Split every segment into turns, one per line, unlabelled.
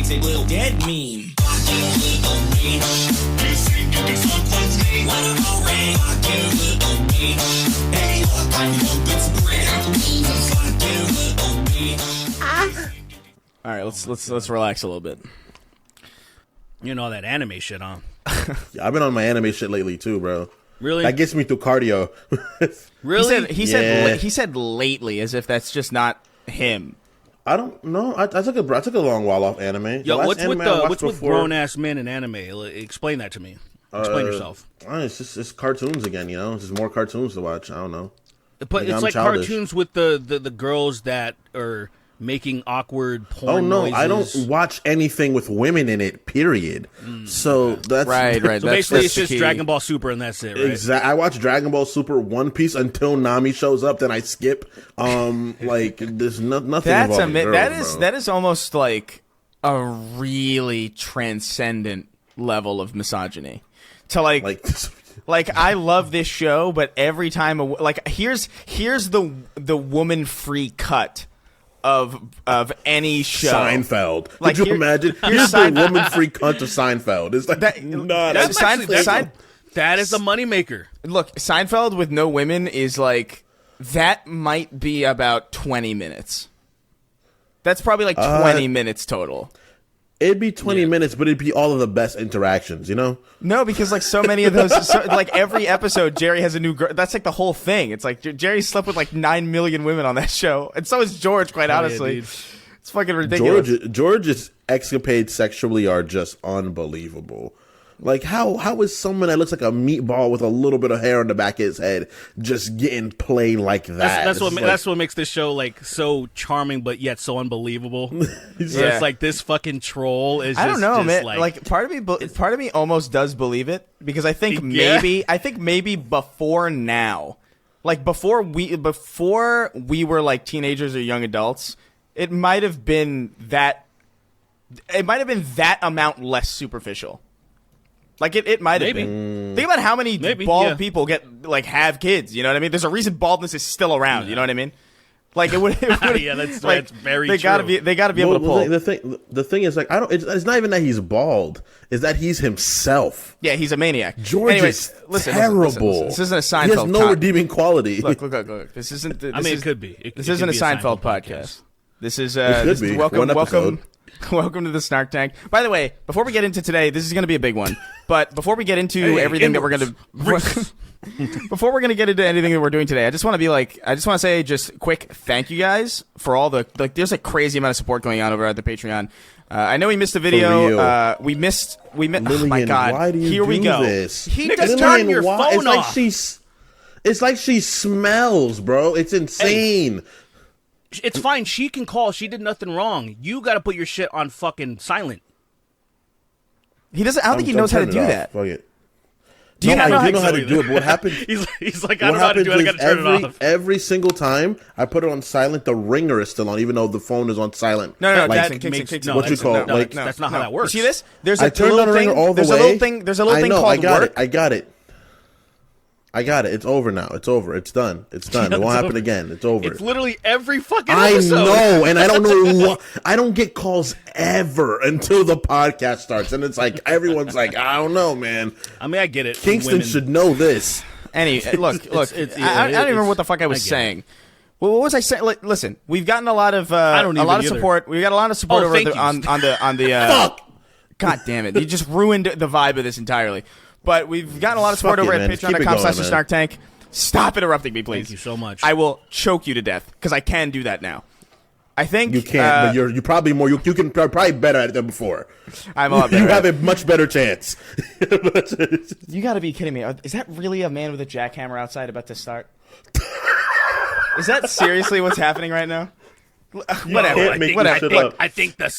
it's a little dead meme.
All right, let's relax a little bit.
You know that anime shit, huh?
Yeah, I've been on my anime shit lately too, bro.
Really?
That gets me through cardio.
Really?
He said lately, as if that's just not him.
I don't know. I took a long while off anime.
Yo, what's with grown ass men in anime? Explain that to me. Explain yourself.
It's just cartoons again. You know, it's just more cartoons to watch. I don't know.
But it's like childish cartoons with the girls that are making awkward porn noises.
I don't watch anything with women in it, period. So that's
right.
So basically it's just key. Dragon Ball Super and that's it, right?
Exactly. I watch Dragon Ball Super, One Piece until Nami shows up, then I skip. Like there's nothing involving girls,
that is almost like a really transcendent level of misogyny. To like I love this show, but every time here's the woman free cut of any show.
Seinfeld. Could you imagine? Here's the woman-free cunt of Seinfeld. It's like
that is a moneymaker.
Look, Seinfeld with no women is like that might be about 20 minutes. That's probably like 20 minutes total.
It'd be 20 minutes, but it'd be all of the best interactions, you know?
No, because like so many of those, like every episode, Jerry has a new girl. That's like the whole thing. It's like Jerry slept with like 9 million women on that show, and so is George. Quite honestly, it's fucking ridiculous.
George's escapades sexually are just unbelievable. Like how is someone that looks like a meatball with a little bit of hair on the back of his head just getting played like that?
That's what makes this show like so charming, but yet so unbelievable. It's like this fucking troll is.
I don't know, man.
Like
part of me almost does believe it because I think maybe before now, like before we were like teenagers or young adults, it might have been that amount less superficial. Like it might have been. Think about how many bald people have kids. You know what I mean? There's a reason baldness is still around. Yeah. You know what I mean? Like it would.
That's very true.
They gotta be able to pull.
The thing is, like, it's not even that he's bald. Is that he's himself?
Yeah, he's a maniac.
George is terrible.
Listen. This isn't a Seinfeld.
He has no redeeming quality.
Look. This isn't.
It could be.
This isn't a Seinfeld podcast. This is Welcome to the Snark Tank. By the way, before we get into today, this is going to be a big one. But before we get into everything that we're going to, before we're going to get into anything that we're doing today, I just want to say just quick thank you guys for all the there's a crazy amount of support going on over at the Patreon. I know we missed a video. We missed.
Lillian,
oh my God!
Why do you
Here we go.
This?
He just turned your phone off.
It's like she smells, bro. It's insane.
Hey. It's fine. She can call. She did nothing wrong. You got to put your shit on fucking silent.
He doesn't. I don't think he knows how to do that.
Fuck it.
Do you
know
how
to do it? But what happened?
he's like, I don't know how to do it. I got to turn it off.
Every single time I put it on silent, the ringer is still on, even though the phone is on silent.
No,
Kingston.
What you call it? Like
that's not how that works.
You see this? There's
I turned on the ringer all the way.
There's a little thing called work.
I got it. It's over now. It's over. It's done. It won't happen again. It's over.
It's literally every fucking episode.
I know, and I don't know what. I don't get calls ever until the podcast starts, and it's like everyone's like, I don't know, man.
I mean, I get it.
Kingston should know this.
Look. I don't even remember what the fuck I was saying. Well, what was I saying? Listen, we've gotten a lot of support. We got a lot of support over on the.
Fuck.
God damn it! You just ruined the vibe of this entirely. But we've gotten a lot of support over at patreon.com/snarktank. Stop interrupting me, please.
Thank you so much.
I will choke you to death because I can do that now. I think
you can't, but you're probably more. You can probably better at it than before.
I'm a lot better.
You have a much better chance.
You got to be kidding me! Is that really a man with a jackhammer outside about to start? Is that seriously what's happening right now? Whatever.
I think the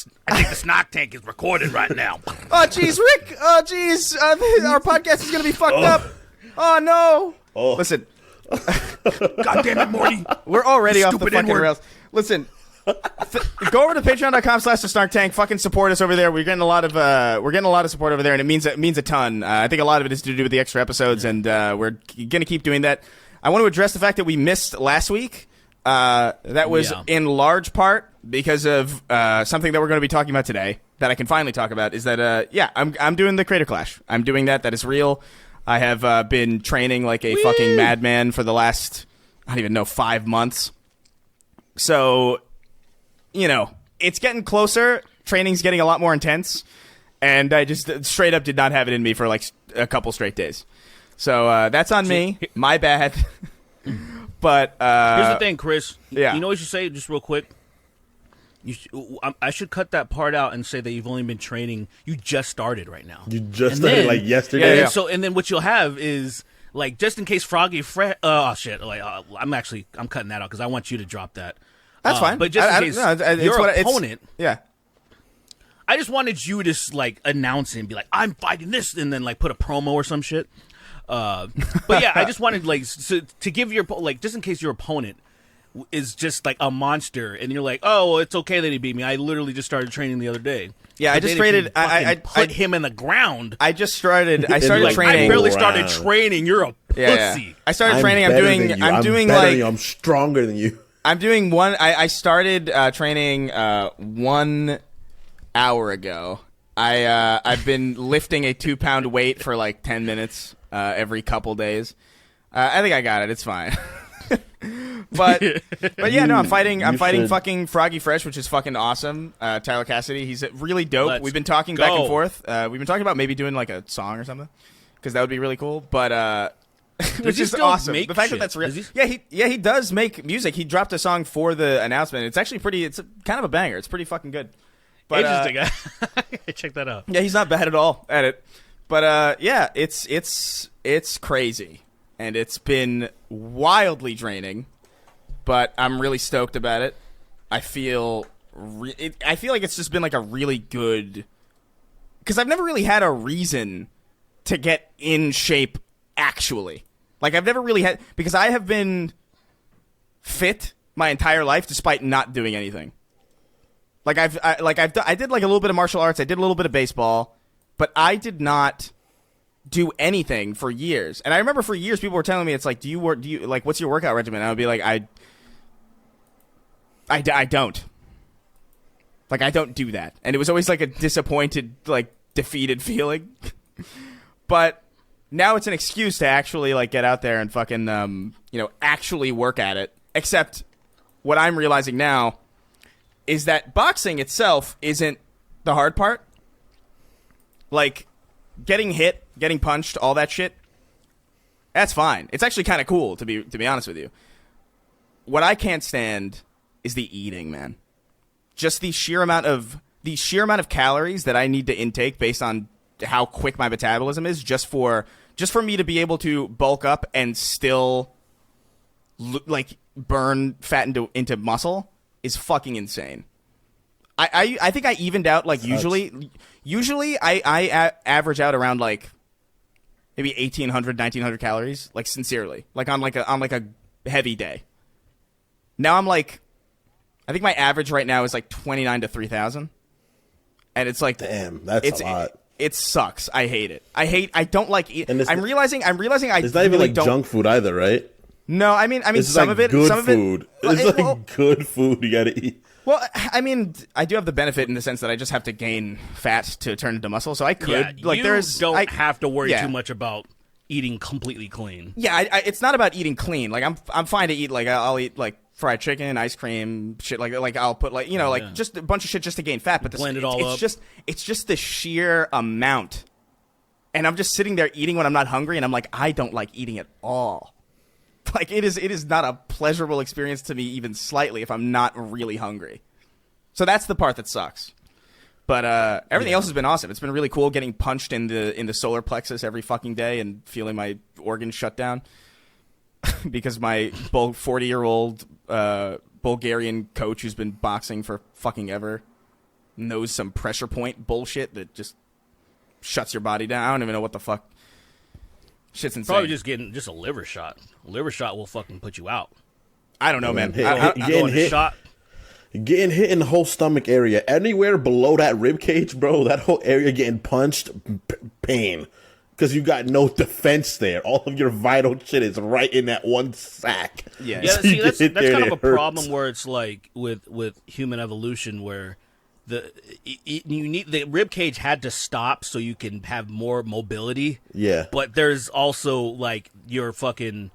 Snark Tank is recorded right now.
Oh, jeez, Rick. Oh, jeez. Our podcast is going to be fucked up. Oh, no. Listen.
God damn it, Morty.
We're already off the fucking rails. Listen. Go over to patreon.com/snarktank. Fucking support us over there. We're getting a lot of support over there, and it means a ton. I think a lot of it is to do with the extra episodes, and we're going to keep doing that. I want to address the fact that we missed last week. That was in large part because of something that we're going to be talking about today that I can finally talk about is that, I'm doing the Creator Clash. I'm doing that. That is real. I have been training like a fucking madman for the last, I don't even know, 5 months. So, it's getting closer. Training's getting a lot more intense. And I just straight up did not have it in me for like a couple straight days. So that's on me. My bad. But
here's the thing, Chris.
Yeah.
You know what you should say, just real quick? I should cut that part out and say that you've only been training. You just started right now.
You just started like yesterday.
Yeah. So then what you'll have is like just in case Froggy I'm cutting that out because I want you to drop that.
That's fine.
But just in case your opponent.
Yeah.
I just wanted you to like announce it and be like, I'm fighting this, and then like put a promo or some shit. But yeah, I just wanted like to give your like just in case your opponent is just like a monster, and you're like, oh, well, it's okay that he beat me. I literally just started training the other day.
Yeah, I just traded. I
put him in the ground.
I started training.
I barely started training. You're a pussy.
Yeah. I started training. I'm doing
better
like
than you. I'm stronger than you.
I'm doing one. I started training 1 hour ago. I've been lifting a 2-pound weight for like 10 minutes every couple days. I think I got it. It's fine. but yeah, no, I'm fighting fucking Froggy Fresh, which is fucking awesome. Tyler Cassidy, he's really dope. We've been talking back and forth. We've been talking about maybe doing like a song or something because that would be really cool. But which is awesome. The fact that that's real. He does make music. He dropped a song for the announcement. It's actually pretty. It's kind of a banger. It's pretty fucking good. But,
interesting. Check that out.
Yeah, he's not bad at all at it. But yeah, it's crazy. And it's been wildly draining, but I'm really stoked about it. I feel like it's just been like a really good, because I've never really had a reason to get in shape actually. Like I've never really had, because I have been fit my entire life despite not doing anything. Like I did like a little bit of martial arts, I did a little bit of baseball, but I did not do anything for years. And I remember for years people were telling me, it's like, do you like, what's your workout regimen? And I would be like, I don't. Like, I don't do that. And it was always like a disappointed, like defeated feeling. But now it's an excuse to actually like get out there and fucking, actually work at it. Except what I'm realizing now is that boxing itself isn't the hard part. Like, getting hit, getting punched, all that shit, that's fine. It's actually kind of cool, to be honest with you. What I can't stand is the eating, man. Just the sheer amount of calories that I need to intake based on how quick my metabolism is, just for me to be able to bulk up and still like burn fat into muscle is fucking insane. I think I evened out like usually I average out around like maybe 1,800, 1,900 calories, like sincerely, like on a heavy day. Now I'm like, I think my average right now is like 29 to 3,000, and it's like,
damn, that's a lot.
It sucks. I hate it. I don't like eating. I'm realizing I
it's not even like junk food either, right?
No, I mean some
like
of it.
Good
some
food.
Of it.
It's like good food you gotta eat.
Well, I mean, I do have the benefit in the sense that I just have to gain fat to turn into muscle, so I could
don't have to worry too much about eating completely clean.
Yeah, it's not about eating clean. Like I'm fine to eat. Like I'll eat like fried chicken, ice cream, shit. Like I'll put like just a bunch of shit just to gain fat. But
blend it all up.
It's just the sheer amount, and I'm just sitting there eating when I'm not hungry, and I'm like, I don't like eating at all. Like it is not a pleasurable experience to me even slightly if I'm not really hungry. So that's the part that sucks. But everything else has been awesome. It's been really cool getting punched in the solar plexus every fucking day and feeling my organs shut down because my 40-year-old Bulgarian coach who's been boxing for fucking ever knows some pressure point bullshit that just shuts your body down. I don't even know what the fuck. Shit's insane.
Probably just getting a liver shot. A liver shot will fucking put you out.
I don't know, man.
Getting hit in the whole stomach area, anywhere below that rib cage, bro. That whole area getting punched, pain. because you got no defense there. All of your vital shit is right in that one sack.
Yeah.
Yeah,
So
see,
you
that's
get there
kind
and
of a
it hurts.
problem where it's like with human evolution, where you need the rib cage had to stop so you can have more mobility.
Yeah.
But there's also like your fucking,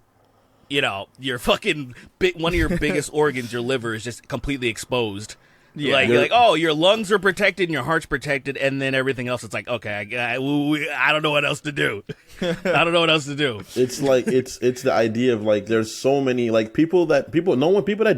one of your biggest organs, your liver, is just completely exposed.
Yeah.
Like, oh, your lungs are protected and your heart's protected, and then everything else, it's like, okay, I don't know what else to do. I don't know what else to do.
It's like it's the idea of like there's so many like people that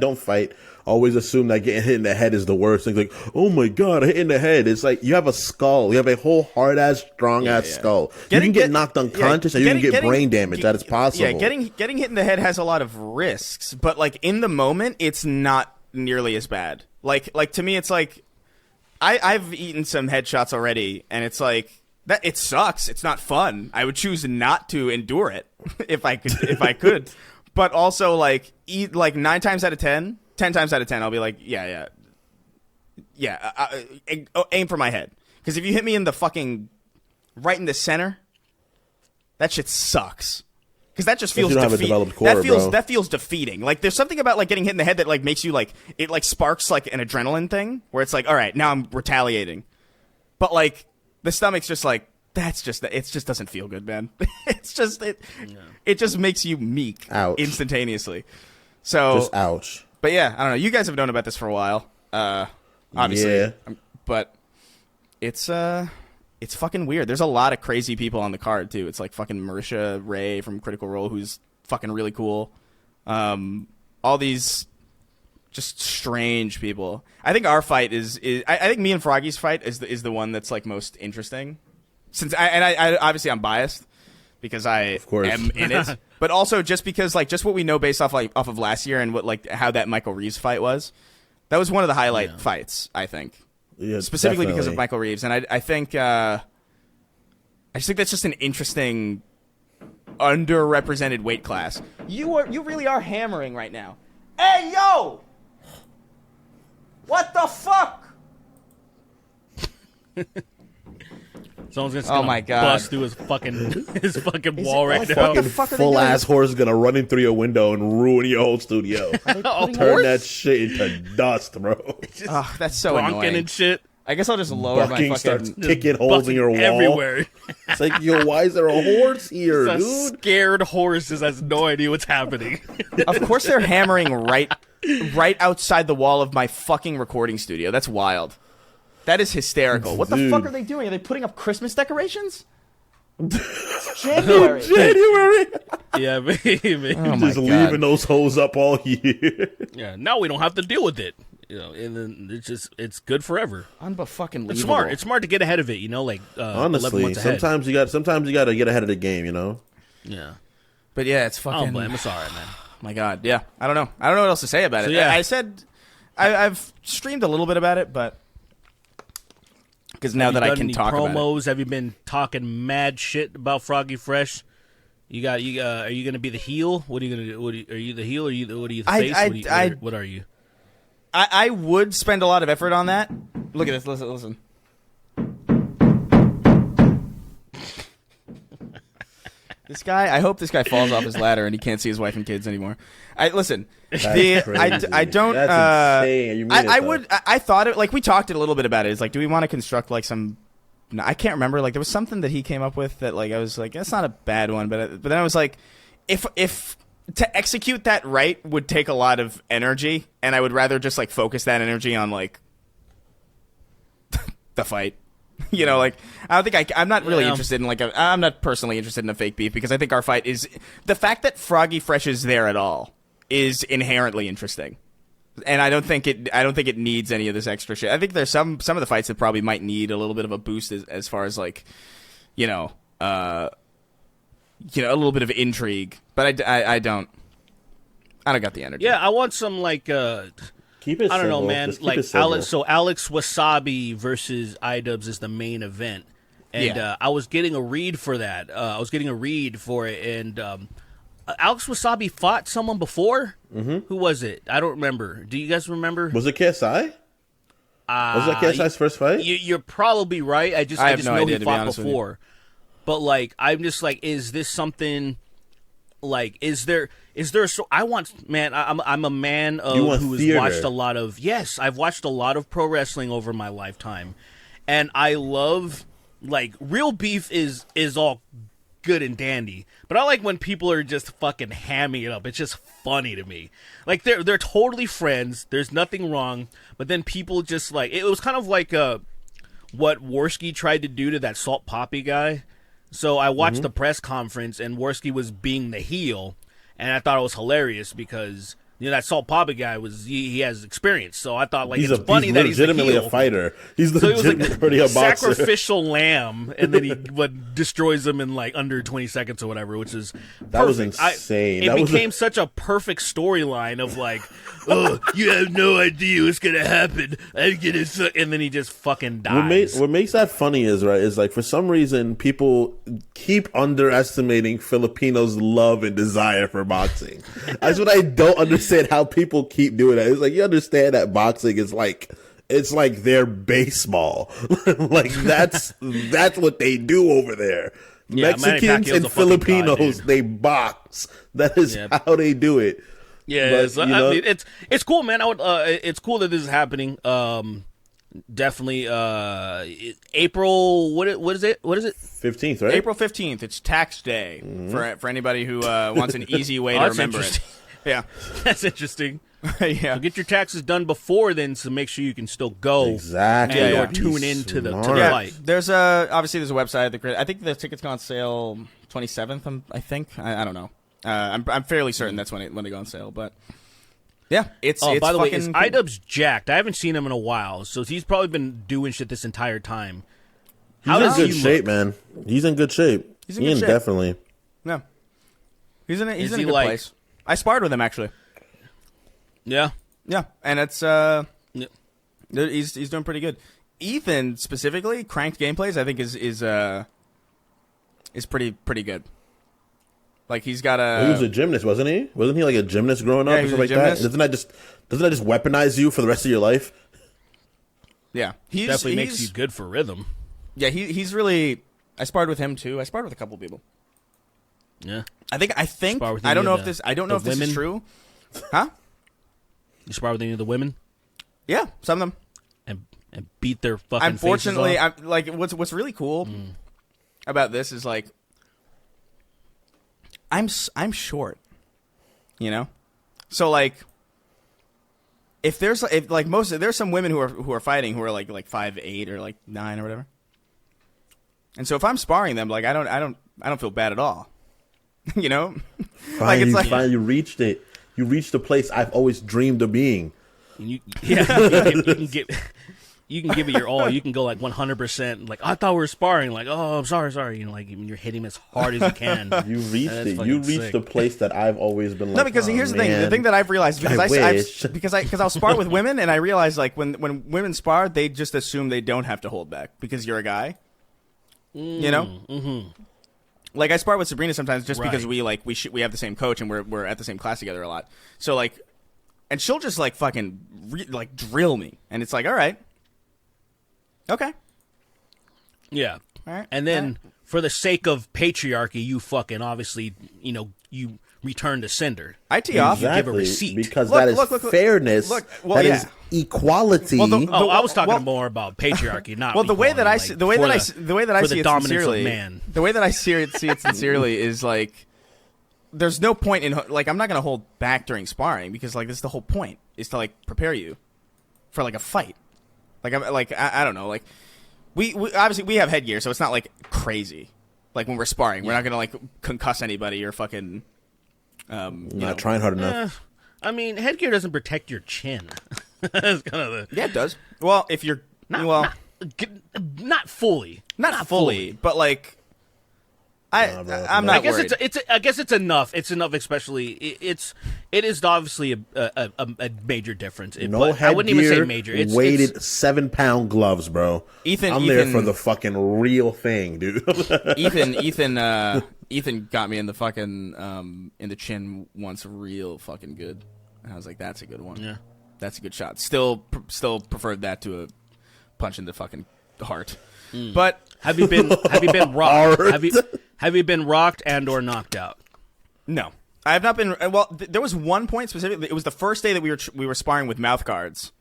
don't fight always assume that getting hit in the head is the worst thing. Like, oh my god, hit in the head. It's like you have a skull, you have a whole hard ass, strong ass skull. You can get knocked unconscious, and you can get brain damage. That is possible.
Yeah, getting hit in the head has a lot of risks, but like in the moment, it's not nearly as bad. Like to me, it's like I've eaten some headshots already, and it's like that. It sucks. It's not fun. I would choose not to endure it if I could. But also, like 9 times out of 10, 10 times out of 10, I'll be like, yeah. Aim for my head, because if you hit me in the fucking right in the center, that shit sucks. Because that just feels
you don't have a developed core,
that feels defeating. Like there's something about like getting hit in the head that like makes you like it like sparks like an adrenaline thing where it's like, all right, now I'm retaliating. But like the stomach's just like it just doesn't feel good, man. It just makes you meek.
Ouch.
Instantaneously. So
Just ouch.
But yeah, I don't know. You guys have known about this for a while, obviously.
Yeah.
But it's fucking weird. There's a lot of crazy people on the card too. It's like fucking Marisha Ray from Critical Role, who's fucking really cool. All these just strange people. I think our fight is I think me and Froggy's fight is the one that's like most interesting. Since I obviously I'm biased because I am in it, but also just because like just what we know based off of last year and what like how that Michael Reeves fight was. That was one of the highlight fights, I think.
Yeah,
specifically
definitely.
because of Michael Reeves, and I think I just think that's just an interesting underrepresented weight class. You really are hammering right now. Hey yo, what the fuck?
Someone's just
Oh
gonna
my God.
bust through his fucking wall right now.
What the fuck are they
Full
doing?
ass horse is gonna run in through your window and ruin your whole studio. Turn that shit into dust, bro.
Oh, that's so
Bronking
annoying.
and shit.
I guess I'll just lower
Bucking
my
starts
fucking.
kicking holes in your wall
everywhere.
It's like, yo, why is there a horse here,
A
dude?
scared horse just has no idea what's happening.
Of course, they're hammering right outside the wall of my fucking recording studio. That's wild. That is hysterical. What the
Dude.
fuck are they doing? Are they putting up Christmas decorations? It's January.
January.
Yeah, maybe.
Oh my
Just
God.
leaving those hoes up all year.
Yeah, now we don't have to deal with it. And then it's good forever.
Unfucking
It's smart. It's smart to get ahead of it. Like 11
Honestly,
months ahead.
sometimes you got to get ahead of the game, you know.
Yeah.
But yeah, it's
I
fucking.
don't blame him. It's all right, man.
My God, yeah. I don't know what else to say about it.
So, yeah.
I said I've streamed a little bit about it, but because now that I can talk about it.
promos? Have you been talking mad shit about Froggy Fresh? Are you gonna be the heel? What are you gonna do? Are you the heel? Or what are you the face? What are you?
I would spend a lot of effort on that. Look at this. Listen. This guy. I hope this guy falls off his ladder and he can't see his wife and kids anymore. Listen.
Crazy.
I don't.
That's insane. You mean
I thought it like we talked a little bit about it. It's like, do we want to construct like some? No, I can't remember. Like there was something that he came up with that like I was like, that's not a bad one. But then I was like, if to execute that right would take a lot of energy, and I would rather just like focus that energy on like the fight. Like I don't think I'm not really interested in like I'm not personally interested in a fake beef, because I think our fight is the fact that Froggy Fresh is there at all is inherently interesting, and I don't think it needs any of this extra shit. I think there's some of the fights that probably might need a little bit of a boost as far as like a little bit of intrigue, but I don't got the energy.
Yeah, I want some like
keep it.
I don't know,
simple.
man.
Just keep
Like
it simple.
Alex Wasabi versus iDubbbz is the main event, and
Yeah.
I was getting a read for that. I was getting a read for it, and Alex Wasabi fought someone before. Mm-hmm. Who was it? I don't remember. Do you guys remember?
Was it KSI? Was that KSI's first fight?
You're probably right. I just
have
just
no
know
idea,
he
to be
fought
honest with you.
before. But like, I'm just like, is this something? Like, is there? So I want, man. I'm a man who has watched a lot of. Yes, I've watched a lot of pro wrestling over my lifetime, and I love like real beef is all good and dandy, but I like when people are just fucking hamming it up. It's just funny to me. Like they're totally friends. There's nothing wrong, but then people just like it was kind of like what Worski tried to do to that Salt Poppy guy. So I watched the press conference, and Worski was being the heel, and I thought it was hilarious because that Salt Poppy guy he has experience. So I thought it's funny that he's
legitimately a fighter. He's legitimately a boxer.
Sacrificial lamb, and then he destroys him in like under 20 seconds or whatever, which is
that was insane.
It became such a perfect storyline of like, oh, you have no idea what's gonna happen. I'm gonna and then he just fucking dies.
What makes that funny is like for some reason people keep underestimating Filipinos' love and desire for boxing. That's what I don't understand. How people keep doing that. It's like you understand that boxing is like it's like their baseball. Like that's what they do over there. Yeah, Mexicans and Filipinos, they box. That is how they do it.
Yeah, but, I mean, it's cool, man. It's cool that this is happening. Definitely April what is it
15th, right?
April 15th. It's tax day for anybody who wants an easy way to remember it. Yeah,
that's interesting.
Yeah,
so get your taxes done before then, so make sure you can still go or tune into the fight.
There's obviously there's a website. I think the tickets go on sale 27th. I think I don't know. I'm fairly certain that's when they go on sale. But yeah, it's
by the way, is
cool.
iDubbbz jacked? I haven't seen him in a while, so he's probably been doing shit this entire time.
He's in good shape, man. He's in good shape.
He's in good shape.
Definitely.
Yeah, he's in a good place. I sparred with him actually.
Yeah,
and it's he's doing pretty good. Ethan specifically, Cranked Gameplays, I think is pretty good. Like he's got
he was a gymnast, wasn't he? Wasn't he like a gymnast growing up or something like that? Doesn't that just weaponize you for the rest of your life?
Yeah,
he definitely makes you good for rhythm.
Yeah, he's really. I sparred with him too. I sparred with a couple people.
Yeah,
I think I don't know if this is true. Huh?
You spar with any of the women?
Yeah, some of
them. And beat their fucking
Unfortunately,
faces off?
I'm like what's really cool about this is like I'm short. You know? So like there's some women who are fighting who are like 5'8" or like 9 or whatever. And so if I'm sparring them, like I don't feel bad at all. You know?
Fine, you reached it. You reached the place I've always dreamed of being.
You can give it your all. You can go like 100%. Like I thought we were sparring. Like I'm sorry. You know, like you're hitting as hard as you can.
You reached it. You reached the place that I've always been. Like,
no, because here's the thing. The thing that I've realized because I'll spar with women, and I realize like when women spar, they just assume they don't have to hold back because you're a guy. You know. Mm-hmm. Like I spar with Sabrina sometimes just because we have the same coach and we're at the same class together a lot. So like, and she'll just like fucking drill me, and it's like, all right, okay,
yeah,
all right.
And then for the sake of patriarchy, you fucking obviously you return to sender.
I tee off,
you give a receipt
because that is fairness. That is equality.
Well, I was talking more about patriarchy, not
the way that I see it sincerely,
man.
The way that I see it sincerely is like there's no point in like I'm not gonna hold back during sparring because like this is the whole point is to like prepare you for like a fight. Like I don't know, like we obviously we have headgear, so it's not like crazy. Like when we're sparring, we're not gonna like concuss anybody or fucking
not trying hard enough.
I mean, headgear doesn't protect your chin. That's kind of
yeah, it does. Well, if you're
not fully,
not fully, but like I'm not.
I guess it's enough. It's enough, especially it is obviously a major difference. I wouldn't even say major. It's
weighted 7-pound gloves, bro. I'm there for the fucking real thing, dude.
Ethan got me in the fucking in the chin once, real fucking good. And I was like, that's a good one.
Yeah,
that's a good shot. Still preferred that to a punch in the fucking heart. But
Have you been rocked? Have you been rocked and or knocked out?
no, I have not been. Well, there was one point specifically. It was the first day that we were sparring with mouth guards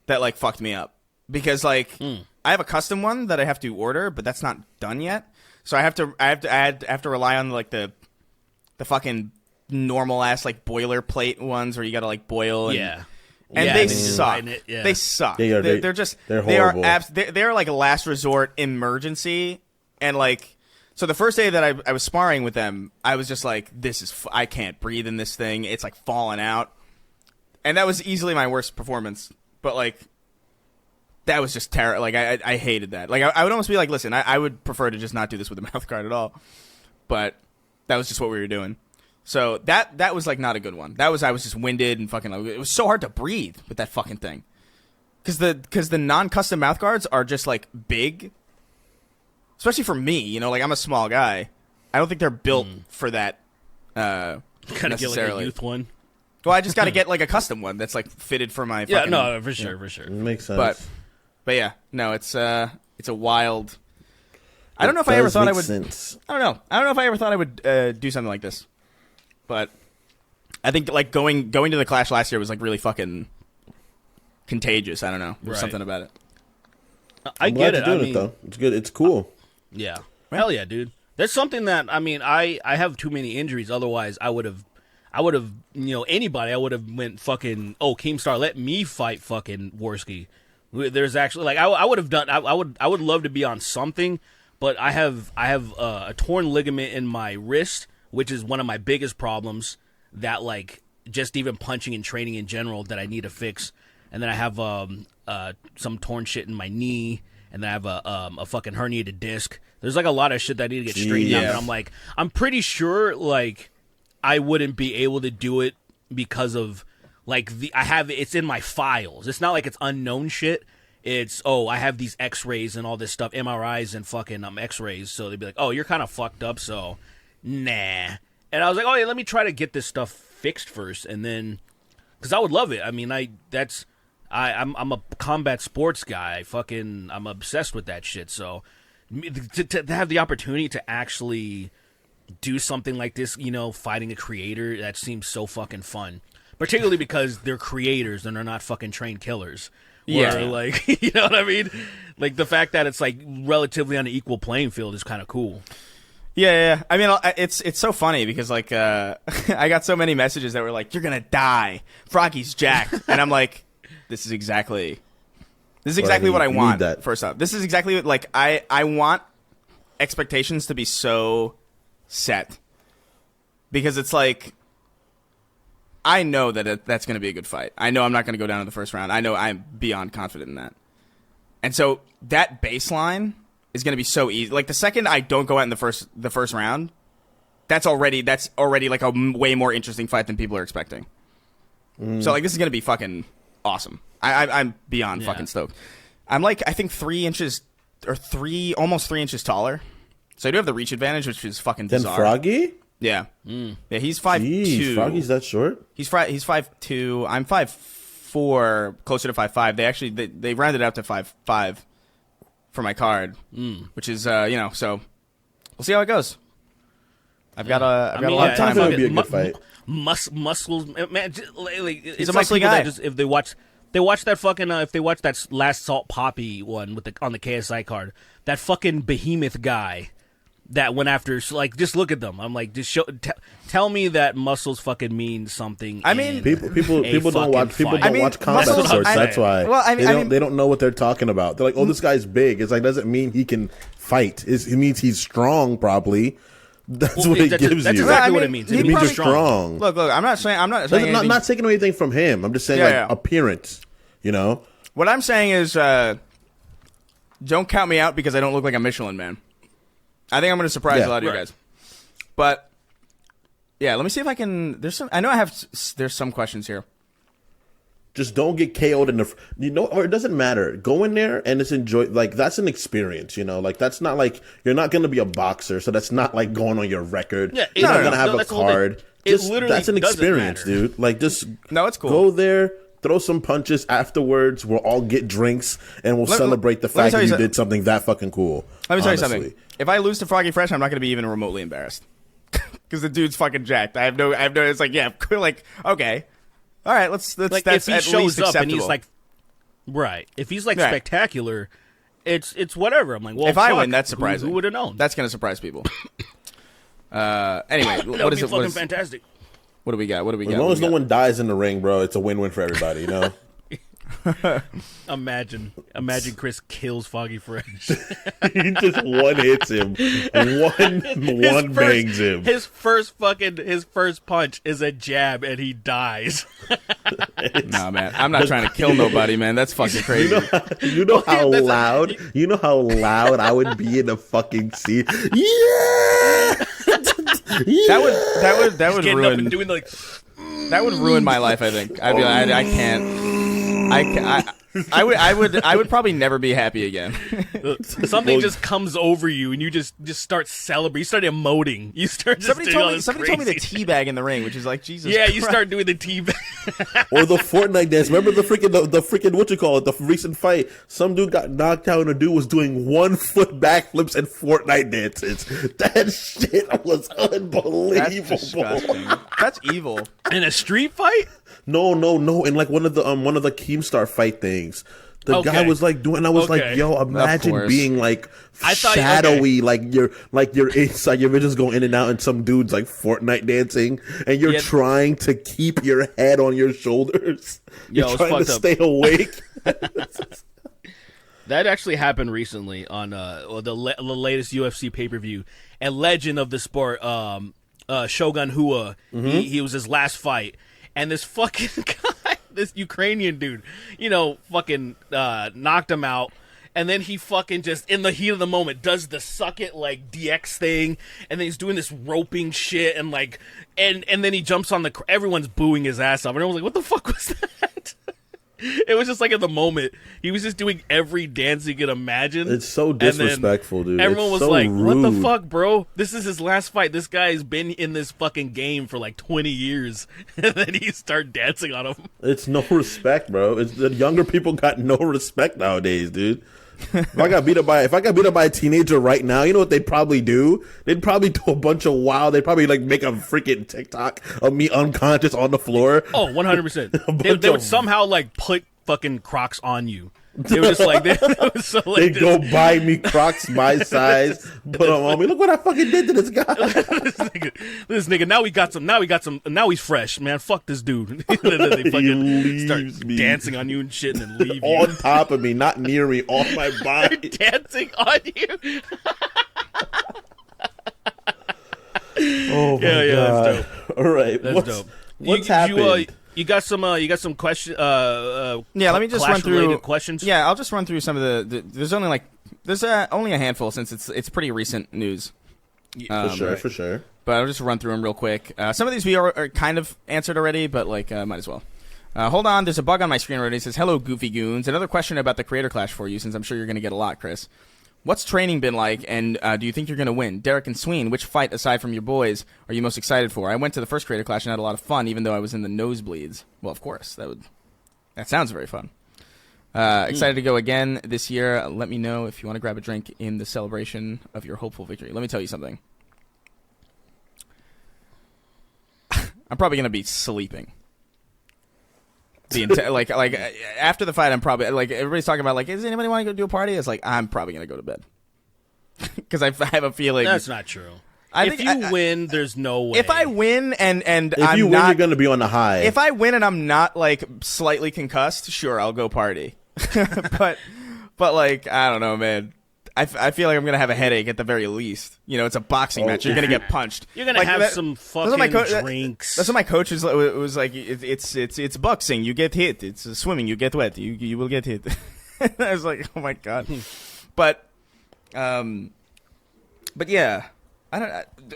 that like fucked me up because like I have a custom one that I have to order, but that's not done yet. So I have to rely on like the fucking normal ass like boilerplate ones where you gotta like boil and, and they suck. They suck. They're just
horrible.
They're like a last resort emergency. And like, so the first day that I was sparring with them, I was just like, I can't breathe in this thing. It's like falling out. And that was easily my worst performance. But like, that was just terrible. Like I hated that. Like I would almost be like, listen, I would prefer to just not do this with a mouth guard at all. But that was just what we were doing. So that was like not a good one. I was just winded and fucking. It was so hard to breathe with that fucking thing, because the non-custom mouth guards are just like big, especially for me. You know, like I'm a small guy. I don't think they're built for that.
Gotta get like a youth one.
Well, I just got to get like a custom one that's like fitted for my.
Yeah, no, for sure.
Makes sense.
But yeah, no, it's a wild. I don't know if I ever thought I would.
Sense.
I don't know. I don't know if I ever thought I would do something like this. But I think like going to the Clash last year was like really fucking contagious. I don't know. There's something about it.
I get it.
You're doing it though. It's good. It's cool.
Yeah. Hell yeah, dude. That's something that I have too many injuries. Otherwise, I would have anybody. I would have went fucking. Oh, Keemstar, let me fight fucking Worski. There's actually like I would have done. I would love to be on something, but I have a torn ligament in my wrist, which is one of my biggest problems that, like, just even punching and training in general that I need to fix. And then I have some torn shit in my knee, and then I have a fucking herniated disc. There's, like, a lot of shit that I need to get straightened out. And I'm like, I'm pretty sure, like, I wouldn't be able to do it because of, like, it's in my files. It's not like it's unknown shit. It's, I have these x-rays and all this stuff, MRIs and fucking x-rays. So they'd be like, you're kind of fucked up, so... Nah. And I was like, yeah, let me try to get this stuff fixed first, and then, because I would love it. I mean, I'm a combat sports guy. I'm obsessed with that shit. So to have the opportunity to actually do something like this, fighting a creator, that seems so fucking fun. Particularly because they're creators and they're not fucking trained killers. Where, like, you know what I mean? Like, the fact that it's, like, relatively on an equal playing field is kind of cool.
Yeah. I mean, it's so funny because like I got so many messages that were like, "You're gonna die, Froggy's jacked," and I'm like, "This is exactly what I want." First off, this is exactly what like I want expectations to be so set because it's like I know that that's gonna be a good fight. I know I'm not gonna go down in the first round. I know I'm beyond confident in that, and so that baseline is going to be so easy. Like the second I don't go out in the first round, that's already like a way more interesting fight than people are expecting. So like this is going to be fucking awesome. I'm beyond fucking stoked. I'm like I think 3 inches or almost 3 inches taller. So I do have the reach advantage, which is fucking bizarre.
Then Froggy?
Yeah. Yeah, he's 5'2".
Froggy's that short?
He's 5'2". I'm 5'4", closer to 5'5". They actually they rounded out to 5'5". For my card, which is so we'll see how it goes. I've got a lot of time.
It would be a good fight.
Muscles, man.
He's a muscly guy.
If they watch that fucking if they watch that last Salt Poppy one on the KSI card, that fucking behemoth guy that went after, like, just look at them. I'm like, just tell me that muscles fucking mean something.
I mean,
people don't watch combat sports. That's why. Well, they don't know what they're talking about. They're like, this guy's big. It's like doesn't mean he can fight. It means he's strong. Probably. That's what it gives you.
That's exactly what it means.
It means you're strong.
Look. I'm not saying
not taking anything from him. I'm just saying appearance. You know.
What I'm saying is, don't count me out because I don't look like a Michelin man. I think I'm going to surprise a lot of you guys. But, yeah, let me see if I can... I know there's some questions here.
Just don't get KO'd or it doesn't matter. Go in there and just enjoy, like, that's an experience, like, that's not like, you're not going to be a boxer, so that's not like going on your record. Yeah, you're not going to have a card. That's an experience, dude. Like, just
no, it's cool.
Go there, throw some punches afterwards. We'll all get drinks and we'll celebrate the
let me
fact
tell
that
you
you did something that fucking cool.
Let me tell you
honestly.
something. If I lose to Froggy Fresh, I'm not going to be even remotely embarrassed. Because the dude's fucking jacked. I have no, it's like, yeah, like, okay. All right, let's
like
that's
if he
at
shows
least
up
acceptable.
and he's like, right. If he's like
Right.
spectacular, it's whatever. I'm like, well,
if I
fuck,
win, that's surprising.
Who would have known?
That's going to surprise people. Anyway,
that
what
would
is
be
it?
fucking fantastic.
What do we got? What do we got?
As long
What
as
do we
no
got?
one dies in the ring, bro, it's a win-win for everybody. You know.
Imagine Chris kills Foggy Fresh.
He just one hits him, one bangs him.
His first punch is a jab, and he dies.
Nah, man, I'm not trying to kill nobody, man. That's fucking crazy.
You know how loud? You know how loud I would be in the fucking scene. Yeah.
That would
Getting up and
ruin
doing like.
that would ruin my life. I think I'd be like, I can't. I would probably never be happy again.
Something just comes over you, and you just start celebrating. You start emoting. You start just
Somebody
doing all
told me.
this
Somebody told me the
crazy-
teabag in the ring, which is like Jesus.
Yeah, you
Christ.
start doing the teabag.
Or the Fortnite dance. Remember the freaking what you call it? The recent fight. Some dude got knocked out, and a dude was doing 1 foot backflips and Fortnite dances. That shit was
That's
unbelievable.
disgusting. That's evil.
In a street fight?
No. In like one of the Keemstar fight things. The
Okay.
guy was like doing. I was
Okay.
like, "Yo, imagine
course.
being like
I thought-
shadowy, like your inside, your vision's going in and out, and some dude's like Fortnite dancing, and you're
Yeah.
trying to keep your head on your shoulders.
Yo,
You're
it's
trying to
fucked up.
stay awake."
That actually happened recently on the latest UFC pay-per-view. And legend of the sport, Shogun Hua, he was his last fight. And this fucking guy, this Ukrainian dude, fucking knocked him out. And then he fucking just, in the heat of the moment, does the suck it like DX thing. And then he's doing this roping shit. And like, and then he jumps on everyone's booing his ass off. And I was like, what the fuck was that? It was just like in the moment, he was just doing every dance you could imagine.
It's so
And then
disrespectful, dude.
Everyone
It's
was
so
like, "What the
rude.
fuck, bro? This is his last fight. This guy's been in this fucking game for like 20 years." And then he start dancing on him.
It's no respect, bro. It's the younger people got no respect nowadays, dude. If I got beat up by a teenager right now, you know what they'd probably do? They'd probably do a bunch of wild. They'd probably like make a freaking TikTok of me unconscious on the floor.
Oh, 100%. They
bunch
would
of-
somehow like put fucking Crocs on you. They were just like, they was so, like,
They
this-
go buy me Crocs my size, put them on me. Look what I fucking did to this guy.
this nigga. Now he's fresh, man. Fuck this dude. And then they fucking
leaves
start
me.
dancing on you and shit, and then leave you.
On top of me, not near me, on my body.
Dancing on you.
Oh my
Yeah,
god!
that's dope.
All right,
That's
what's,
dope.
What's happened?
You got some question.
Yeah, let me just run through
Clash-related questions.
Yeah, I'll just run through some of the there's only a handful since it's pretty recent news.
For sure.
But I'll just run through them real quick. Some of these we are kind of answered already, but might as well. Hold on, there's a bug on my screen already. It says, "Hello, Goofy Goons." Another question about the Creator Clash for you, since I'm sure you're going to get a lot, Chris. What's training been like, and do you think you're going to win? Derek and Sween, which fight, aside from your boys, are you most excited for? I went to the first Creator Clash and had a lot of fun, even though I was in the nosebleeds. Well, of course. That sounds very fun. Excited to go again this year. Let me know if you want to grab a drink in the celebration of your hopeful victory. Let me tell you something. I'm probably going to be sleeping. After the fight, I'm probably everybody's talking about does anybody want to go do a party? It's like I'm probably gonna go to bed because I have a feeling
That's not true.
I
If
think
you win, there's no way.
if I win and
If
I'm
you win,
not,
you're gonna be on the high.
if I win and I'm not slightly concussed, sure I'll go party. but I don't know, man. I feel like I'm gonna have a headache at the very least. It's a boxing match. You're gonna get punched.
You're gonna have some fucking drinks.
That's what my coach was like. It's boxing. You get hit. It's swimming. You get wet. You will get hit. I was like, oh my god. But yeah,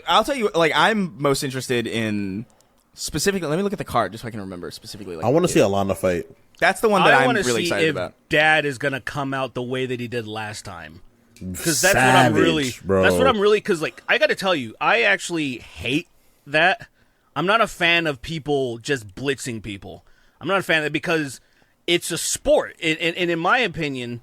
I'll tell you. I'm most interested in specifically. Let me look at the card just so I can remember specifically.
I want to see Alana fight.
That's the one that I'm
wanna
really
see
excited
if
about.
Dad is gonna come out the way that he did last time. Because that's
Savage,
what I'm really,
bro.
That's what I'm really. Because I got to tell you, I actually hate that. I'm not a fan of people just blitzing people. I'm not a fan of it because it's a sport, and in my opinion,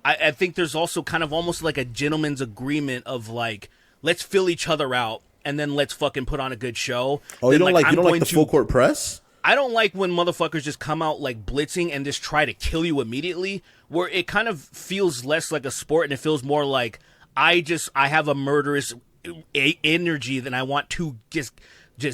I think there's also kind of almost like a gentleman's agreement of like, let's fill each other out, and then let's fucking put on a good show.
Oh,
then,
you don't like the full court press?
I don't like when motherfuckers just come out like blitzing and just try to kill you immediately, where it kind of feels less like a sport and it feels more like I have a murderous energy that I want to just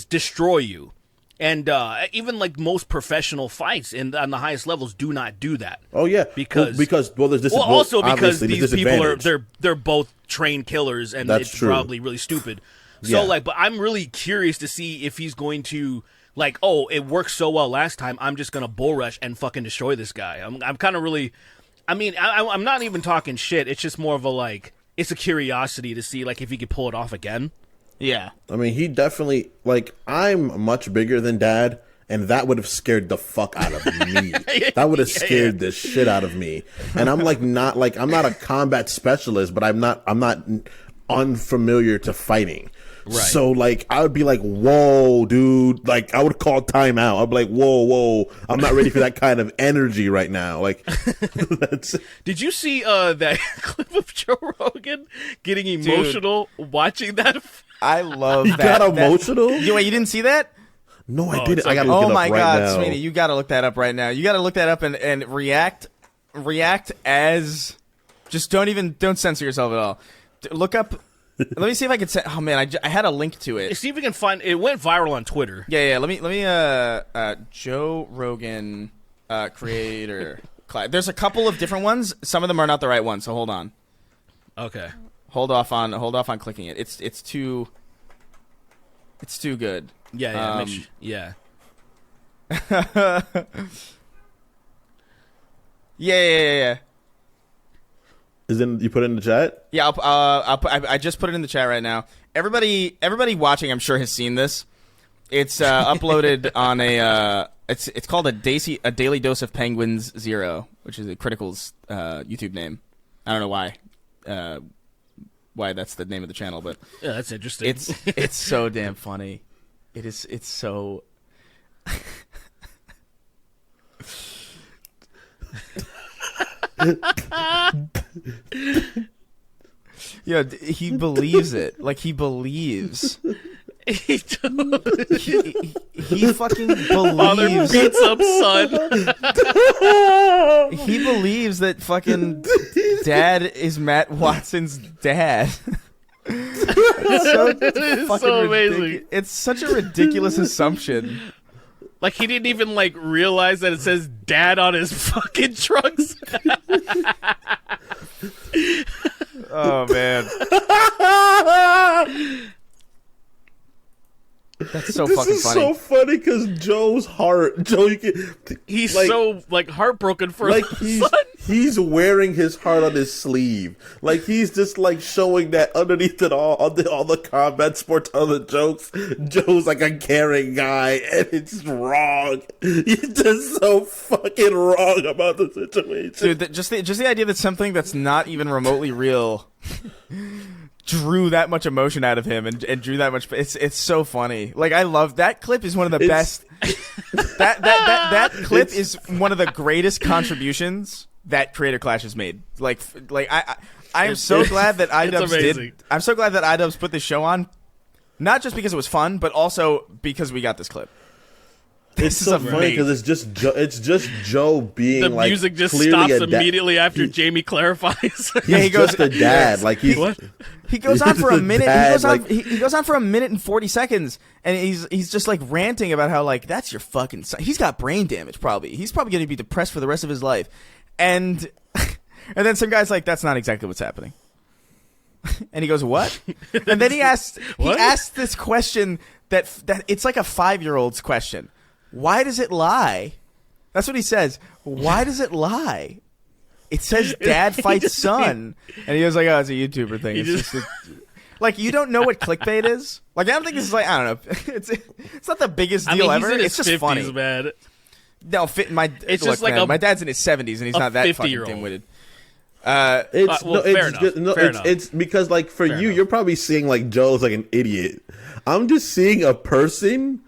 destroy you. And even like most professional fights on the highest levels do not do that.
Oh yeah,
because
there's this.
Also because these people they're both trained killers, and
That's
it's
true.
Probably really stupid. So
Yeah.
but I'm really curious to see if he's going to like, oh, it worked so well last time, I'm just gonna bull rush and fucking destroy this guy. I'm kind of really, I mean, I'm not even talking shit. It's just more of a like, it's a curiosity to see like if he could pull it off again.
Yeah.
I mean, he definitely, like, I'm much bigger than Dad, and that would have scared the fuck out of me. That would have scared the shit out of me. And I'm not a combat specialist, but I'm not unfamiliar to fighting.
Right.
So, like, I would be like, whoa, dude. Like, I would call timeout. I'd be like, whoa. I'm not ready for that kind of energy right now. Like, that's...
Did you see that clip of Joe Rogan getting emotional watching that?
I love
He
that.
got emotional?
Wait, you didn't see that?
No, I didn't. I gotta look
Oh
it up
my
right
god,
now.
Sweeney, you gotta look that up right now. You gotta look that up and react as, just don't censor yourself at all. Look up. Let me see if I can say. Oh man, I had a link to it.
See if we can find. It went viral on Twitter.
Yeah. Let me. Joe Rogan, creator. There's a couple of different ones. Some of them are not the right ones. So hold on.
Okay.
Hold off on clicking it. It's too good.
Yeah.
Yeah.
Is in you put it in the chat?
Yeah, I just put it in the chat right now. Everybody watching, I'm sure, has seen this. It's uploaded on a it's called a daily dose of penguins 0, which is a Critical's YouTube name. I don't know why that's the name of the channel, but
Yeah, that's interesting.
it's so damn funny. It's so. Yeah, he believes it. Like, he believes.
he
He fucking
Father
believes.
beats up son.
He believes that fucking Dad is Matt Watson's dad. It's so fucking
so amazing.
It's such a ridiculous assumption.
Like he didn't even like realize that it says "Dad" on his fucking trunks.
Oh man. That's so
This
fucking
is
funny.
so funny because Joe's heart. Joe, you can,
He's
like,
so like heartbroken for
like
his son.
he's wearing his heart on his sleeve. Like he's just like showing that underneath it all the combat sports, all the jokes. Joe's like a caring guy, and it's wrong. He's just so fucking wrong about the situation.
Dude, just the idea that something that's not even remotely real drew that much emotion out of him and drew that much. It's so funny. Like, I love that clip. Is one of the best. That clip is one of the greatest contributions that Creator Clash has made. Like I am so glad that iDubbbz I'm so glad that iDubbbz put this show on, not just because it was fun, but also because we got this clip.
It's so funny because it's just Joe being
The
like
music just
clearly
stops immediately after Jamie clarifies.
Yeah, he goes to dad. Like he's
What?
He goes on for a minute.
Dad,
He goes on for a minute and 40 seconds, and he's just like ranting about how like that's your fucking son. He's got brain damage. Probably he's probably going to be depressed for the rest of his life, and then some guy's like, that's not exactly what's happening. And he goes, what? And then he asked this question that it's like a 5-year-old's question. Why does it lie? That's what he says. Why does it lie? It says dad fights son. And he goes like, oh, it's a YouTuber thing. It's just like, you don't know what clickbait is? Like, I don't think this is like, I don't know. It's not the biggest deal ever. It's just
50s,
funny.
Man.
No,
it's just like
my dad's in his 70s and he's not that fucking
50-year-old.
dim-witted.
Fair enough.
It's because like for you, you're probably seeing like Joe's like an idiot. I'm just seeing a person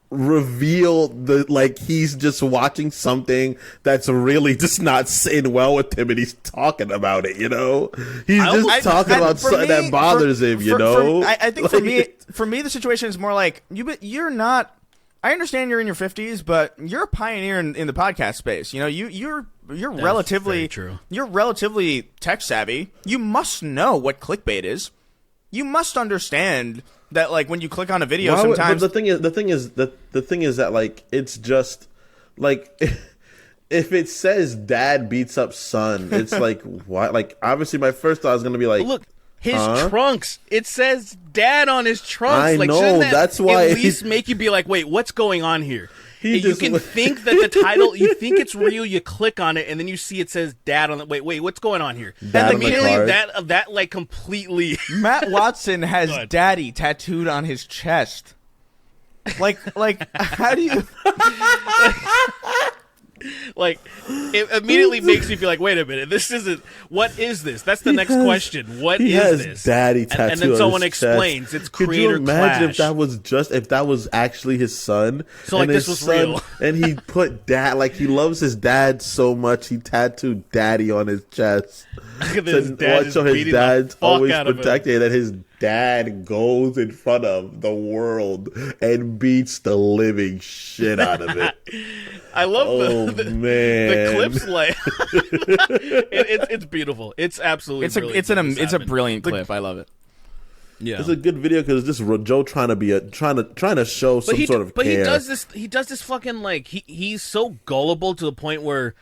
reveal the like he's just watching something that's really just not sitting well with him, and he's talking about it. He's just talking about something that bothers him.
I think for me, the situation is more like you're not. I understand you're in your 50s, but you're a pioneer in the podcast space. You're relatively
true.
You're relatively tech savvy. You must know what clickbait is. You must understand that, like, when you click on a video, sometimes.
But the thing is that, like, it's just like if it says dad beats up son, it's like why? Like, obviously, my first thought is gonna be like,
look. His trunks. It says dad on his trunks.
I
like,
know. That's why
at least make you be like, wait, what's going on here? You
just
can think that the title, you think it's real, you click on it, and then you see it says dad on it. Wait, what's going on here?
Dad
and immediately that like completely.
Matt Watson has daddy tattooed on his chest. Like, how do you?
Like, it immediately makes you feel like, wait a minute, this isn't. What is this? That's the next question. What is this?
Daddy tattoo
and then
on
someone
his
explains
chest.
it's
Could
creator
you imagine
clash.
if that was actually his son?
So, like,
and
this
his
was
son,
real.
And he put dad, like, he loves his dad so much, he tattooed daddy on his chest.
His dad
So his
dad's
dad's always
out of
protected, and his dad goes in front of the world and beats the living shit out of it.
I love the
man.
clips. Like, it's beautiful. It's absolutely brilliant.
It's a brilliant clip. I love it.
Yeah,
it's a good video because it's just Joe trying to show some sort of care.
But he does this fucking, like, he's so gullible to the point where,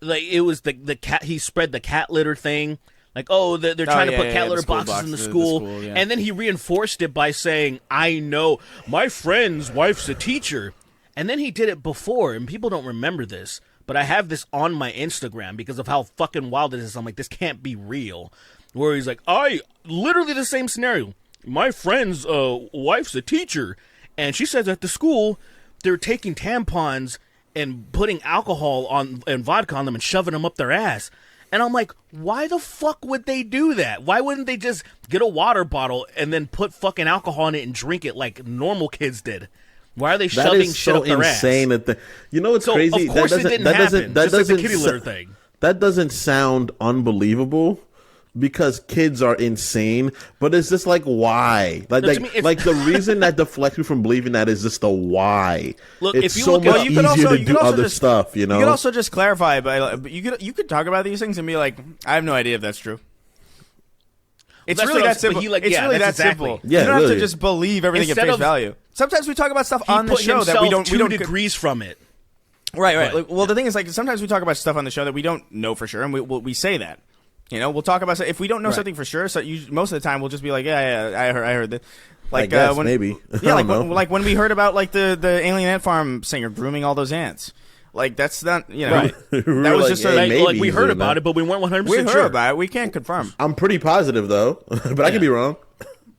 like, it was the cat. He spread the cat litter thing. Like, they're trying to put cat litter boxes in the school. And then he reinforced it by saying, I know, my friend's wife's a teacher. And then he did it before, and people don't remember this, but I have this on my Instagram because of how fucking wild it is. I'm like, this can't be real. Where he's like, literally the same scenario. My friend's wife's a teacher, and she says at the school they're taking tampons and putting alcohol and vodka on them and shoving them up their ass. And I'm like, why the fuck would they do that? Why wouldn't they just get a water bottle and then put fucking alcohol in it and drink it like normal kids did? Why are they shoving shit up their ass?
That is so insane. What's crazy?
Of course, it didn't happen. Just like the kitty litter thing.
That doesn't sound unbelievable because kids are insane. But it's just like, why? Like the reason that deflects me from believing that is just the why.
Look,
it's
if you
so
look
much easier to do other stuff. You
could also just clarify, but you could talk about these things and be like, I have no idea if that's true. It's really that simple. It's really that simple.
Yeah,
you don't have to just believe everything at face value. Sometimes we talk about stuff on the show that we don't.
Two degrees from it.
Right. Like, well, the thing is, like, sometimes we talk about stuff on the show that we don't know for sure, and we say that. We'll talk about if we don't know something for sure. So most of the time we'll just be like, yeah, I heard that. Like,
I guess, maybe.
Yeah, like when we heard about, like, the Alien Ant Farm singer grooming all those ants. Like, that's not,
right.
That was just
like we heard about it, but we weren't 100% sure.
We heard about it. We can't confirm.
I'm pretty positive though, but I could be wrong.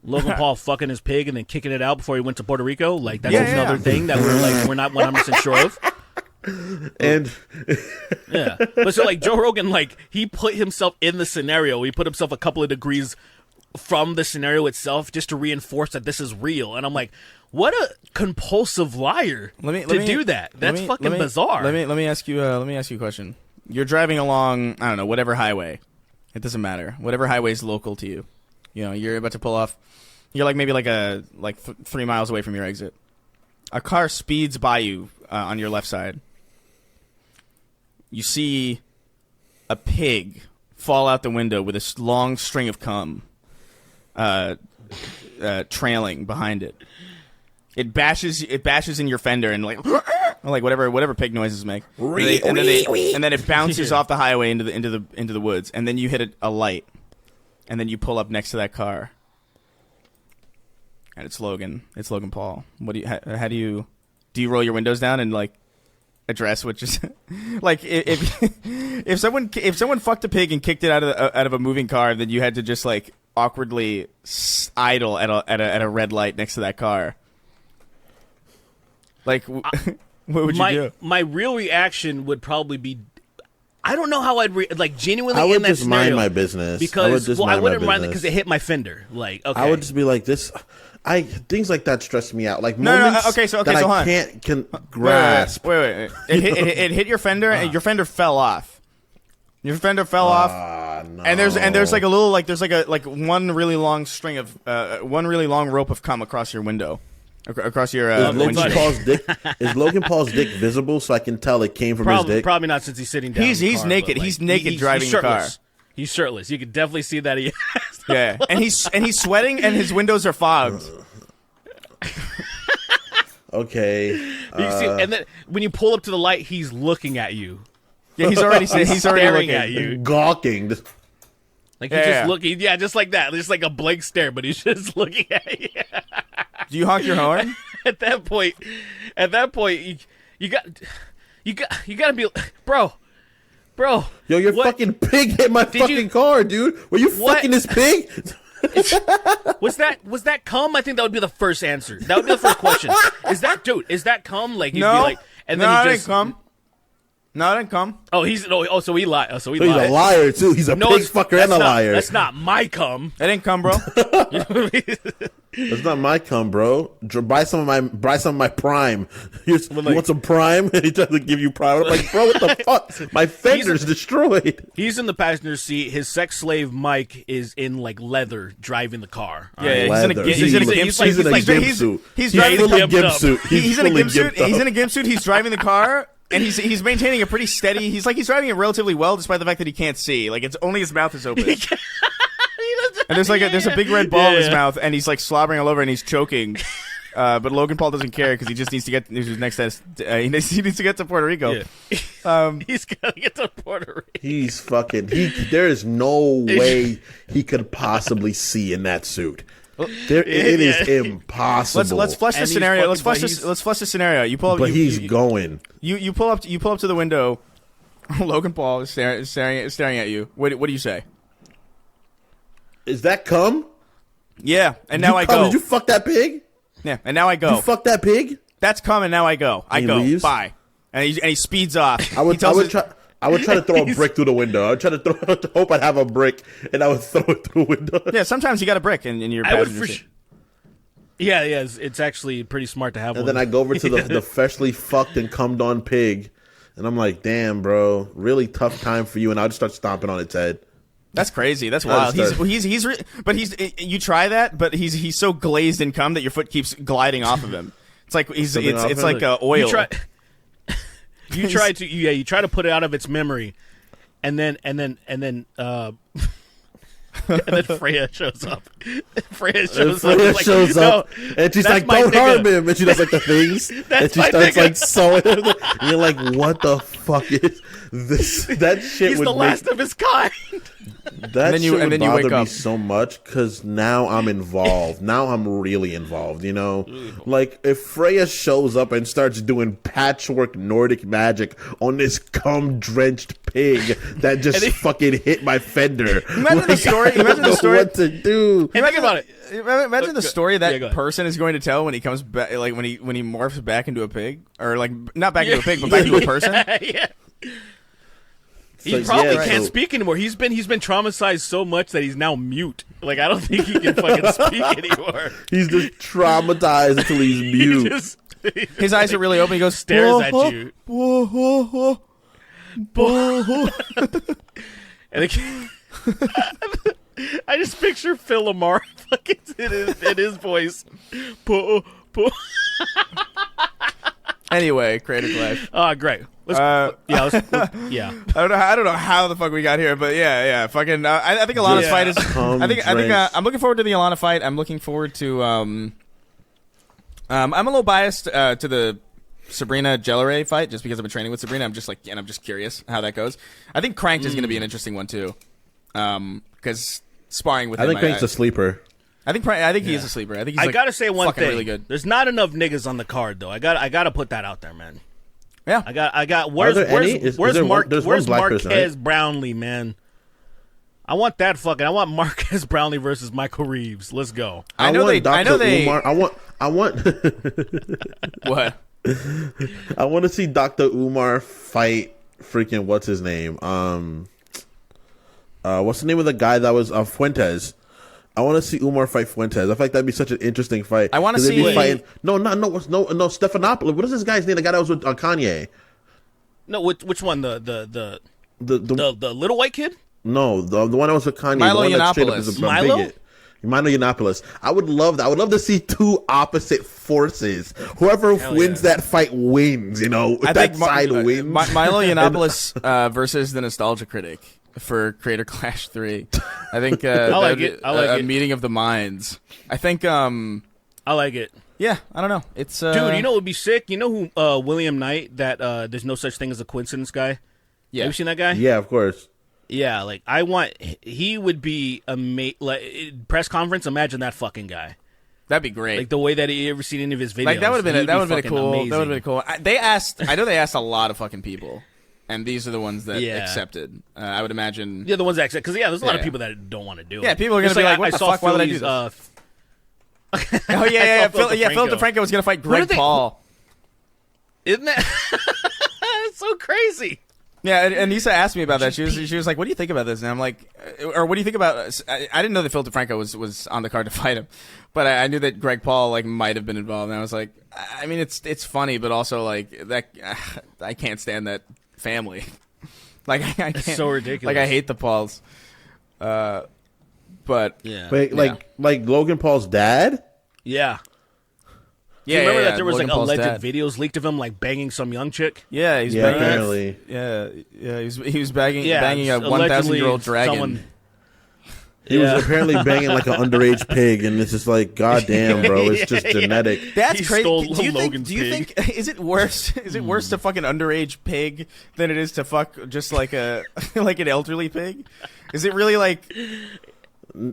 Logan Paul fucking his pig and then kicking it out before he went to Puerto Rico. Like, that's another thing that we're not 100% sure of.
And
yeah, but so, like, Joe Rogan, like, he put himself in the scenario. He put himself a couple of degrees from the scenario itself just to reinforce that this is real. And I'm like, what a compulsive liar to do that. That's fucking bizarre.
Let me ask you a question. You're driving along, I don't know, whatever highway. It doesn't matter. Whatever highway is local to you. You're about to pull off. You're like maybe 3 miles away from your exit. A car speeds by you on your left side. You see a pig fall out the window with a long string of cum trailing behind it. It bashes in your fender and like whatever pig noises make. And then it bounces off the highway into the woods, and then you hit a light, and then you pull up next to that car. And it's Logan Paul. How do you roll your windows down and like address what just like if someone fucked a pig and kicked it out of a moving car, then you had to just like awkwardly idle at a red light next to that car. Like, what would you do?
My real reaction would probably be, I don't know how I'd genuinely.
I would
in that
just
scenario,
mind my business
because I wouldn't mind it
business.
because it hit my fender. Like, okay,
I would just be like this. things like that stress me out. Like
No,
moments
okay, so
that
hold
I
on.
can't grasp.
Wait. It hit your fender, and your fender fell off. Your fender fell off,
No.
and there's like a little like one really long string of one really long rope of cum across your window, across your windshield.
Is Logan Paul's dick visible so I can tell it came from his dick?
Probably not, since he's sitting down.
He's
in the car,
naked.
but, like,
He's naked driving the car.
He's shirtless. You can definitely see that he.
Yeah, and he's sweating, and his windows are fogged.
Okay.
You see, and then when you pull up to the light, he's looking at you.
Yeah, he's already
staring
looking
at you.
Gawking.
Like he's just looking, just like that, just like a blank stare, but he's just looking at you.
Do you honk your horn?
At that point, you gotta be, bro.
Yo, your
what?
fucking pig hit my fucking car, dude. Were you fucking this pig?
Was that cum? I think that would be the first answer. That would be the first question. Is that cum? Like he'd
No,
be like, and then
no,
he
it
just
didn't come. No, it didn't come.
Oh, so he lied. So
He's a liar too. He's a pig fucker and a liar.
That's not my cum.
It didn't come, bro.
That's not my cum, bro. Buy some of my Prime. You want some Prime? He tries to give you Prime. I'm like, bro, what the fuck? My fender's destroyed.
He's in the passenger seat. His sex slave Mike is in like leather driving the car.
Yeah,
He's in a gimp suit.
He's
He's
driving
fully
the
gimp suit.
He's in a
fully
gimp suit.
gimped up.
He's in a gimp suit. He's driving the car, and he's maintaining a pretty steady. He's driving it relatively well, despite the fact that he can't see. Like, it's only his mouth is open. And there's a big red ball in his mouth, and he's like slobbering all over, and he's choking. But Logan Paul doesn't care because he just needs to get his next test. He needs to get to Puerto Rico.
Yeah. He's gotta get to Puerto Rico.
He's fucking. There is no way he could possibly see in that suit. It is impossible.
Let's flush the scenario. Let's flush the scenario. You pull up.
But he's going.
You pull up. You pull up to the window. Logan Paul is staring at you. What do you say?
Is that cum?
Yeah, and now I go.
Did you fuck that pig?
Yeah, and now I go.
You fuck that pig?
That's cum, and now I go. I go.
Leaves?
Bye. And he speeds off.
I would try to throw a brick through the window. I would try to hope I'd have a brick, and I would throw it through the window.
Yeah, sometimes you got a brick in your passenger seat.
Yeah, it's actually pretty smart to have one.
And then I go over to the freshly fucked and cummed on pig, and I'm like, damn, bro, really tough time for you. And I'll just start stomping on its head.
That's crazy. That's wild. You try that, but he's so glazed in cum that your foot keeps gliding off of him. It's like it's like oil.
You try to put it out of its memory, and then Freya shows up. Freya shows up,
and she's like, "Don't harm him." And she does like the things, and she starts like sewing him. And you're like, "What the fuck is this?" That shit.
He's the last of his kind.
That shit would bother me so much because now I'm involved. Now I'm really involved. You know, like if Freya shows up and starts doing patchwork Nordic magic on this cum-drenched pig that just fucking hit my fender.
Imagine the story. Imagine the story.
What to do?
Think about it.
Imagine the story that person is going to tell when he comes back, like when he morphs back into a pig, or like not back into a pig, but back into a person.
Yeah. He probably can't speak anymore. He's been traumatized so much that he's now mute. Like, I don't think he can fucking speak anymore.
He's just traumatized until he's mute.
His eyes are really open. He goes,
stares at you. And I just picture Phil Lamar fucking in his voice.
Anyway, Creative Clash.
Great.
Yeah.
Yeah.
I don't know how the fuck we got here, but yeah. Fucking. I think Alana's fight is. I think. I'm looking forward to the Alana fight. I'm looking forward to. I'm a little biased to the Sabrina Jellere fight just because I've been training with Sabrina. I'm just curious how that goes. I think Cranked is going to be an interesting one too, because sparring with him.
I think Cranked's a sleeper.
I think he is a sleeper. I think he's.
I gotta say one thing.
Really good.
There's not enough niggas on the card though. I gotta put that out there, man.
Yeah.
I got. Where's Marquez Brownlee, man? I want that fucking. I want Marquez Brownlee versus Michael Reeves. Let's go.
I know they.
Umar, I want.
What?
I want to see Dr. Umar fight freaking what's his name? What's the name of the guy that was Fuentes? I want to see Umar fight Fuentes. I feel like that'd be such an interesting fight.
I want to
'Cause they'd be
see.
fighting. No, Stephanopoulos. What is this guy's name? The guy that was with Kanye.
No, which one? The little white kid?
No, the one that was with Kanye.
Milo
the one that straight up
Yiannopoulos.
is a
Milo?
bigot. Milo Yiannopoulos. I would love that. I would love to see two opposite forces. Whoever wins that fight wins. You know,
I
that
think
side wins.
Milo Yiannopoulos versus the Nostalgia Critic for Creator Clash 3. I think
I like it.
a meeting of the minds. I think.
I like it.
Yeah, I don't know. It's
Dude, you know what would be sick? You know who William Knight, that there's no such thing as a coincidence guy?
Yeah.
Have you seen that guy?
Yeah, of course.
Yeah, like he would be press conference, imagine that fucking guy.
That'd be great.
Like the way that he ever seen any of his videos.
Like that would have been cool.
Amazing.
That would have been cool. They asked a lot of fucking people, and these are the ones that accepted. I would imagine.
Yeah, the ones that accept, because there's a lot of
Yeah.
people that don't want to do it.
Yeah, people are gonna be like, "What the fuck? Why would I do this?" Oh yeah. Philip DeFranco was gonna fight Greg Paul.
Isn't that it's so crazy?
Yeah, and Nisa asked me about that. She was like, "What do you think about this?" And I'm like, "Or what do you think about?" I didn't know that Phil DeFranco was on the card to fight him, but I knew that Greg Paul like might have been involved. And I was like, I mean, it's funny, but also like that I can't stand that family. Like I can't.
It's so ridiculous.
Like I hate the Pauls. But
Yeah.
Wait, like Logan Paul's dad?
Yeah.
yeah,
You remember
yeah,
that there was
Logan
like
Paul's
alleged
dad.
videos leaked of him like banging some young chick?
Yeah, he's
Yeah,
banging.
apparently.
Yeah, he was banging
Yeah,
banging a
it's
1,000-year-old
allegedly
dragon.
someone-
He was apparently banging like an underage pig, and it's just like, goddamn, bro, it's just genetic.
That's
He
crazy.
stole
Do you
Logan's
think is it worse? Is it worse to fuck an underage pig than it is to fuck just like a like an elderly pig? Is it really like?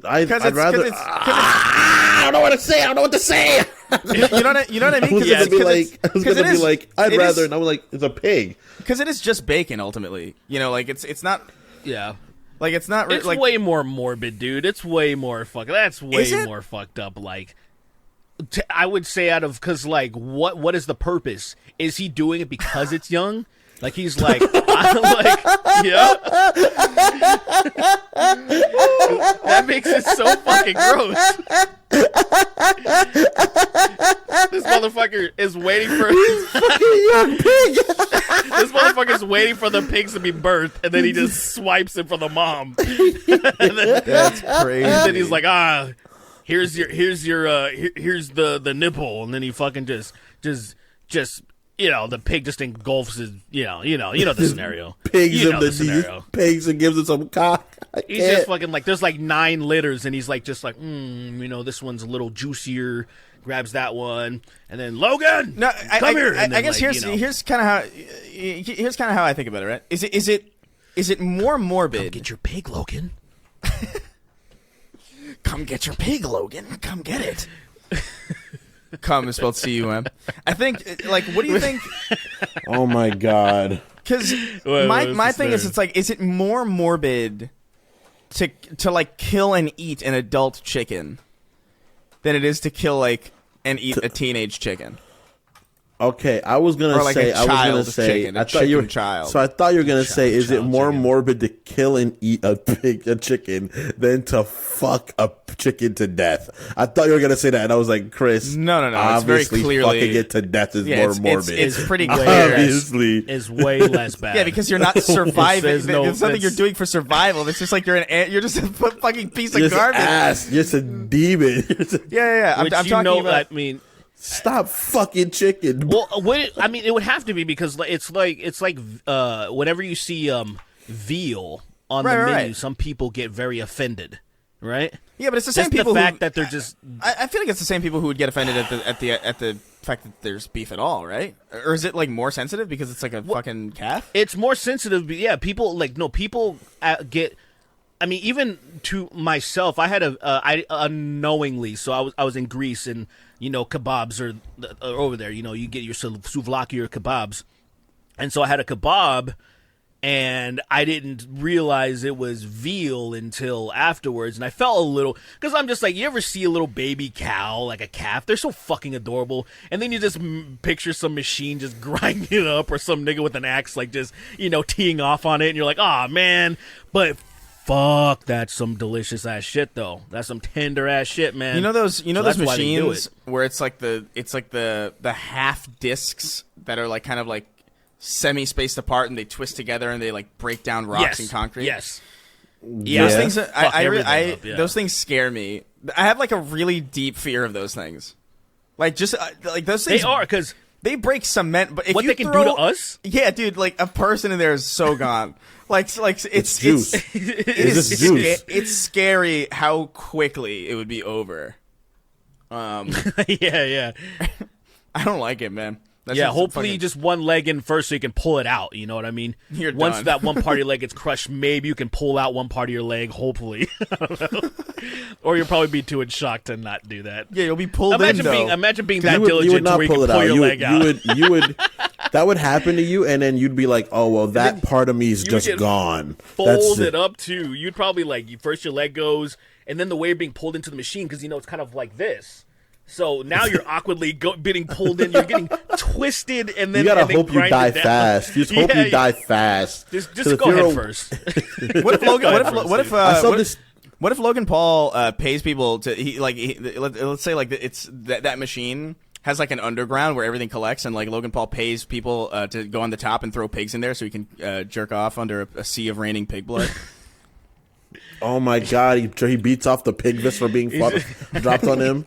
I'd rather. I don't know what to say. I don't know what to say.
You know what I mean?
I was gonna be like, I'd rather, and I'm like, it's a pig.
Because it is just bacon ultimately. You know, like it's not
Yeah.
like it's not
It's
like
way more morbid, dude. It's way more That's way
Is it?
more fucked up. Like, I would say because like, what is the purpose? Is he doing it because it's young? Like he's like, I'm like, yeah. That makes it so fucking gross. This motherfucker is waiting for
Young pig.
this motherfucker's waiting for the pigs to be birthed, and then he just swipes it for the mom.
that's crazy.
And then he's like, here's the nipple, and then he fucking just the pig just engulfs his, you know the scenario.
Pigs
you
him
know
the
the scenario.
pigs and gives him some cock.
He's just fucking like, there's like 9 litters, and he's like, this one's a little juicier. Grabs that one, and then Logan,
No,
come here.
I
And then,
guess
like,
here's kind of how I think about it. Right? Is it more morbid?
get your pig, Logan.
Come get your pig, Logan. Come get it. Cum is spelled C-U-M. I think, like, what do you think?
Oh my god.
Because
Wait,
my thing is, it's like, is it more morbid to like kill and eat an adult chicken than it is to kill like and eat a teenage chicken?
Okay, I was gonna
Or like
say,
a child
I
chicken,
thought you were
child.
So I thought you were gonna say, is it more
chicken.
morbid to kill and eat a chicken than to fuck a chicken to death? I thought you were gonna say that, and I was like, Chris,
No. It's very
obviously
clearly
fucking it to death is
Yeah,
more
it's
morbid.
it's pretty clear.
Obviously,
Is way less bad.
Yeah, because you're not surviving.
There's no-
it's something you're
that's-
doing for survival. It's just like you're just a fucking piece of
just
garbage.
ass, just a demon.
Yeah.
Which
I'm talking about.
I mean,
Stop fucking chicken.
well, it would have to be, because it's like whenever you see veal on the menu,
Right.
some people get very offended, right?
Yeah, but it's the same
Just
people.
the fact
who,
that they're just
I feel like it's the same people who would get offended at the fact that there's beef at all, right? Or is it like more sensitive because it's like a fucking calf?
it's more sensitive. But yeah, people get. I mean, even to myself, I had I unknowingly. So I was in Greece, and kebabs are over there. You get your souvlaki or kebabs, and so I had a kebab, and I didn't realize it was veal until afterwards, and I felt a little, because I'm just like, you ever see a little baby cow, like a calf? They're so fucking adorable, and then you just picture some machine just grinding it up, or some nigga with an axe like just teeing off on it, and you're like, oh man, but Fuck, that's some delicious ass shit though. That's some tender ass shit, man.
You know those
So
those
that's why they do
machines where it's like the half discs that are like kind of like semi spaced apart and they twist together and they like break down rocks and concrete.
Yes.
Yeah.
Those things
Everything up, yeah.
those things scare me. I have like a really deep fear of those things. Like just like those things.
They are because
they break cement, but if
what
you
they can
throw,
do to us.
yeah, dude, like a person in there is so gone. like it's
juice.
It's
juice.
It's scary how quickly it would be over.
Yeah.
I don't like it, man. That's
Yeah,
just
hopefully
fucking-
just one leg in first so you can pull it out. You know what I mean?
You're
Once
done.
that one part of your leg gets crushed, maybe you can pull out one part of your leg, hopefully. I don't know. Or you'll probably be too in shock to not do that.
Yeah, you'll be pulled in though.
Imagine being that
You would
diligent to
not
where you
pull
can
it
pull
out.
your leg out.
You would that would happen to you, and then you'd be like, "Oh well, that part of me is
you
just
get
gone."
Fold it up too. You'd probably first your leg goes, and then the way you're being pulled into the machine because it's kind of like this. So now you're awkwardly getting pulled in. You're getting twisted, and then
You gotta
and then
hope you
grind
die
it down.
fast. You just hope
Yeah,
you die fast.
Just
'Cause if
go
you're
ahead
a-
first.
What if Logan?
I saw
What
this.
if Logan Paul pays people to let's say like it's that machine has like an underground where everything collects, and like Logan Paul pays people to go on the top and throw pigs in there so he can jerk off under a sea of raining pig blood.
Oh my god, he beats off the pig fist for being dropped on him.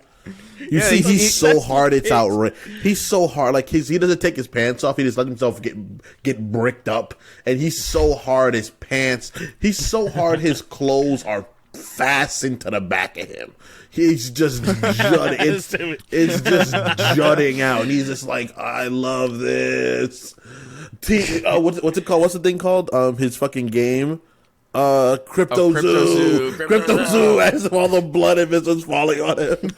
You see, he's so hard, it's outrageous. He's so hard, like he doesn't take his pants off. He just let himself get bricked up, and he's so hard. His pants, he's so hard. His clothes are fastened to the back of him. He's just jutting. It's just jutting out, and he's just like, I love this. What's it called? What's the thing called? His fucking game. Crypto Zoo as all the blood of it was falling on him.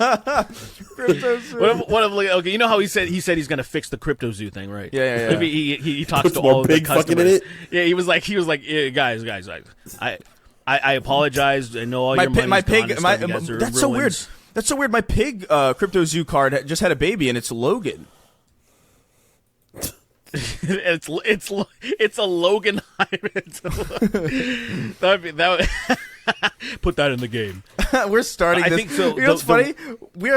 Crypto Zoo.
What if, okay, you know how he said he's gonna fix the Crypto Zoo thing, right?
Yeah.
Maybe he talks
Puts
to
more
all of the
pig fucking in
customers.
it?
Yeah, he was like, yeah, guys, I apologize. I know all your money's
my
gone
pig.
and stuff. You guys are
That's so weird.
ruined.
That's so weird. My pig Crypto Zoo card just had a baby, and it's Logan.
It's a Logan hybrid. that put that in the game.
We're starting.
I
this.
think so.
You know what's funny? We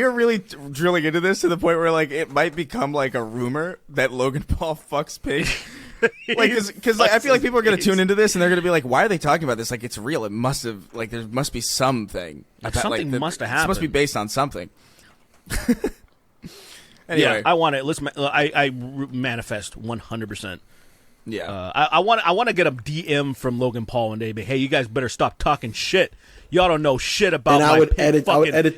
are really drilling into this to the point where like it might become like a rumor that Logan Paul fucks pig. Like, because I feel like people are going to tune into this and they're going to be like, "Why are they talking about this? Like, it's real. It must have like there must be something.
Something must have happened.
This must be based on something." Anyway,
Yeah, I want it. I manifest 100%.
yeah.
I want to get a DM from Logan Paul one day. But hey, you guys better stop talking shit. Y'all don't know shit about.
And
my
I would
pig
edit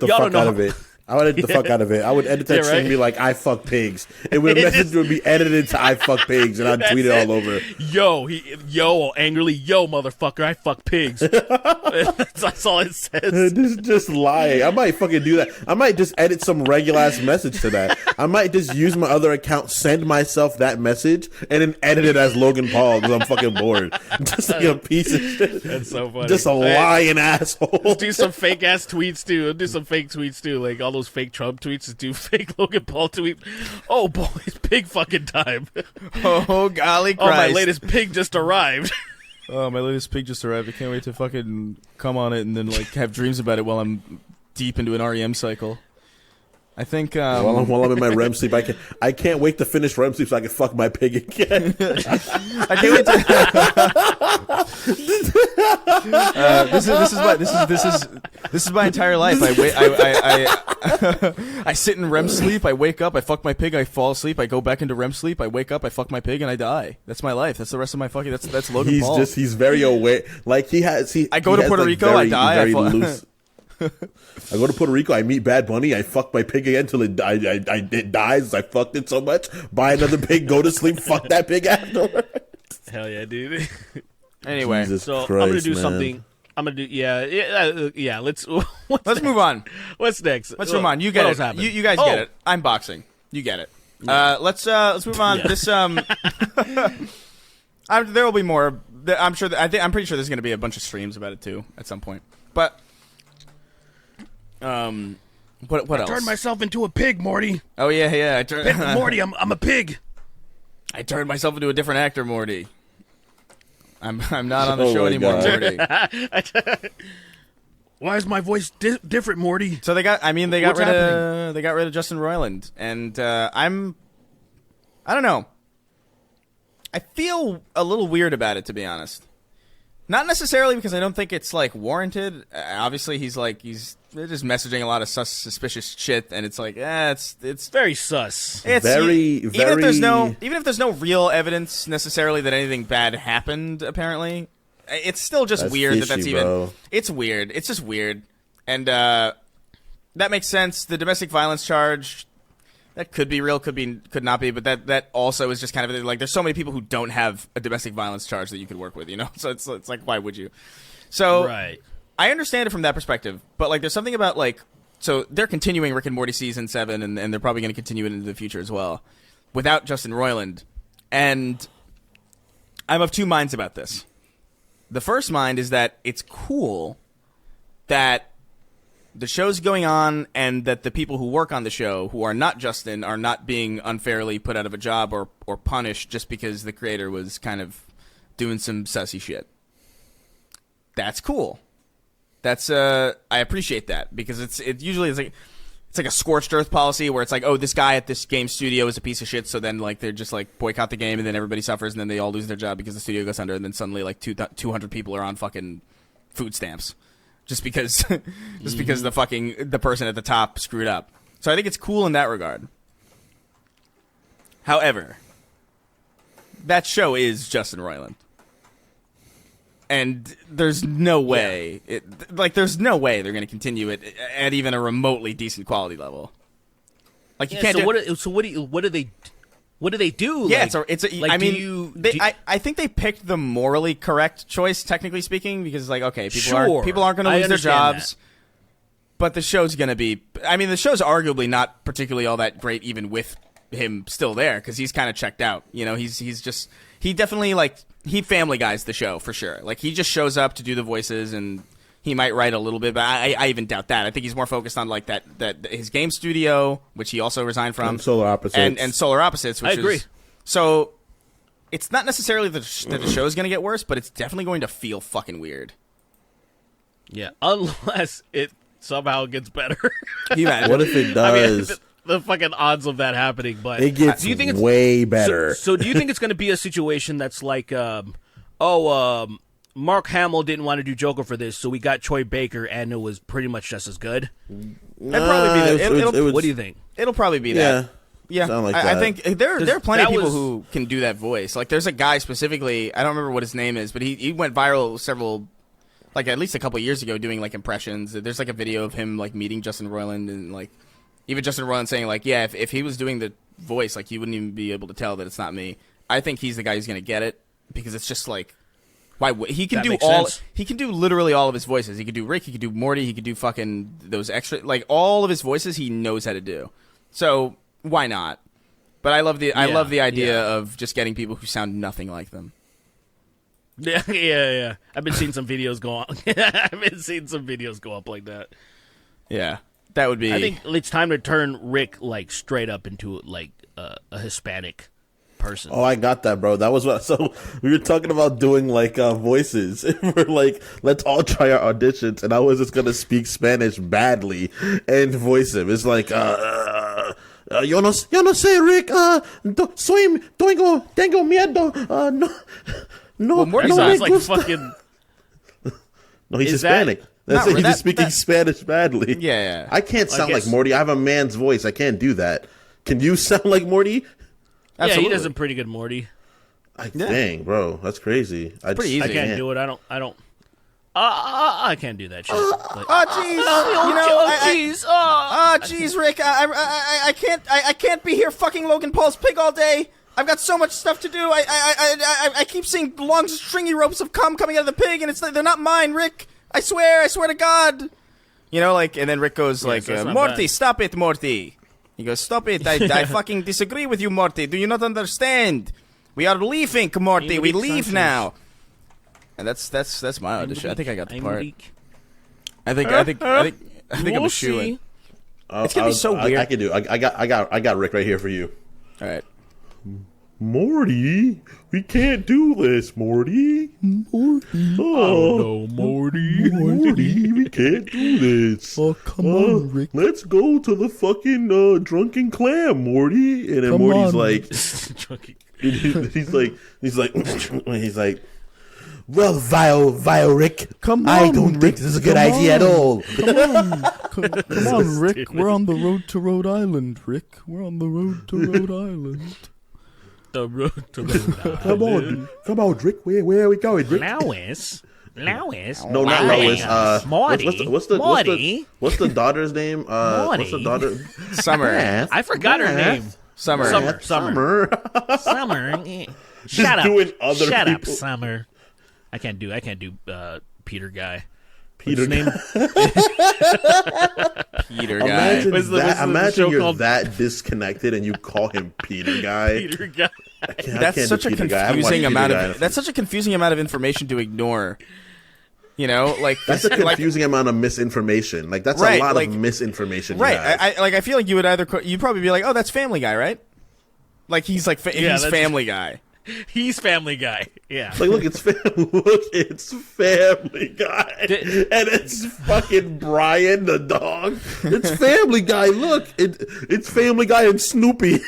the
y'all
fuck
don't
out
know
of it. I would edit the fuck out of it. I would edit that
Yeah,
shit
right?
and be like, I fuck pigs. It would message would be edited to I fuck pigs, and I'd tweet it all over.
Yo, angrily, yo, motherfucker, I fuck pigs. That's all it says.
Just lying. I might fucking do that. I might just edit some regular ass message to that. I might just use my other account, send myself that message, and then edit it as Logan Paul because I'm fucking bored. Just like a piece of shit.
That's so funny.
Just a lying asshole.
Do some fake ass tweets too. Do some fake tweets too, like all those fake Trump tweets. Just do fake Logan Paul tweet. Oh boy, it's pig fucking time.
Oh golly
Oh,
Christ!
my latest pig just arrived.
Oh, my latest pig just arrived. I can't wait to fucking come on it and then like have dreams about it while I'm deep into an REM cycle. I think
While I'm in my REM sleep, I can't wait to finish REM sleep so I can fuck my pig again.
I can't wait to. This is my entire life. I sit in REM sleep. I wake up. I fuck my pig. I fall asleep. I go back into REM sleep. I wake up. I fuck my pig, and I die. That's my life. That's the rest of my fucking. That's Logan Paul.
He's very aware. Like
I go to Puerto Rico. I die.
Very loose. I go to Puerto Rico. I meet Bad Bunny. I fuck my pig again until it dies. I fucked it so much. Buy another pig. Go to sleep. Fuck that pig afterwards.
Hell yeah, dude.
Anyway,
Jesus
So
Christ,
I'm gonna do
man.
something. I'm gonna do yeah. Let's
move on.
What's next?
Let's move on. You get
what
it.
else happened?
You guys get it. I'm boxing. You get it. Let's move on.
Yeah.
This there will be more. I'm sure. I'm pretty sure there's going to be a bunch of streams about it too at some point. But what else?
Turned myself into a pig, Morty.
Oh yeah. I turned
Morty, I'm a pig.
I turned myself into a different actor, Morty. I'm not on the
Oh
show
my
anymore,
God.
Morty.
Why is my voice different, Morty?
So they got
What's
rid
happening?
of Justin Roiland, and I don't know. I feel a little weird about it, to be honest. Not necessarily because I don't think it's like warranted. Obviously, they're just messaging a lot of suspicious shit, and it's like, it's
Very sus.
It's
Very,
even
very.
if there's no real evidence necessarily that anything bad happened. Apparently, it's still just
That's
weird
fishy,
that's even.
bro.
It's weird. It's just weird, and that makes sense. The domestic violence charge that could be real, could not be, but that also is just kind of like there's so many people who don't have a domestic violence charge that you could work with, you know. So it's like why would you? So
Right.
I understand it from that perspective, but like there's something about like so they're continuing Rick and Morty season 7, and they're probably going to continue it into the future as well, without Justin Roiland, and I'm of two minds about this. The first mind is that it's cool that the show's going on and that the people who work on the show, who are not Justin, are not being unfairly put out of a job or punished just because the creator was kind of doing some sussy shit. That's cool. That's I appreciate that because it's like a scorched earth policy where it's like, oh, this guy at this game studio is a piece of shit, so then like they're just like boycott the game and then everybody suffers and then they all lose their job because the studio goes under and then suddenly like 200 people are on fucking food stamps just because the person at the top screwed up. So I think it's cool in that regard. However, that show is Justin Roiland. And there's no way there's no way they're going to continue it at even a remotely decent quality level. Like you can't.
What do they do?
Yeah,
like,
it's a.
like,
I mean, I think they picked the morally correct choice, technically speaking, because it's like, okay, people aren't going to lose their jobs,
that.
but the show's going to be. I mean, the show's arguably not particularly all that great, even with him still there, because he's kind of checked out. You know, he definitely like. He Family Guys the show for sure. Like he just shows up to do the voices, and he might write a little bit, but I even doubt that. I think he's more focused on like that his game studio, which he also resigned from,
And Solar Opposites,
and Solar Opposites. Which
I agree.
So it's not necessarily that the show is going to get worse, but it's definitely going to feel fucking weird.
Yeah, unless it somehow gets better.
You imagine?
What if it
I mean,
does?
the fucking odds of that happening, but
It gets
do you think it's
way better.
So do you think it's going to be a situation that's like, Mark Hamill didn't want to do Joker for this, so we got Troy Baker, and it was pretty much just as good?
It'll probably be that.
What do you think?
It'll probably be that. Yeah,
Sound like
I
that.
think there are plenty of
that
people
was-
who can do that voice. Like, there's a guy specifically. I don't remember what his name is, but he went viral several, like at least a couple years ago, doing like impressions. There's like a video of him like meeting Justin Roiland and like even Justin Roiland saying like, yeah, if he was doing the voice, like you wouldn't even be able to tell that it's not me. I think he's the guy who's gonna get it because it's just like. Why he can
That
do
makes
all?
sense.
He can do literally all of his voices. He could do Rick. He could do Morty. He could do fucking those extra, like all of his voices. He knows how to do. So why not? But I love the idea of just getting people who sound nothing like them.
Yeah. I've been seeing some videos go on. I've been seeing some videos go up like that.
Yeah, that would be.
I think it's time to turn Rick like straight up into like a Hispanic person.
Oh, I got that, bro. That was what. So we were talking about doing like voices. We're like, let's all try our auditions, and I was just gonna speak Spanish badly and voice him. It's like, yo no sé, Rick. Tengo miedo. No,
Well, Morty
no,
Sounds
me
like
gusta.
fucking.
No, he's
Is that-
Hispanic. That's
No,
it. He's
that-
just speaking
that-
Spanish badly.
Yeah.
I can't sound
guess-
like Morty. I have a man's voice. I can't do that. Can you sound like Morty?
Yeah, he
Absolutely.
does a pretty good Morty.
Dang, bro, that's crazy.
pretty easy.
I can't do it. I don't. I can't do that shit. Like,
Oh jeez.
jeez.
Oh jeez, Rick. I can't be here fucking Logan Paul's pig all day. I've got so much stuff to do. I keep seeing long stringy ropes of cum coming out of the pig, and they're not mine, Rick. I swear to God. You know, like, and then Rick goes like,
so that's not
Morty,
bad.
stop it, Morty. He goes, stop it. I fucking disagree with you, Morty. Do you not understand? We are leaving, Morty. We leave now. And that's my audition. I think I got the part. I think I'm a shoe in. It's gonna be so weird.
I can do. I got Rick right here for you.
All right.
Morty, we can't do this, Morty.
Morty.
Oh,
no, Morty.
Morty, we can't do this.
Oh, come on, Rick.
Let's go to the fucking drunken clam, Morty. And then
Come
Morty's
on.
like, he's like, well, vile Rick.
Come
I
on,
don't
Rick.
think this is a good
Come
idea at
on.
all.
Come on, Rick. We're on the road to Rhode Island, Rick. We're on the road to Rhode Island.
The road to Rhode
Come on, Rick. Where are we going, Rick?
Lois.
No, not Lois.
Morty.
What's the daughter's name? What's the daughter?
Summer.
I forgot her name.
Summer.
Summer. Shut up.
doing other
Shut up,
people.
Summer. I can't do Peter Guy.
Peter
What's his name?
Peter guy.
Imagine
What's the
imagine
show
you're
called?
that disconnected and you call him Peter Guy.
Peter Guy.
I
That's
can't
such
do
a
Peter Guy. I haven't watched
confusing amount
Peter Guy in
of.
a
That's such a confusing amount of information to ignore. You know, like
That's a
like-
confusing amount of misinformation. Like that's
Right,
a lot
like-
of misinformation.
right.
You have.
I feel like you would you'd probably be like, oh, that's Family Guy, right? Like he's like
Yeah,
he's
that's-
Family Guy.
He's Family Guy. Yeah.
Like, look, it's Family Guy, and it's fucking Brian the dog. It's Family Guy. Look, it's Family Guy and Snoopy.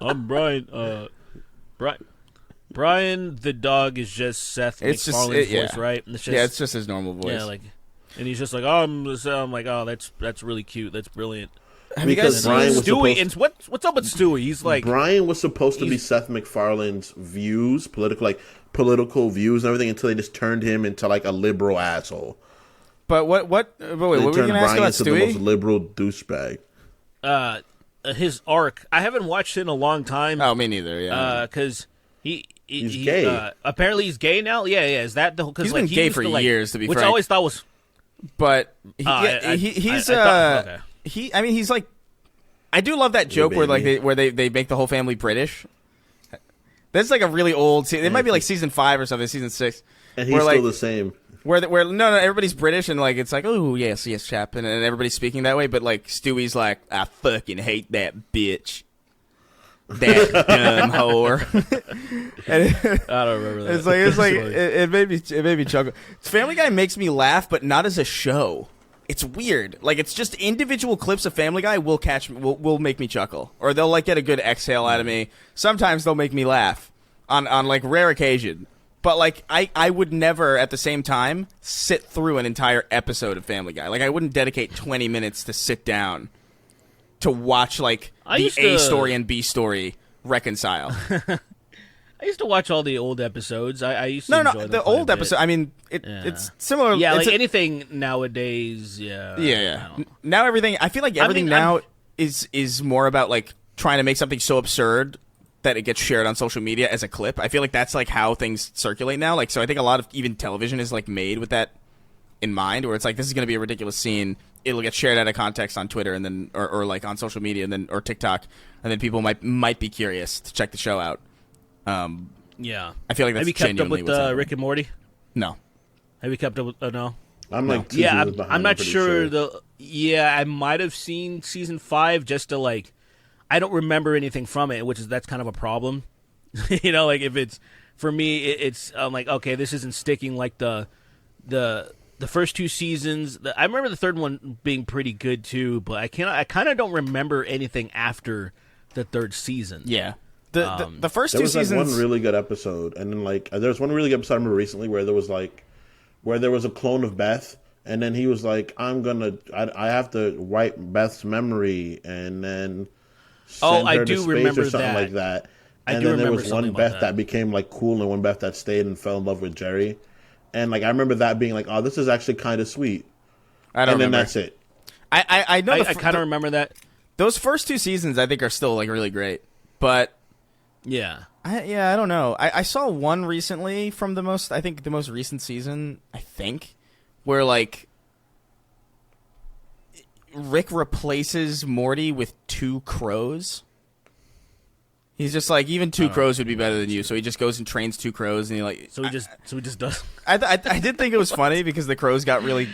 I'm Brian. Brian the dog is just Seth
It's just
MacFarlane's
yeah.
voice, right? And it's just,
Yeah, it's just his normal voice.
yeah, like, and he's just like, oh, I'm like, oh, that's really cute. That's brilliant.
Have you
Because
guys
Brian
seen
was
Stewie,
supposed-
and what's up with Stewie? He's like,
Brian was supposed to be
he's-
Seth MacFarlane's views, political views and everything, until they just turned him into like a liberal asshole.
But wait, what
They
were you
turned
going to ask
Brian
about
into the most
Stewie?
liberal douchebag.
his arc. I haven't watched it in a long time.
Oh, me neither. Yeah.
Because he's
gay.
Apparently, he's gay now. Yeah. Is that the whole?
He's been gay for years, to be
which
frank.
I always thought was.
But
I thought- okay.
I mean, he's like, I do love that joke where like
baby.
they make the whole family British. That's like a really old. It might be like season 5 or something, season 6.
And he's
where,
still
like,
the same.
where no everybody's British and like it's like, oh yes chap, and everybody's speaking that way, but like Stewie's like, I fucking hate that bitch, that dumb whore. And
I don't remember that.
it's like it made me chuckle. Family Guy makes me laugh, but not as a show. It's weird. Like, it's just individual clips of Family Guy will make me chuckle, or they'll like get a good exhale out of me. Sometimes they'll make me laugh on like rare occasion. But like I would never at the same time sit through an entire episode of Family Guy. Like, I wouldn't dedicate 20 minutes to sit down to watch like the A story and B story reconcile.
I used to watch all the old episodes. I used to enjoy them
the
quite a
old
bit.
episode. I mean, it's similar.
Yeah,
it's
like anything nowadays. Yeah.
Yeah.
I don't know.
Now everything. I feel like everything
mean,
now is more about like trying to make something so absurd that it gets shared on social media as a clip. I feel like that's like how things circulate now. Like, so I think a lot of even television is like made with that in mind, where it's like, this is going to be a ridiculous scene. It'll get shared out of context on Twitter and then or like on social media and then or TikTok, and then people might be curious to check the show out.
Yeah.
I feel like that's
Have you kept up
genuinely
with
what's happening.
Rick and Morty?
No.
Have you kept up with? No.
I'm like 2
Yeah,
seasons behind,
I'm not
pretty
sure. I might have seen season 5 just to like. I don't remember anything from it, that's kind of a problem. You know, like if it's for me, it's I'm like, okay, this isn't sticking like the first 2 seasons. I remember the third one being pretty good too, but I kind of don't remember anything after the 3rd season.
Yeah. The first
There
2
was like
seasons.
one really good episode, and then like there was one really good episode I remember recently where there was a clone of Beth, and then he was like, I have to wipe Beth's memory and then send
I
her
do
to space
remember
or something
that.
like that.
I
And
do
then there
remember
was one
something
Beth
about
that
that.
became like cool, and one Beth that stayed and fell in love with Jerry. And like I remember that being like, oh, this is actually kind of sweet.
I don't
And then
remember.
that's it.
I know.
I kind of remember that.
Those first 2 seasons, I think, are still like really great, but
Yeah.
I don't know. I saw one recently from the most recent season, I think, where like Rick replaces Morty with 2 crows. He's just like, even 2 crows would be better than you, so he just goes and trains 2 crows, and he like.
So he just does.
I did think it was funny because the crows got really,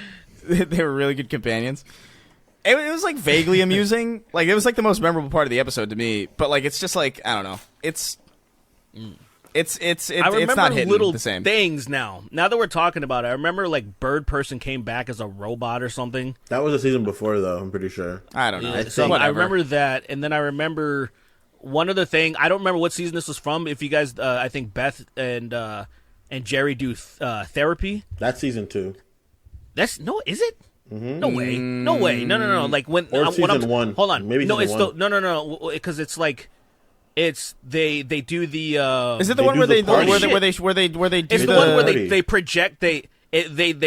they were really good companions. It was like vaguely amusing. Like it was like the most memorable part of the episode to me. But like it's just like I don't know. It's
I remember
not hitting
little
the same
things now. Now that we're talking about it, I remember like Bird Person came back as a robot or something.
That was a season before, though. I'm pretty sure.
I don't know.
Yeah, I remember that, and then I remember one other thing. I don't remember what season this was from. If you guys, I think Beth and Jerry do therapy.
That's season 2.
That's no, is it?
Mm-hmm.
No way, no. Like when
season 1.
Hold on,
maybe
no,
season
it's
1.
still no, because it's like. It's they do the.
Is it the one where they do
It's the one where they project they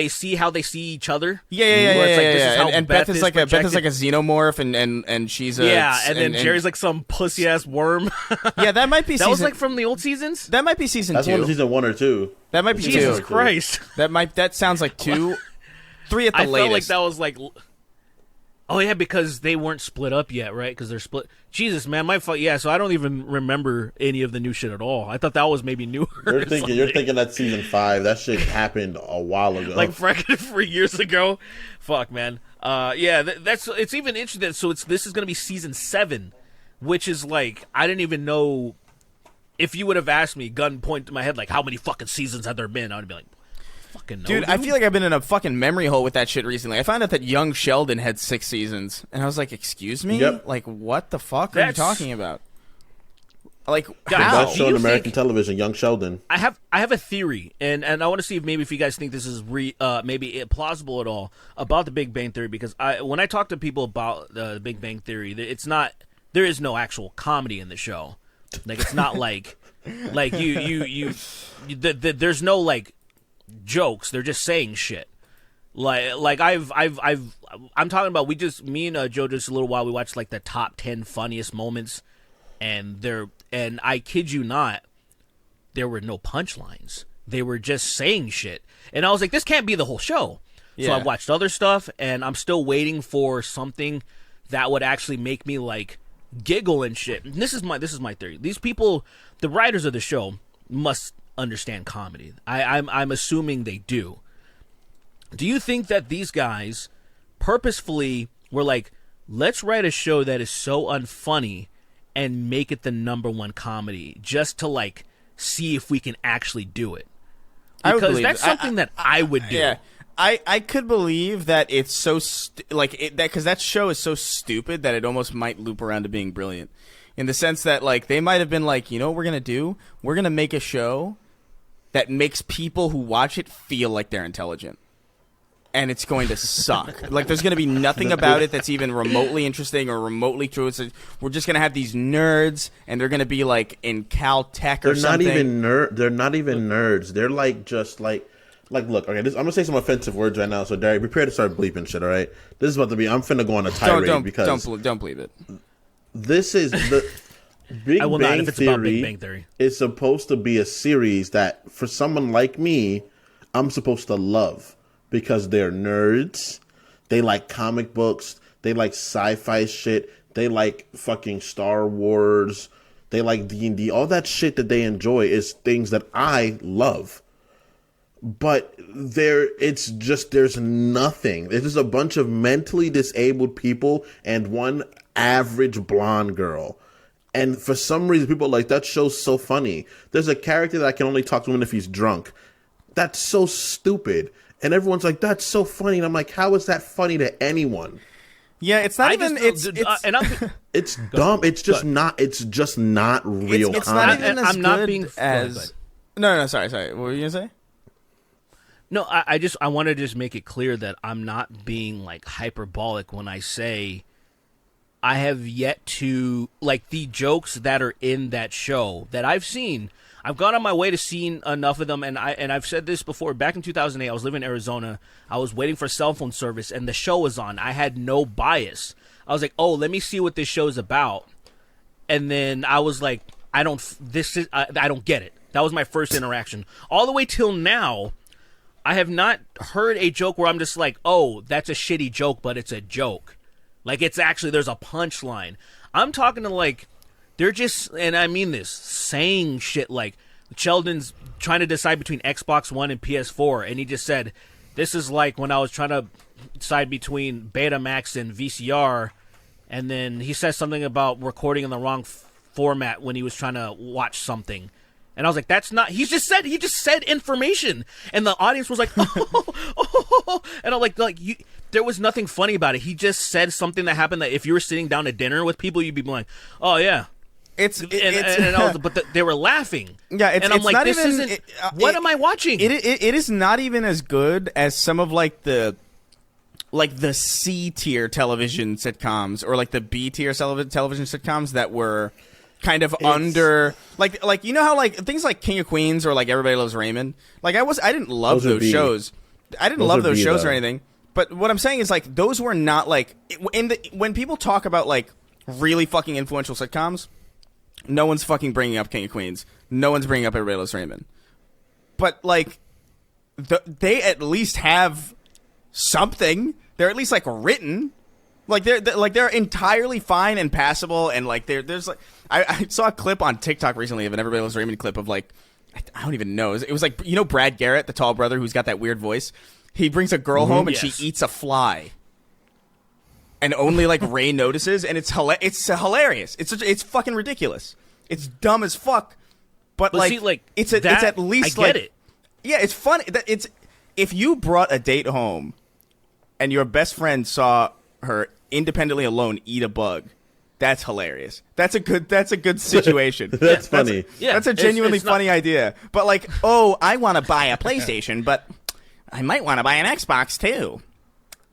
see how they see each other.
Yeah. And Beth is like a xenomorph, and she's a
and then Jerry's like some pussy ass worm.
Yeah, that might be.
That was like from the old seasons.
That might be season 2.
That's one of season 1 or 2.
That might be
Jesus
2.
Christ.
That sounds like 2, 3 at the
I
latest.
felt like that was like. Oh yeah, because they weren't split up yet, right? Because they're split. Jesus, man, my fault. Yeah, so I don't even remember any of the new shit at all. I thought that was maybe newer.
You're thinking that's season 5. That shit happened a while ago.
Like for years ago. Fuck, man. Yeah, it's even interesting. So this is gonna be season 7, which is like I didn't even know. If you would have asked me, gun point to my head, like how many fucking seasons have there been? I would be like. Fucking no,
dude, I feel like I've been in a fucking memory hole with that shit recently. I found out that Young Sheldon had 6 seasons, and I was like, "Excuse me,
Yep.
Like, what the fuck are you talking about?" Like,
the
how?
best show on American television, Young Sheldon.
I have a theory, and I want to see if you guys think this is maybe plausible at all about the Big Bang Theory, because when I talk to people about the Big Bang Theory, there is no actual comedy in the show. Like it's not like there's no like jokes. They're just saying shit. Like I'm talking about. Me and Joe just a little while. We watched like the top 10 funniest moments, and I kid you not, there were no punchlines. They were just saying shit, and I was like, this can't be the whole show. Yeah. So I watched other stuff, and I'm still waiting for something that would actually make me like giggle and shit. And this is my theory. These people, the writers of the show, must understand comedy. I'm assuming they do. Do you think that these guys purposefully were like, let's write a show that is so unfunny and make it the #1 comedy just to like see if we can actually do it? Because that's something that I would do.
Yeah. I could believe that it's so because that show is so stupid that it almost might loop around to being brilliant, in the sense that like they might have been like, you know what we're gonna do? We're gonna make a show that makes people who watch it feel like they're intelligent, and it's going to suck. Like there's going to be nothing about it that's even remotely interesting or remotely true. We're just going to have these nerds, and they're going to be like in Caltech or something.
They're not even nerds. They're like just like look. Okay, I'm gonna say some offensive words right now. So Derek, prepare to start bleeping shit. All right, this is about to be. I'm finna go on a tirade because
don't bleep it.
This is the. Big Bang
Theory
is supposed to be a series that, for someone like me, I'm supposed to love because they're nerds. They like comic books. They like sci-fi shit. They like fucking Star Wars. They like D&D. All that shit that they enjoy is things that I love. But there's nothing. There's just a bunch of mentally disabled people and one average blonde girl. And for some reason, people are like, that show's so funny. There's a character that I can only talk to him if he's drunk. That's so stupid. And everyone's like, that's so funny. And I'm like, how is that funny to anyone?
Yeah, it's not even. It's
dumb. It's just not. It's just not real.
It's not
comedy.
even as
I'm not
good
being
as. No. Sorry. What were you gonna say?
No, I want to just make it clear that I'm not being like hyperbolic when I say I have yet to, like, the jokes that are in that show that I've seen. I've gone on my way to seeing enough of them, and I've said this before. Back in 2008, I was living in Arizona. I was waiting for cell phone service, and the show was on. I had no bias. I was like, oh, let me see what this show's about. And then I was like, I don't get it. That was my first interaction. All the way till now, I have not heard a joke where I'm just like, oh, that's a shitty joke, but it's a joke. Like, it's actually, there's a punchline. I'm talking to, like, they're just, and I mean this, saying shit like, Sheldon's trying to decide between Xbox One and PS4, and he just said, this is like when I was trying to decide between Betamax and VCR, and then he says something about recording in the wrong format when he was trying to watch something. And I was like, that's not, he just said information. And the audience was like, oh. And I'm like, there was nothing funny about it. He just said something that happened that if you were sitting down to dinner with people, you'd be like, oh yeah. But they were laughing.
Yeah,
and I'm like, this isn't, what am I watching?
It is not even as good as some of like the C tier television sitcoms or like the B tier television sitcoms that were kind of under like you know how like things like King of Queens or like Everybody Loves Raymond. Like I didn't love those shows. I didn't love those shows or anything. But what I'm saying is like those were not like when people talk about like really fucking influential sitcoms, no one's fucking bringing up King of Queens. No one's bringing up Everybody Loves Raymond. But like they at least have something. They're at least like written. Like they're entirely fine and passable, and like there's like I saw a clip on TikTok recently of an Everybody Loves Raymond clip of like I don't even know. It was like, you know, Brad Garrett, the tall brother who's got that weird voice. He brings a girl home and she eats a fly, and only like Ray notices, and it's hilarious. It's fucking ridiculous. It's dumb as fuck, but like,
see, like
it's at least
I get it.
Yeah, it's funny. It's if you brought a date home, and your best friend saw her independently alone eat a bug, that's hilarious. That's a good situation.
That's funny.
That's a genuinely funny idea. But like, oh, I want to buy a PlayStation, but I might want to buy an Xbox too.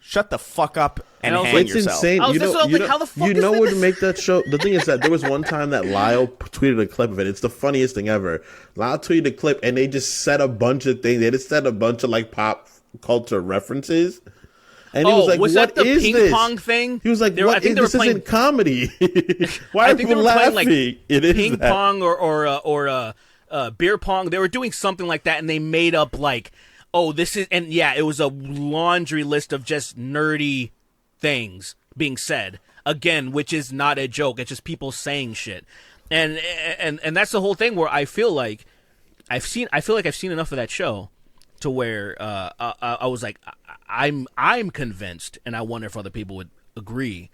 Shut the fuck up and hang yourself.
It's insane.
How the fuck
what would make that show? The thing is that there was one time that Lyle tweeted a clip of it. It's the funniest thing ever. Lyle tweeted a clip and they just said a bunch of things. They just said a bunch of like pop culture references. And he was like,
was
"What
that the
is
ping
this?"
pong thing?
He was like, "This isn't comedy. Why are people laughing?"
Like
it is
ping pong or beer pong. They were doing something like that, and they made up like, "Oh, this is," and yeah, it was a laundry list of just nerdy things being said again, which is not a joke. It's just people saying shit, and that's the whole thing where I feel like I've seen enough of that show to where I was like, I'm convinced, and I wonder if other people would agree,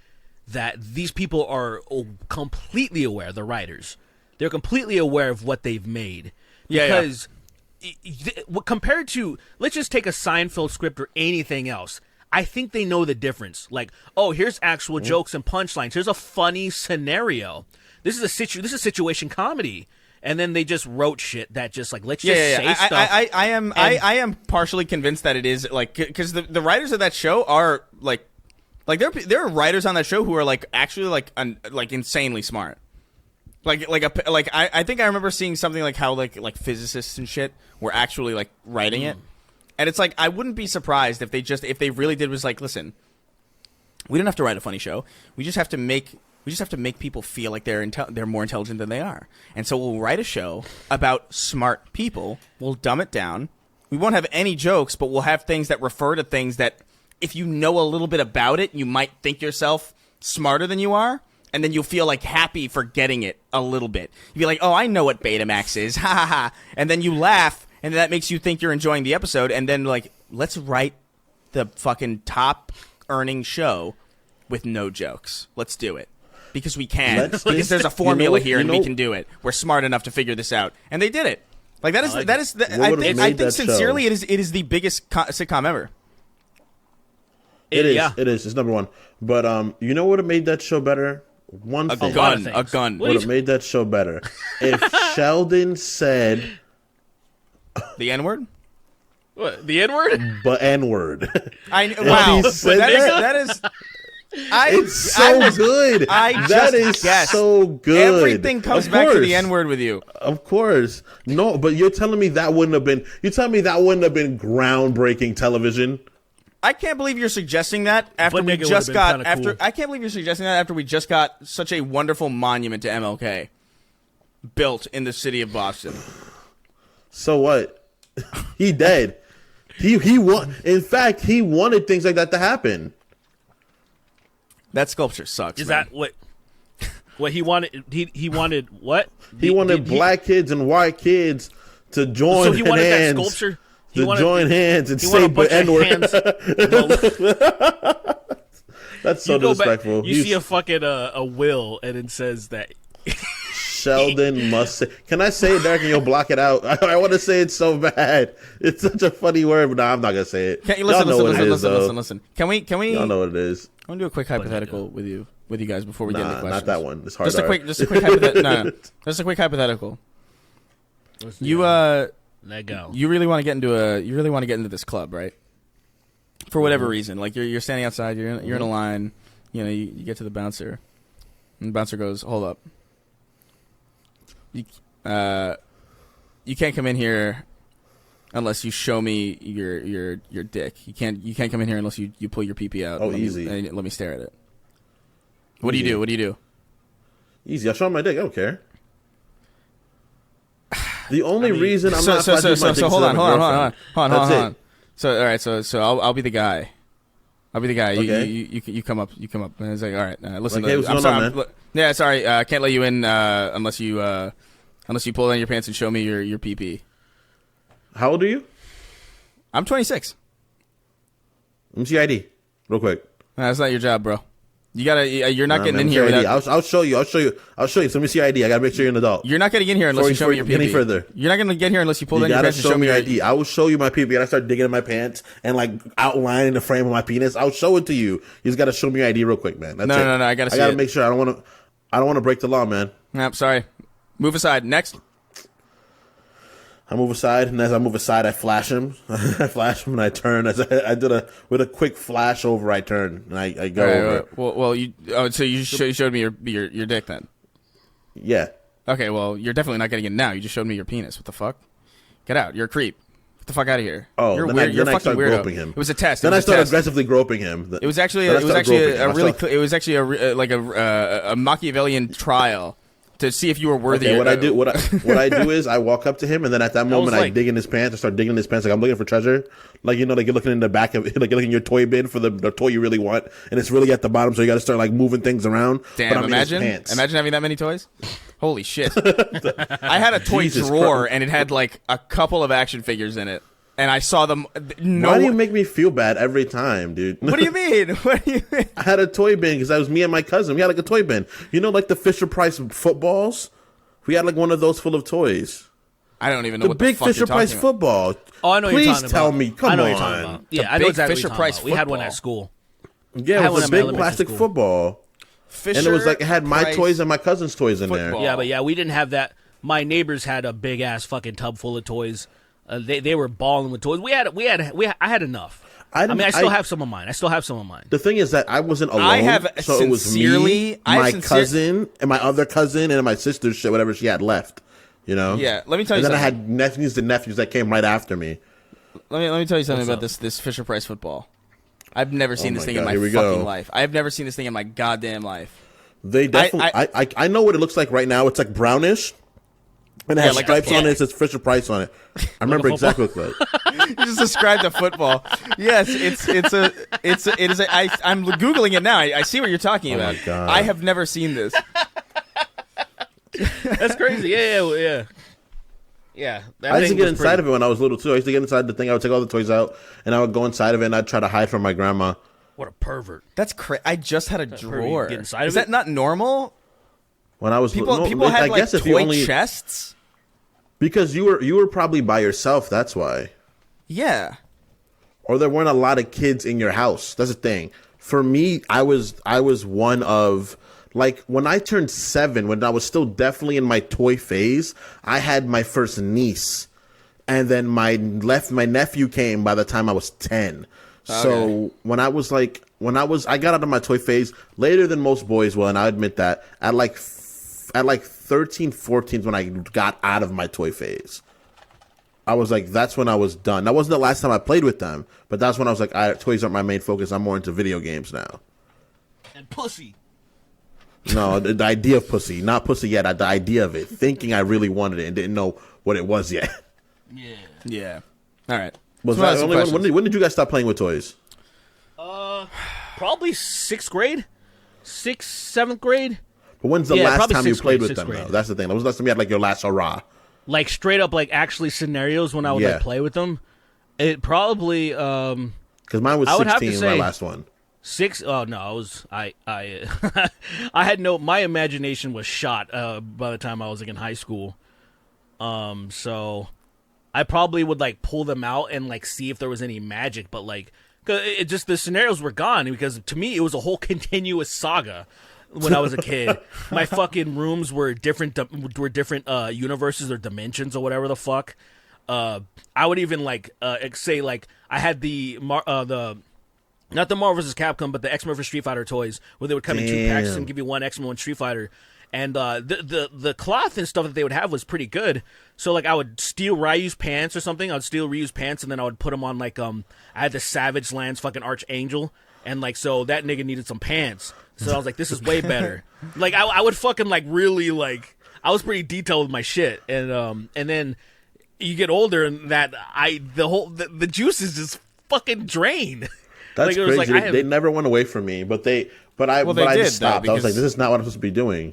that these people are completely aware, the writers, they're completely aware of what they've made. Because compared to, let's just take a Seinfeld script or anything else, I think they know the difference. Like, oh, here's actual jokes and punchlines. Here's a funny scenario. This is a situation comedy. And then they just wrote shit that just like, let's just say stuff.
I am partially convinced that it is like, because the writers of that show are like there are writers on that show who are like actually like insanely smart. I think I remember seeing something like how like physicists and shit were actually like writing it, and it's like I wouldn't be surprised if they really did was like, listen, we don't have to write a funny show. We just have to make people feel like they're more intelligent than they are. And so we'll write a show about smart people. We'll dumb it down. We won't have any jokes, but we'll have things that refer to things that if you know a little bit about it, you might think yourself smarter than you are. And then you'll feel like happy for getting it a little bit. You'll be like, oh, I know what Betamax is. Ha ha ha. And then you laugh, and that makes you think you're enjoying the episode. And then like, let's write the fucking top earning show with no jokes. Let's do it. Because we can. Because there's a formula here, and we can do it. We're smart enough to figure this out, and they did it. Like I think sincerely, it is the biggest sitcom ever.
It is. It's number one. But you know what would have made that show better? A
gun
would have made that show better if Sheldon said
the N-word.
What, the N-word?
But N-word.
Wow. That is.
It's so good. That is so good.
Everything comes back to the N-word with you.
Of course. No, but you're telling me that wouldn't have been groundbreaking television?
I can't believe you're suggesting that after we just got I can't believe you're suggesting that after we just got such a wonderful monument to MLK built in the city of Boston.
So what? He dead. He won. In fact, he wanted things like that to happen.
That sculpture sucks.
Is that what he wanted? He wanted what?
He wanted black kids and white kids to join.
So he wanted that sculpture.
to join hands and
he
say
wanted a bunch of
N-word.
hands.
That's so
You go
disrespectful.
back, you see a fucking a will, and it says that
Sheldon must say. Can I say it, Derek, and you'll block it out? I want to say it so bad. It's such a funny word, but no, I'm not gonna say it.
Can you
Y'all know what it is, though.
listen. Can we?
Y'all know what it is.
I want to do a quick hypothetical with you guys before we get into questions.
Not that one. It's hard.
Just a quick hypothetical. Just a quick hypothetical.
let go.
You really want to get into this club, right? For whatever reason, like you're standing outside, you're in a line, you know, you get to the bouncer, and the bouncer goes, "Hold up, you can't come in here unless you show me your dick. You can't come in here unless you pull your pee out.
Oh, easy.
And let me stare at it. What do you do? What do you do?
Easy. I'll show him my dick. I don't care. The only reason I'm not
so hold on. So all right, so I'll be the guy.
Okay.
You come up, and it's like, all right, listen.
Like, hey,
I'm sorry. Yeah, sorry. I can't let you in unless you pull down your pants and show me your pee.
How old are you?
I'm 26.
Let me see your ID, real quick.
That's not your job, bro. You gotta. You're not getting in here without.
I'll show you. So let me see your ID. I gotta make sure you're an adult.
You're not getting in here unless you show me your pee.
Any further?
You're not gonna get here unless you pull down your pants and show me
your ID. I will show you my pee. And I start digging in my pants and like outlining the frame of my penis. I'll show it to you. You just gotta show me your ID real quick, man. That's it.
No. I gotta
make sure. I don't want to break the law, man.
Nope, sorry. Move aside. Next.
I move aside, and as I move aside, I flash him. I flash him, and I turn. With a quick flash over, I turn, and I go over.
So you showed me your dick then?
Yeah.
Okay, well, you're definitely not getting in now. You just showed me your penis. What the fuck? Get out. You're a creep. Get the fuck out of here.
Oh,
you're
then
weird. You're
I
fucking
start
weirdo.
groping him.
It was a test.
Then I started aggressively groping him.
It was actually a Machiavellian trial to see if you were worthy.
Okay, what I do is I walk up to him, and then at that moment I dig in his pants. I start digging in his pants like I'm looking for treasure. Like, you know, like you're looking in the back of, like you're looking in your toy bin for the toy you really want, and it's really at the bottom, so you got to start like moving things around.
Damn! Imagine having that many toys. Holy shit! I had a toy drawer, and it had like a couple of action figures in it. And I saw them.
Why do you make me feel bad every time, dude?
What do you mean? What do you mean?
I had a toy bin because that was me and my cousin. We had like a toy bin. You know, like the Fisher Price footballs? We had like one of those full of toys.
I don't even know what
the
the fuck
Fisher Price football.
Oh, I know what you're talking about.
Please tell me. Come on.
I know what you're talking about. Yeah, I know exactly
Fisher
what you're
Price
talking about. We had one
football.
at school.
Yeah, it was a big plastic football.
Fisher
and it was like, it had my
Price
toys and my cousin's toys in there.
Yeah, but we didn't have that. My neighbors had a big ass fucking tub full of toys. They were balling with toys. I had enough. I still have some of mine.
The thing is that I wasn't alone. So it was me, my cousin, and my other cousin, and my sister's shit, whatever she had left. You know?
Yeah, let me tell you
something.
And
then I had nephews and nephews that came right after me.
Let me tell you something about this Fisher Price football. I've never seen this thing in my fucking life. I've never seen this thing in my goddamn life.
They definitely. I know what it looks like right now. It's like brownish. And it has stripes on it. It says Fisher Price on it. I remember exactly what it looked like.
You just described the football. Yes, I'm googling it now. I see what you're talking about.
My God.
I have never seen this.
That's crazy. Yeah.
I used to get inside of it when I was little too. I used to get inside the thing. I would take all the toys out, and I would go inside of it, and I'd try to hide from my grandma.
What a pervert!
That's crazy. I just had a drawer.
Get inside of
Is that not normal?
When I was
people had like toy chests.
Because you were probably by yourself. That's why.
Yeah.
Or there weren't a lot of kids in your house. That's the thing. For me, I was one of, like, when I turned 7, when I was still definitely in my toy phase, I had my first niece, and then my nephew came by the time I was 10. Okay. So when I got out of my toy phase later than most boys will, and I admit that, at like 13, 14 when I got out of my toy phase. I was like, that's when I was done. That wasn't the last time I played with them, but that's when I was like, toys aren't my main focus. I'm more into video games now.
And pussy.
No, the idea of pussy. Not pussy yet. The idea of it. Thinking I really wanted it and didn't know what it was yet.
Yeah. All right.
When did you guys stop playing with toys?
Probably 6th grade. 6th, 7th grade.
But when's the last time you played with them, though? That's the thing. When was the last time you had, like, your last hurrah?
Like, straight up, like, actually scenarios when I would, like, play with them. It probably
Because mine was
I would have to
16, my
say-
last one.
6. Oh no, I I had no. My imagination was shot by the time I was like in high school. So I probably would like pull them out and like see if there was any magic, but like, 'cause it just the scenarios were gone because to me it was a whole continuous saga. When I was a kid, my fucking rooms were different universes or dimensions or whatever the fuck. I would even like say like I had the not the Marvel vs. Capcom, but the X-Men vs. Street Fighter toys, where they would come in 2 packs and give you 1 X-Men, 1 Street Fighter. And the cloth and stuff that they would have was pretty good. So, like, I would steal Ryu's pants or something. I would steal Ryu's pants, and then I would put them on, like, I had the Savage Lands fucking Archangel. And, like, so that nigga needed some pants. So I was like, this is way better. Like, I would fucking, like, really, like, I was pretty detailed with my shit. And then you get older, and the juices just fucking drain.
That's
like, it was
crazy.
like,
They never went away from me, but I
did,
just stopped.
though,
I was like,
because-
this is not what I'm supposed to be doing.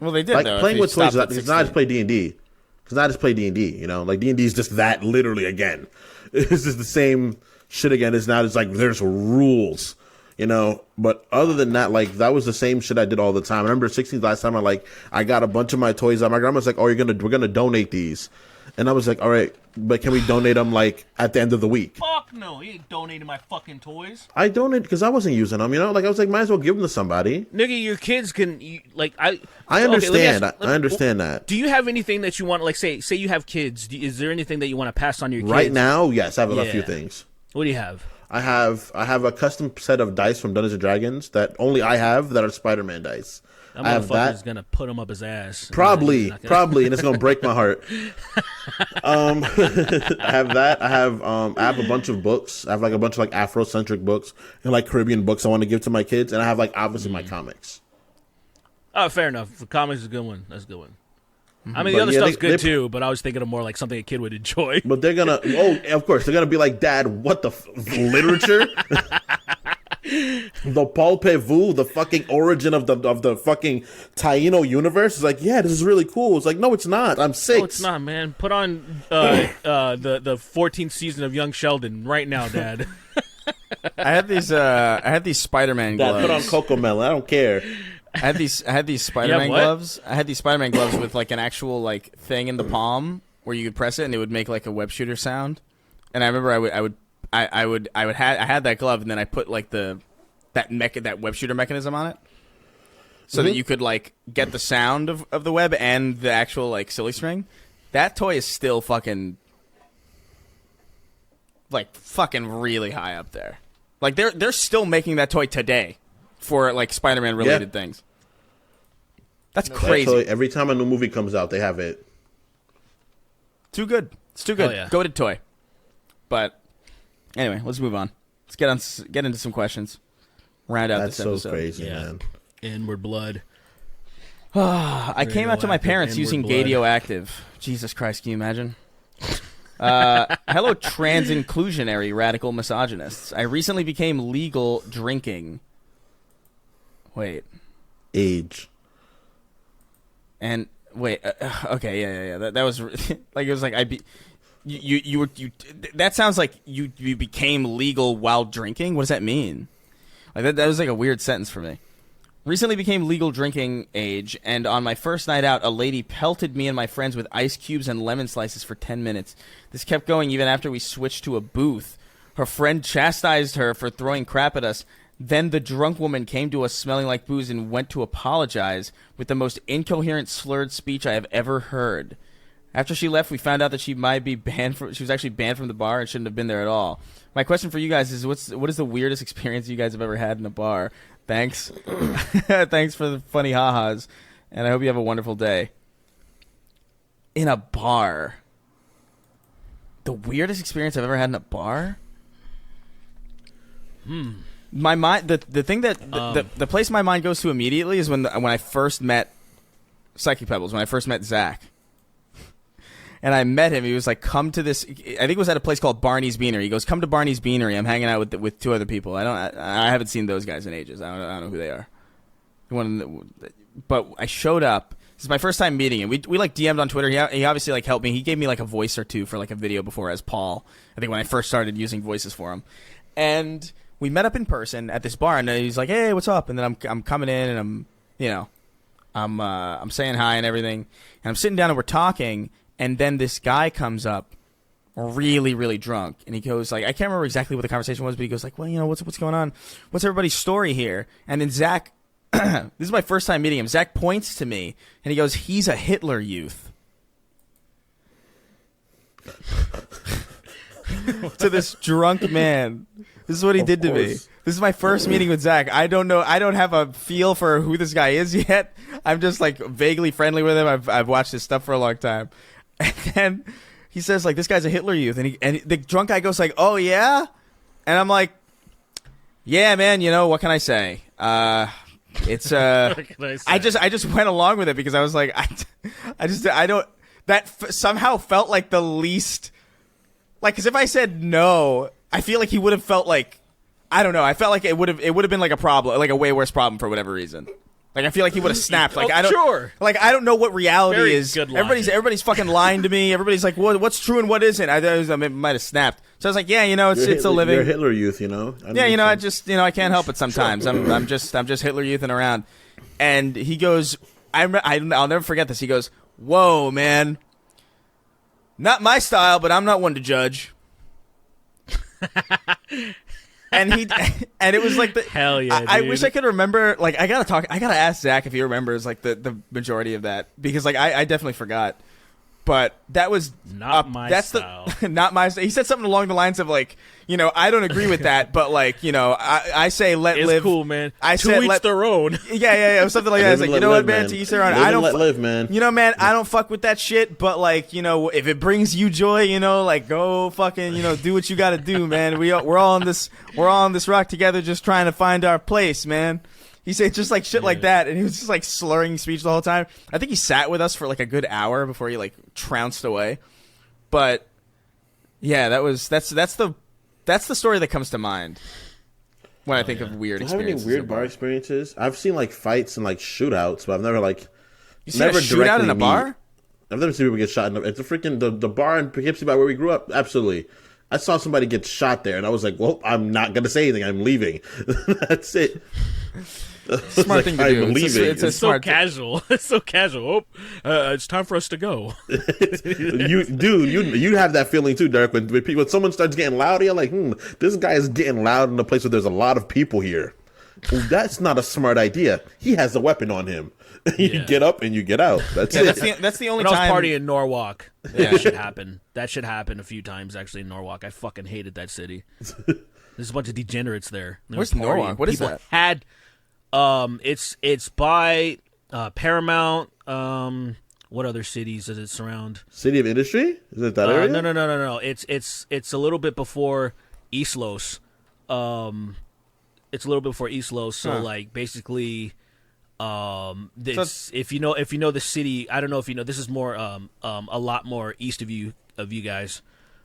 Well, they did,
Like
though.
playing
if you
with toys,
stopped at
it's not
16.
just play D&D. It's not just play D&D. You know, like D&D is just that literally again. It's just the same shit again. It's not. It's like there's rules. You know, but other than that, like that was the same shit I did all the time. I remember 16th last time I got a bunch of my toys out. My grandma's like, "Oh, we're gonna donate these," and I was like, "All right, but can we donate them like at the end of the week?"
Fuck no, he ain't donating my fucking toys.
I donated because I wasn't using them. You know, like I was like, might as well give them to somebody.
Nigga, your kids can
I
Okay,
understand.
let me ask-
I understand that.
Do you have anything that you want? Like, say you have kids. Is there anything that you want to pass on to your kids?
Right now, yes, I have a
Yeah.
few things.
What do you have?
I have a custom set of dice from Dungeons and Dragons that only I have that are Spider-Man dice.
That
I have
motherfucker's
that.
gonna put him up his ass.
Probably,
He's not gonna-
and it's gonna break my heart. I have that. I have a bunch of books. I have like a bunch of like Afrocentric books and like Caribbean books I want to give to my kids, and I have like obviously my comics.
Oh, fair enough. The comics is a good one. That's a good one. I mean,
But
the other
yeah,
stuff's
they-
good too, but I was thinking of more like something a kid would enjoy.
But they're gonna, of course, they're gonna be like, Dad, what the literature? The Paul Pevu, the fucking origin of the fucking Taino universe is like, yeah, this is really cool. It's like, no, it's not. I'm 6.
No, it's not, man. Put on the 14th season of Young Sheldon right now, Dad.
I had these Spider-Man
Dad,
gloves.
put on Coco Melon. I don't care.
I had these Spider-Man
what?
gloves. I had these Spider-Man gloves with like an actual like thing in the palm where you could press it and it would make like a web shooter sound. And I remember I had that glove and then I put like that web shooter mechanism on it, so that you could like get the sound of the web and the actual like silly string. That toy is still fucking really high up there. Like they're still making that toy today for like Spider-Man related things. That's crazy.
So every time a new movie comes out, they have it.
Too good. It's too good.
Oh, yeah.
Goated toy. But anyway, let's move on. Let's get into some questions. Round out
That's
this
so
episode.
crazy,
Yeah.
man.
Inward blood.
I came out to my
Radioactive
parents using
inward blood.
Gadioactive. Jesus Christ, can you imagine? Hello, trans-inclusionary radical misogynists. I recently became legal drinking. Wait.
Age.
And wait, okay, yeah. That was like it was like you that sounds like you became legal while drinking. What does that mean? Like that was like a weird sentence for me. Recently became legal drinking age, and on my first night out, a lady pelted me and my friends with ice cubes and lemon slices for 10 minutes. This kept going even after we switched to a booth. Her friend chastised her for throwing crap at us. Then the drunk woman came to us smelling like booze and went to apologize with the most incoherent, slurred speech I have ever heard. After she left, we found out that she might be she was actually banned from the bar and shouldn't have been there at all. My question for you guys is, what is the weirdest experience you guys have ever had in a bar? Thanks. Thanks for the funny ha-has, and I hope you have a wonderful day. In a bar. The weirdest experience I've ever had in a bar? My mind, the thing that the place my mind goes to immediately is when I first met Psychic Pebbles, when I first met Zach, and I met him. He was like, "Come to this." I think it was at a place called Barney's Beanery. He goes, "Come to Barney's Beanery. I'm hanging out with 2 other people. I haven't seen those guys in ages. I don't know who they are." But I showed up This is my first time meeting him. We like DM'd on Twitter. He obviously like helped me. He gave me like a voice or two for like a video before as Paul. I think when I first started using voices for him. And we met up in person at this bar, and he's like, "Hey, what's up?" And then I'm coming in, and I'm saying hi and everything, and I'm sitting down and we're talking, and then this guy comes up, really, really drunk, and he goes like, I can't remember exactly what the conversation was, but he goes like, "Well, what's going on? What's everybody's story here?" And then Zach, this is my first time meeting him. Zach points to me, and he goes, "He's a Hitler Youth." To this drunk man. This is what he did to me. This is my first meeting with Zach. I don't know. I don't have a feel for who this guy is yet. I'm just like vaguely friendly with him. I've watched his stuff for a long time. And then he says like, "This guy's a Hitler Youth," and the drunk guy goes like, "Oh yeah," and I'm like, "Yeah, man. What can I say? It's what can I say? I just went along with it because I was like, I don't. That somehow felt like the least. Like, because if I said no, I feel like he would have felt like, I don't know. I felt like it would have been like a problem, like a way worse problem for whatever reason. Like, I feel like he would have snapped. Like, I don't know what reality
Very
is.
good logic.
Everybody's fucking lying to me. Everybody's like, what's true and what isn't? I might have snapped. So I was like, yeah, it's a living.
You're Hitler Youth,
I just, I can't help it sometimes. Sure. I'm just Hitler Youthing around. And he goes, I'll never forget this. He goes, "Whoa, man. Not my style, but I'm not one to judge." and it was like the
hell yeah.
I wish I could remember. Like, I gotta ask Zach if he remembers like the majority of that, because like I definitely forgot. But that was
not my style.
Not my style. He said something along the lines of like, I don't agree with that, but like, I say let live.
It's cool, man.
I
said
each
their own.
Yeah, something like that. It's like, what, man? To each their own.
I don't let live, man.
Man, I don't fuck with that shit. But like, if it brings you joy, like go fucking, do what you got to do, man. We're all on this rock together, just trying to find our place, man. He said just like shit like that, and he was just like slurring speech the whole time. I think he sat with us for like a good hour before he like trounced away. But yeah, that's the story that comes to mind when I think of weird experiences.
Have any weird bar experiences? I've seen like fights and like shootouts, but I've never like
seen a shootout in a bar?
I've never seen people get shot. It's a freaking the bar in Poughkeepsie by where we grew up. Absolutely. I saw somebody get shot there, and I was like, "Well, I'm not gonna say anything. I'm leaving." That's it.
Smart thing to do.
I'm leaving.
It's so casual. It's so casual. It's time for us to go.
You have that feeling too, Derek. When someone starts getting loud, you're like, this guy is getting loud in a place where there's a lot of people here. Well, that's not a smart idea. He has a weapon on him. You get up and you get out. That's it.
That's the only
when
time.
I was partying in Norwalk, that should happen. That should happen a few times actually in Norwalk. I fucking hated that city. There's a bunch of degenerates there.
Where's Norwalk? What is that?
It's by Paramount. What other cities does it surround?
City of Industry? Is it that area?
No. It's a little bit before East Los. It's a little bit before East Los. So like basically, if you know the city, I don't know if you know. This is more a lot more east of you guys,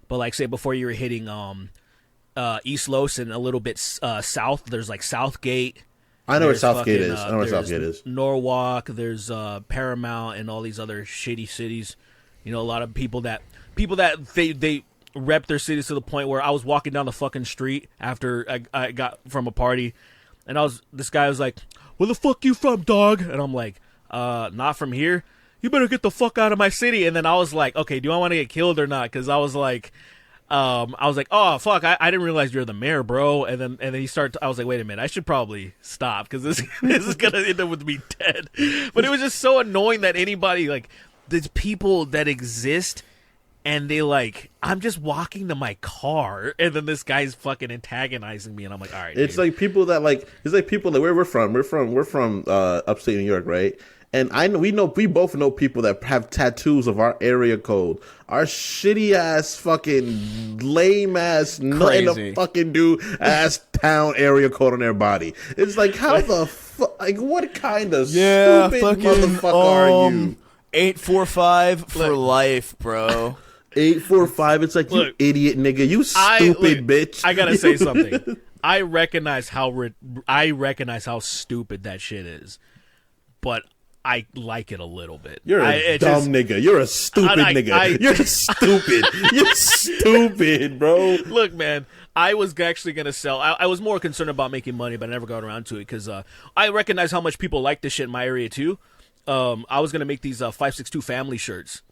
but like say before you were hitting East Los and a little bit south, there's like Southgate.
I know where Southgate is. I know where Southgate is.
Norwalk, there's Paramount, and all these other shitty cities. A lot of people that they rep their cities to the point where I was walking down the fucking street after I got from a party, and this guy was like, "Where the fuck you from, dog?" And I'm like, not from here. You better get the fuck out of my city. And then I was like, okay, do I want to get killed or not? Because I was like, oh fuck, I didn't realize you're the mayor, bro. And then I was like, wait a minute, I should probably stop because this is gonna end up with me dead. But it was just so annoying that anybody like there's people that exist. And they like, I'm just walking to my car, and then this guy's fucking antagonizing me, and I'm like, all right.
It's like people that like, it's like people that where we're from upstate New York, right? And we both know people that have tattoos of our area code, our shitty ass fucking lame ass nothing to fucking do ass town area code on their body. It's like, how the fuck? Like, what kind of stupid
fucking,
motherfucker are you?
845 for life, bro.
845. It's like, look, you idiot nigga, you stupid bitch.
I gotta say something. I recognize how stupid that shit is, but I like it a little bit.
You're a dumb nigga. You're a stupid nigga. You're stupid. You're stupid, bro.
Look, man, I was actually going to sell. I was more concerned about making money, but I never got around to it because I recognize how much people like this shit in my area, too. I was going to make these 562 family shirts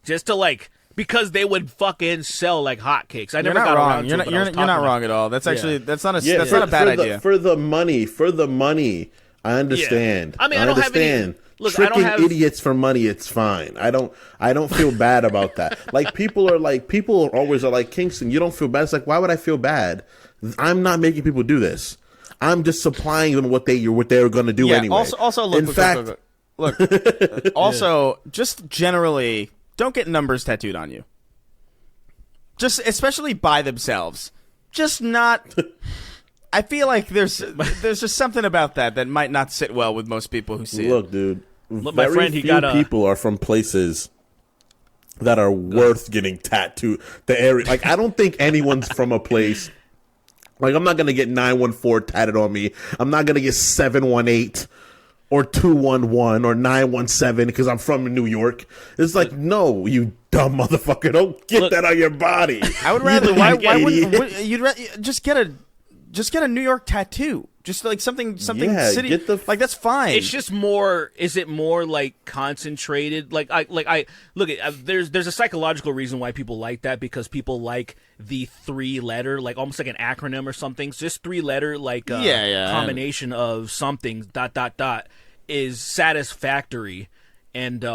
just to, because they would fucking sell like hotcakes. I never got around to it.
You're not wrong at all. That's actually that's not a bad idea.
For the money, I understand.
Yeah. I mean, I don't have any. Look,
tricking idiots for money, it's fine. I don't feel bad about that. People always are like, Kingston, you don't feel bad. It's like, why would I feel bad? I'm not making people do this. I'm just supplying them what they were going to do anyway.
Also, look. Also, just generally, don't get numbers tattooed on you. Just especially by themselves. Just not. I feel like there's just something about that might not sit well with most people who see it.
Look, dude.
Look, my friend,
people are from places that are worth getting tattooed. The area, I don't think anyone's from a place. I'm not gonna get 914 tatted on me. I'm not gonna get 718 or 211 or 917 because I'm from New York. It's no, you dumb motherfucker, don't get that on your body.
I would rather. Why wouldn't you'd just get a New York tattoo? Just something city.
Get the
that's fine.
It's just more. Is it more concentrated? I look at. There's a psychological reason why people like that because people like the 3-letter, almost like an acronym or something. It's just 3-letter, combination of something ... is satisfactory, and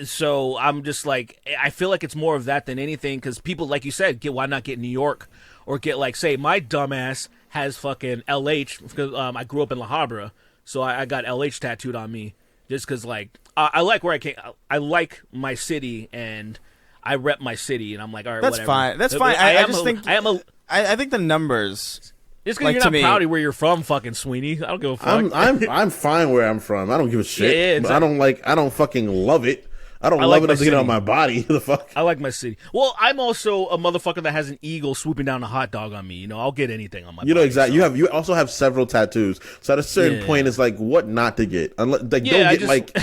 so I'm just I feel like it's more of that than anything because people, like you said, why not get New York or get say my dumbass has fucking LH because I grew up in La Habra, so I got LH tattooed on me just because I like where I came. I like my city and I rep my city, and I'm all right,
that's
whatever.
Fine. That's fine. I think the numbers.
It's because you're not proud of where you're from, fucking Sweeney. I don't give a fuck.
I'm fine where I'm from. I don't give a shit. Yeah, exactly. I don't fucking love it. I don't love it enough to get on my body. The fuck?
I like my city. Well, I'm also a motherfucker that has an eagle swooping down a hot dog on me. I'll get anything on my body.
Exactly. So. You also have several tattoos. So at a certain point, it's what not to get. Unless, don't get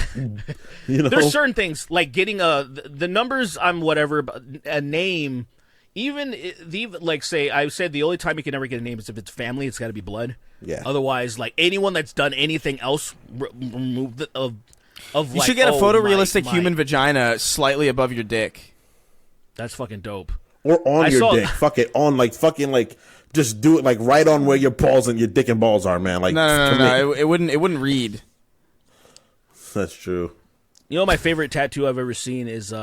There's certain things like getting the numbers. I'm whatever a name. Even say I said the only time you can ever get a name is if it's family. It's got to be blood.
Yeah.
Otherwise, anyone that's done anything else, remove the
you should get a photorealistic human vagina slightly above your dick.
That's fucking dope.
Or on your dick. Fuck it. On just do it right on where your balls and your dick and balls are, man.
No. It wouldn't read.
That's true.
My favorite tattoo I've ever seen is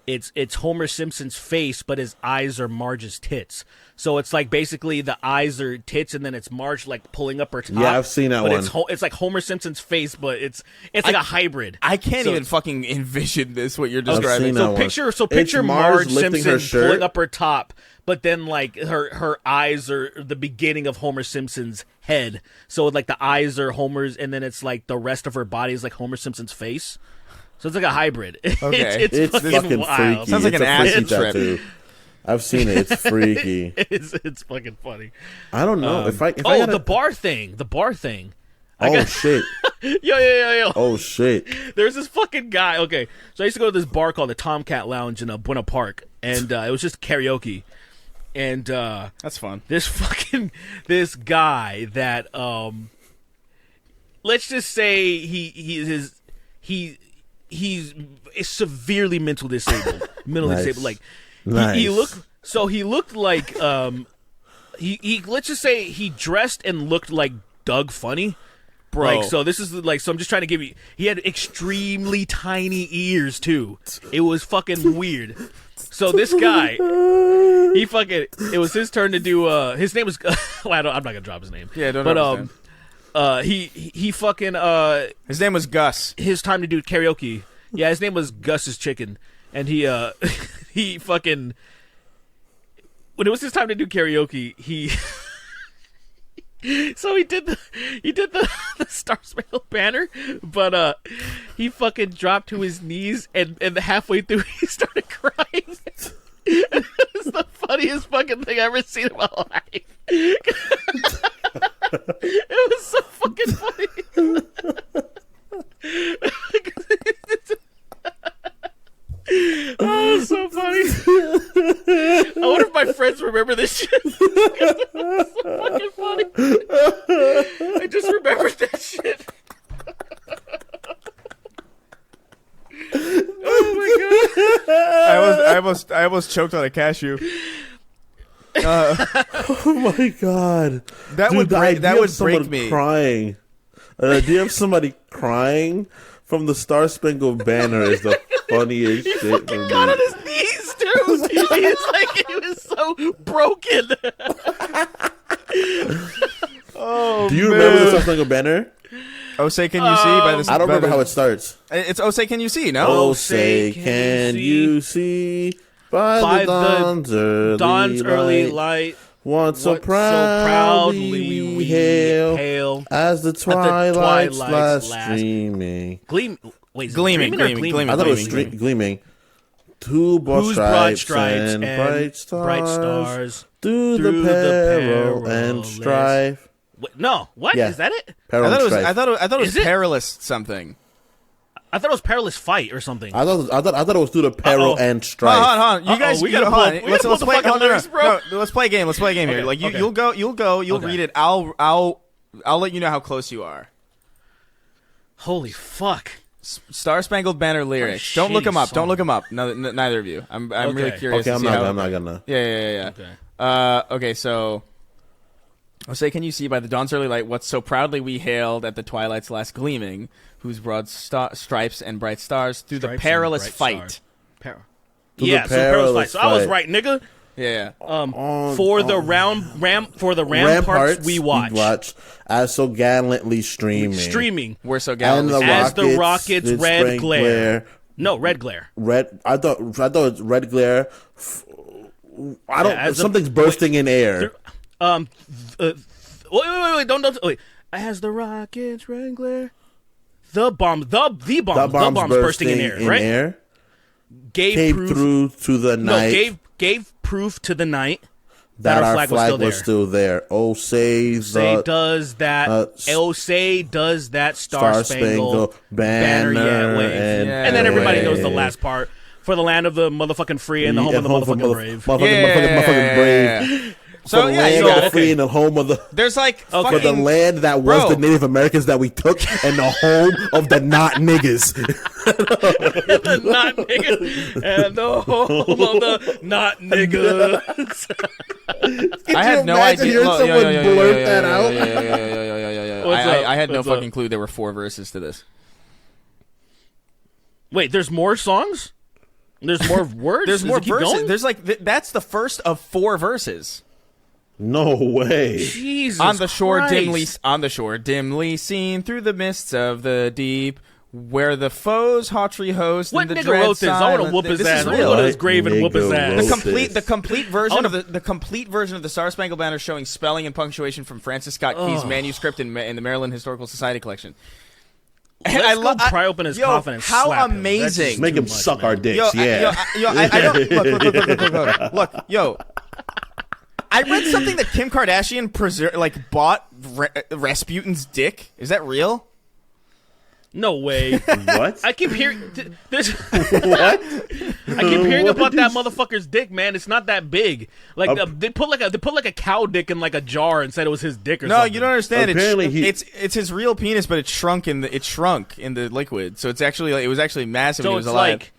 it's Homer Simpson's face, but his eyes are Marge's tits. So it's basically the eyes are tits, and then it's Marge pulling up her top.
Yeah, I've seen that one.
It's like Homer Simpson's face, but it's like a hybrid.
I can't even fucking envision this. What you're describing.
So picture Marge Simpson pulling up her top, but then her eyes are the beginning of Homer Simpson's head. So the eyes are Homer's, and then it's the rest of her body is Homer Simpson's face. So it's like a hybrid.
Okay.
It's fucking wild.
Freaky. Sounds like an acid trip.
Tattoo. I've seen it. It's freaky.
It's fucking funny.
I don't know
the bar thing. The bar thing.
Shit.
Yo.
Oh shit.
There's this fucking guy. Okay, so I used to go to this bar called the Tomcat Lounge in Buena Park, and it was just karaoke. And
that's fun.
This guy that let's just say he's severely mentally disabled. Disabled.
Nice.
He looked like he let's just say he dressed and looked like Doug Funny.
Bro.
So this is so I'm just trying to give you, he had extremely tiny ears too. It was fucking weird. So this guy, it was his turn to do his name was I'm not gonna drop his name.
Yeah, don't
he fucking
his name was Gus.
His time to do karaoke. Yeah, his name was Gus's Chicken, and he he fucking, when it was his time to do karaoke, he so he did the Star Spangled Banner, but he fucking dropped to his knees, and halfway through he started crying. It's the funniest fucking thing I've ever seen in my life. It was so fucking funny.
almost choked on a cashew.
Oh my god,
That
Dude,
would
the
break.
idea
That
of
would
someone
break me.
Crying. The idea of somebody crying from the Star Spangled Banner is the funniest shit for me.
Got on his knees, dude. He was so broken.
Do you remember the Star Spangled Banner?
Oh, say can you see by the?
I don't
by
remember
the-
how it starts.
It's oh, say can you see? No.
Oh, say can you see by the dawn's early light? What so proudly we hail as the twilight's last streaming.
Gleaming.
I thought it was gleaming. Two broad stripes and bright stars through the peril and strife.
No, what
Yeah.
is that? It?
Peril and strife.
I thought it was
Is it?
perilous something.
I thought it was perilous fight or something.
I thought it was through the peril and strife.
Hold on. You guys,
we
you
gotta
hold
pull
on.
up- we
Let's
gotta pull
play.
the fucking lyrics, bro.
No, let's play a game. Let's play a game here.
Okay,
Like
okay.
you'll go. You'll
Okay.
read it. I'll let you know how close you are.
Holy fuck!
Star Spangled Banner lyrics.
What a
Don't look
shitty
them up.
song.
Don't look them up. Neither of you. I'm really
Okay.
curious.
Okay,
to
I'm
see
not
how-
gonna.
Yeah.
Okay.
Okay, so I'll say, can you see by the dawn's early light what so proudly we hailed at the twilight's last gleaming, whose broad stripes and bright stars through the
Stripes and
perilous
bright
fight.
stars.
To
Yeah,
the
so perilous fight.
perilous
So I was
fight.
right, nigga.
Yeah.
For the ramparts we watch.
as so gallantly streaming.
Streaming.
We're so
And
gallantly.
the
As the rockets
did
red
spring
glare. No, red glare.
Red. I thought it was red glare. I don't.
as the-
Something's bursting in air.
Wait, don't wait. As the rockets red glare. The bomb's bursting in air, right? Gave
Came
proof
through to the night.
No, gave proof to the night
that
our
our
flag was still
there. Oh, say
does that Star Spangled
Banner.
yeah, wave. And then everybody knows the last part. For the land of the motherfucking free and the home of the motherfucking brave.
Motherfucking brave.
So
For the
yeah,
land
you
of
got
the
it.
free and the home of the.
There's like
For the
fucking
land that was
Bro.
the Native Americans that we took, and the home of the not niggas.
The not niggas and the home of the not niggas.
I had no
imagine
idea.
hearing
Look,
someone blurt that out?
Yeah.
What's up?
I had no
What's up?
fucking clue there were 4 verses to this.
Wait, there's more songs? There's more words?
There's
Does
more
it keep
verses.
going?
There's like that's the first of 4 verses.
No way.
Jesus
On the shore
Christ.
dimly seen through the mists of the deep, where the foes haughty host
What
and the
nigga
dread
wrote this? I want to
silent-
whoop his
This
ass.
is
I want to
real.
go to his grave and whoop his
Nigga
ass.
wrote
The complete version
Oh,
of the complete version of the Star Spangled Banner showing spelling and punctuation from Francis Scott Key's manuscript in the Maryland Historical Society collection.
Let's go pry open his coffin and
how
slap him.
amazing.
That's just
Make
too
him
much,
suck
man.
our dicks.
I don't look, yo. I read something that Kim Kardashian bought Rasputin's dick. Is that real?
No way.
What?
I keep hearing this.
What?
I keep hearing about that motherfucker's dick, man. It's not that big. Like they put like a cow dick in like a jar and said it was his dick or
No,
something.
you don't understand.
Apparently
It's his real penis, but it shrunk in the liquid. So it's actually it was actually massive
So
when he was
it's
alive.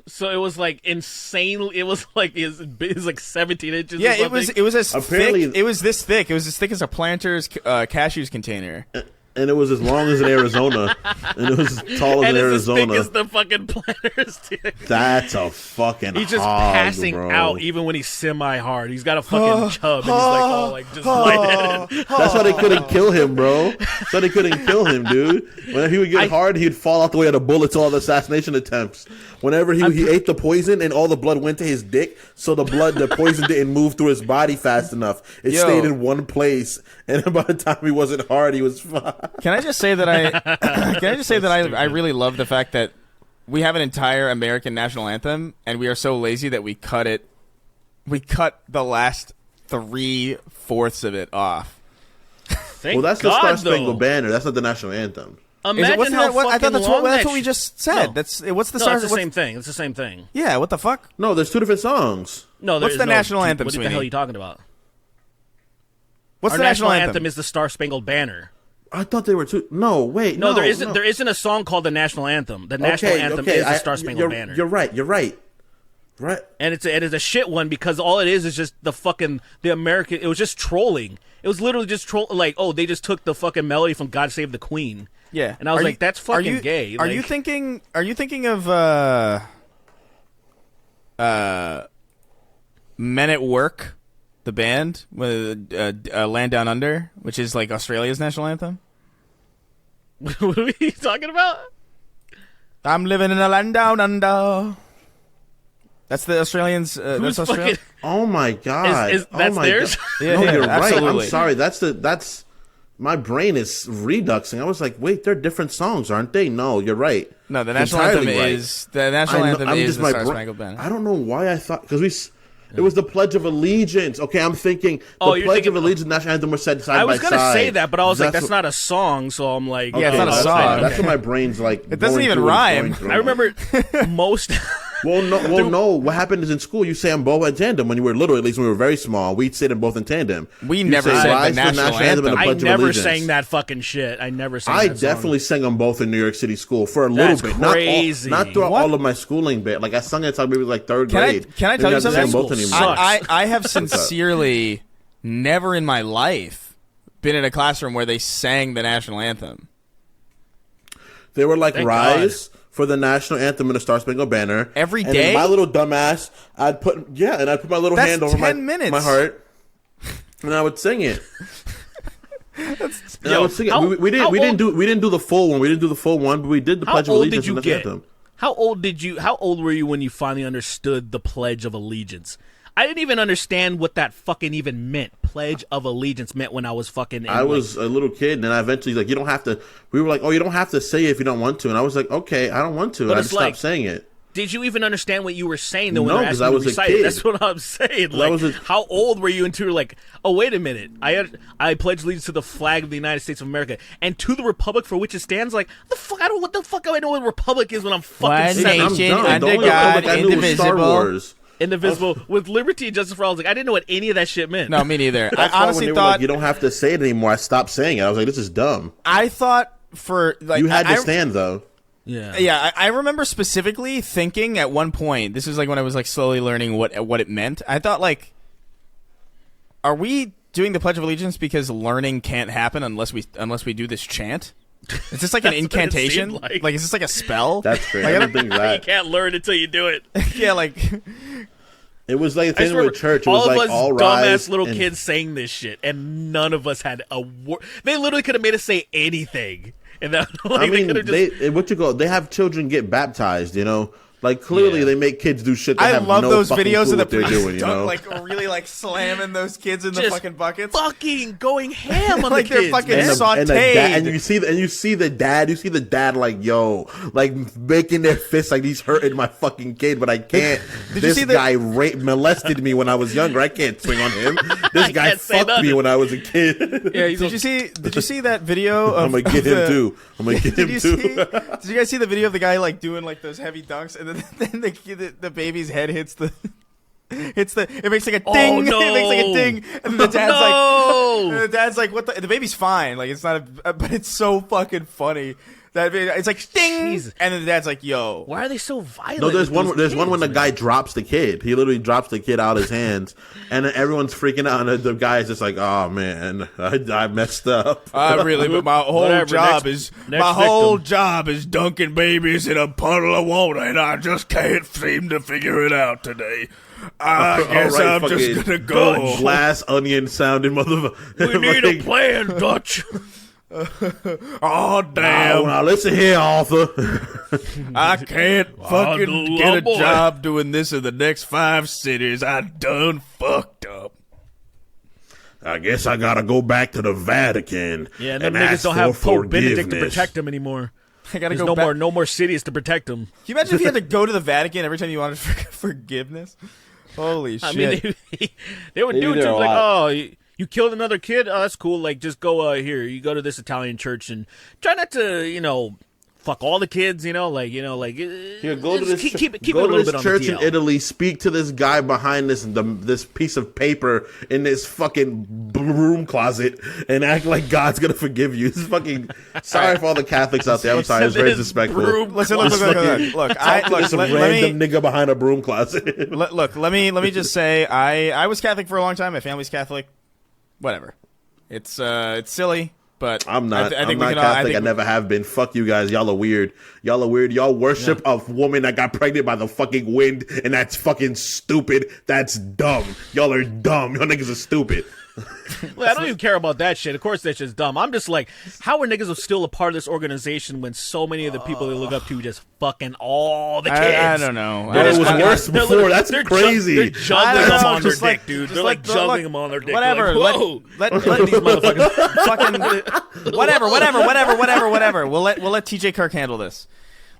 So it was like insane. It was like it's like 17 inches.
Yeah,
or something.
it was as
Apparently-
thick. It was this thick. It was as thick as a Planter's cashews container.
And it was as long as in Arizona. And it was as tall as
And
in
it's as thick
Arizona.
as the fucking planter's dick.
That's a fucking
He's just
hog,
passing
bro.
out even when he's semi-hard. He's got a fucking chub and he's like, just lightheaded.
That's why they couldn't kill him, bro. That's why they couldn't kill him, dude. Whenever he would get hard, he'd fall out the way of the bullets, all the assassination attempts. Whenever he ate the poison and all the blood went to his dick, so the poison didn't move through his body fast enough. It stayed in one place, and by the time he wasn't hard, he was fine.
Can I just say that I really love the fact that we have an entire American national anthem, and we are so lazy that we cut it. We cut the last 3/4 of it off.
Thank
Well, that's the
God,
Star Spangled
though.
Banner. That's not the national anthem.
Imagine
Wasn't
how
that what, I
fucking
thought that's
long
what
that
we just said.
No.
What's the
No,
Star?
it's the same thing. It's the same thing.
Yeah, what the fuck?
No, there's 2 different songs.
No,
What's the national anthem,
What the
Sweeney?
hell are you talking about?
What's
Our
the national anthem?
anthem is the Star Spangled Banner.
I thought they were 2. No, wait.
No, there isn't.
no.
There isn't a song called the national anthem. The national anthem is the Star Spangled Banner.
You're right. Right.
And it is a shit one because all it is just the American. It was just trolling. It was literally just like, oh, they just took the fucking melody from God Save the Queen.
Yeah,
and I was like, that's fucking gay.
Are
like,
you thinking? Are you thinking of Men at Work, the band with Land Down Under, which is like Australia's national anthem?
What are we talking about?
I'm living in a land down under. That's the Australians. That's Australia.
Oh my god!
That's theirs?
Yeah,
no, you're
absolutely.
right. I'm sorry. That's my brain is reduxing. I was like, wait, they're different songs, aren't they? No, you're right.
No, the national anthem is the Star Spangled Banner.
I don't know why I thought because it was the Pledge of Allegiance. Okay, I'm thinking the Pledge of Allegiance, national anthem were said side by side.
I was gonna say that, but I was like, that's not a song. So I'm like,
yeah, it's not a song.
That's what my brain's like.
It doesn't even rhyme.
I remember most.
Well, no. What happened is in school, you say them both in tandem. When you were little, at least when we were very small, we'd say them both in tandem.
We never sang the national anthem.
I never sang that fucking shit. I never sang
I
that
definitely sang them both in New York City school for a
That's
little bit.
Crazy.
Not throughout all of my schooling bit. Like I sung it until maybe like third grade.
Can I tell you something?
Both anymore.
I have sincerely never in my life been in a classroom where they sang the national anthem.
They were like
Thank
Rise
God.
for the national anthem and the Star Spangled Banner
Every
and
day?
my little dumbass, I'd put my little
That's
hand over
10 minutes.
my heart, and I would sing it. I would sing it. We didn't do the full one. We didn't do the full one, but we did the Pledge of Allegiance and the anthem.
How old were you when you finally understood the Pledge of Allegiance? I didn't even understand what that fucking even meant. Pledge of Allegiance meant when I was fucking.
I was a little kid, and then I eventually you don't have to. We were like, oh, you don't have to say it if you don't want to, and I was like, okay, I don't want to.
But
I just stopped saying it.
Did you even understand what you were saying though? When
No,
they
because
asked
I
you
was
to
a
recite
kid.
it? That's what I'm saying. Like, how old were you until you were like, oh wait a minute, I pledge allegiance to the flag of the United States of America and to the republic for which it stands. Like, what the fuck do I know what a republic is when I'm fucking
One
7?
nation
I'm
under
the only
God,
republic I knew was Star
indivisible.
Wars.
Indivisible with liberty and justice for all. I was like, I didn't know what any of that shit meant.
No, me neither.
That's
I
why
honestly
when they were
thought
like, you don't have to say it anymore. I stopped saying it. I was like, this is dumb.
I thought for like
You had to stand though.
Yeah.
Yeah, I remember specifically thinking at one point. This is like when I was like slowly learning what it meant. I thought like, are we doing the Pledge of Allegiance because learning can't happen unless we do this chant? Is this like an incantation? Like, is this like a spell?
That's great.
Like,
I don't think that.
You can't learn until you do it.
Yeah, like
It was like a thing with church. It
all
was
of
like
us
all
dumbass
rise
little
and-
kids saying this shit, and none of us had a word. They literally could have made us say anything, and that like,
I mean,
they could have just.
they have children get baptized, you know? Like, clearly they make kids do shit that
I
have
love
no
those
fucking
videos
clue
of the
what they're
priests
doing, you know?
like really like slamming those kids in the
Just
fucking buckets.
Fucking going ham on
Like
the
they're
kids,
fucking
man.
sauteed.
And you see the dad like, yo, like making their fists like he's hurting my fucking kid, but I can't. This guy molested me when I was younger. I can't swing on him. This guy fucked me when I was a kid.
Yeah,
Did you see that video of
I'm gonna get him too. I'm gonna get him too.
Did you guys see the video of the guy like doing like those heavy dunks and then the baby's head hits the it makes like a ding.
no.
It makes like a ding, and the dad's
No.
like, and the dad's like, what the baby's fine, like it's not but it's so fucking funny that it's like ding,
Jesus.
and then the dad's like, yo,
Why are they so violent?
No, there's
with
one.
these
There's one when the
kids,
guy
man?
drops the kid. He literally drops the kid out of his hands, and then everyone's freaking out. And the guy's just like, "Oh man, I messed up."
really, but my whole
Whatever,
job
next
my whole
victim.
job is dunking babies in a puddle of water, and I just can't seem to figure it out today. I guess
All right,
I'm just
fucking
gonna go.
glass onion sounding motherfucker.
We need a plan, Dutch.
Oh damn!
Now listen here, Arthur.
I can't fucking get a
boy.
job doing this in the next 5 cities. I done fucked up.
I guess I gotta go back to the Vatican.
Yeah, and them
and
niggas
ask
don't have
for
Pope Benedict to
forgiveness.
protect them anymore.
I gotta
There's
go back.
no more cities to protect them.
Can you imagine if you had to go to the Vatican every time you wanted forgiveness? Holy shit!
I mean, they would
They
do
do
it
that
to
a
like,
lot.
oh, you killed another kid. Oh, that's cool. Like, just go here. You go to this Italian church and try not to, fuck all the kids,
Here, go to this
keep it a
go to
little
this
bit on
church
the
in
DL.
Italy. Speak to this guy behind this piece of paper in this fucking broom closet, and act like God's gonna forgive you. This is fucking sorry for all the Catholics out there. I'm sorry, it's very disrespectful.
Listen, look.
This random nigga behind a broom closet.
Look. Let me just say, I was Catholic for a long time. My family's Catholic. Whatever. It's silly. But
I'm not.
I think
I'm not Catholic. I never have been. Fuck you guys. Y'all are weird. Y'all worship a woman that got pregnant by the fucking wind, and that's fucking stupid. That's dumb. Y'all are dumb. Y'all niggas are stupid.
Well, I don't even care about that shit. Of course, that's just dumb. I'm just like, how are niggas still a part of this organization when so many of the people they look up to just fucking all the kids?
I don't know.
It was worse before. That's crazy.
They're juggling them on their
just
dick,
like-
dude.
just
They're like
like,
juggling
look,
them on their dick.
Whatever.
Like, whoa.
Let these
motherfuckers.
fucking whatever. We'll let TJ Kirk handle this.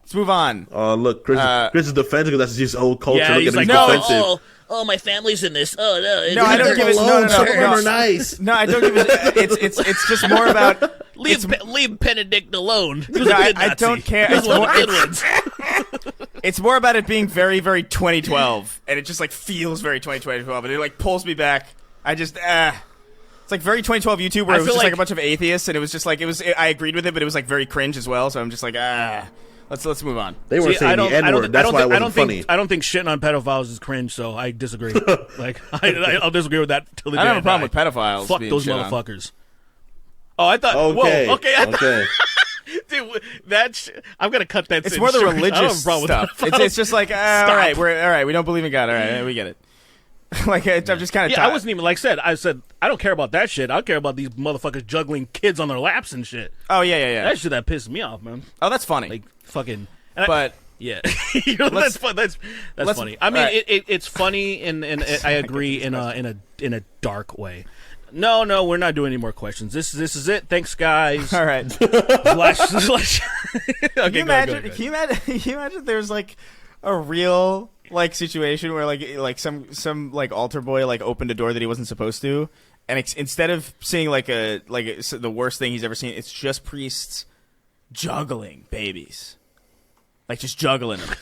Let's move on.
Look, Chris is defensive because that's just old culture.
Yeah,
Look
he's
at him,
like,
defensive.
oh, my family's in this. Oh, no.
No, I don't give it. No.
Some of them are nice.
No, I don't give it. It's just more about.
Leave Benedict alone. He was
No,
a good
I
Nazi.
don't care.
He was
It's
one of
more-
the good ones.
It's more about it being very, very 2012, and it just like feels very 2012, and it like pulls me back. I just It's like very 2012 YouTube where
I
it was
feel
just like
like-
a bunch of atheists, and it was just like I agreed with it, but it was like very cringe as well. So I'm just like let's move on.
They were saying the N word. That's why it wasn't funny.
I don't think shitting on pedophiles is cringe, so I disagree. I'll disagree with that till the day
I don't have a problem
die.
with pedophiles.
Fuck
being
those
shit on.
motherfuckers. Oh, I thought.
Okay.
Whoa. Okay.
Okay.
Dude, I'm gonna cut that.
It's
in
more the
short. I don't have a
religious
problem with
stuff.
pedophiles.
It's just like all right, we don't believe in God. All right, we get it. Like I'm just kind of.
Yeah, I wasn't even like I said I don't care about that shit. I care about these motherfuckers juggling kids on their laps and shit.
Oh yeah.
That shit that pisses me off, man.
Oh, that's funny.
Like fucking.
But
yeah, that's fun. That's funny. I mean,
right.
it's funny, and I agree in a dark way. No, we're not doing any more questions. This is it. Thanks, guys.
all right.
Slash. Okay,
Can you
go ahead.
imagine? Can you imagine? There's like a real like situation where like some like altar boy like opened a door that he wasn't supposed to, and instead of seeing the worst thing he's ever seen, it's just priests juggling babies, like just juggling them.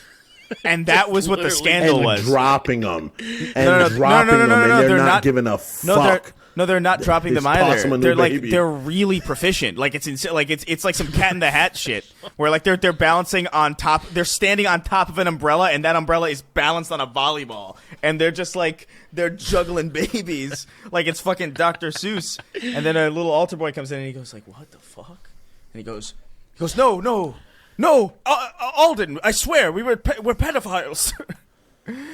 And that was what the
literally.
scandal
And
was.
dropping them. And
No,
dropping them. And
they're
they're not
not-
giving a
No,
fuck.
they're not dropping
It's
them either.
toss 'em a new
They're like
baby.
they're really proficient. Like it's like some Cat in the Hat shit where like they're balancing on top. They're standing on top of an umbrella, and that umbrella is balanced on a volleyball, and they're just like they're juggling babies like it's fucking Dr. Seuss. And then a little altar boy comes in and he goes like, "What the fuck?" And he goes, "No, Alden, I swear we're pedophiles."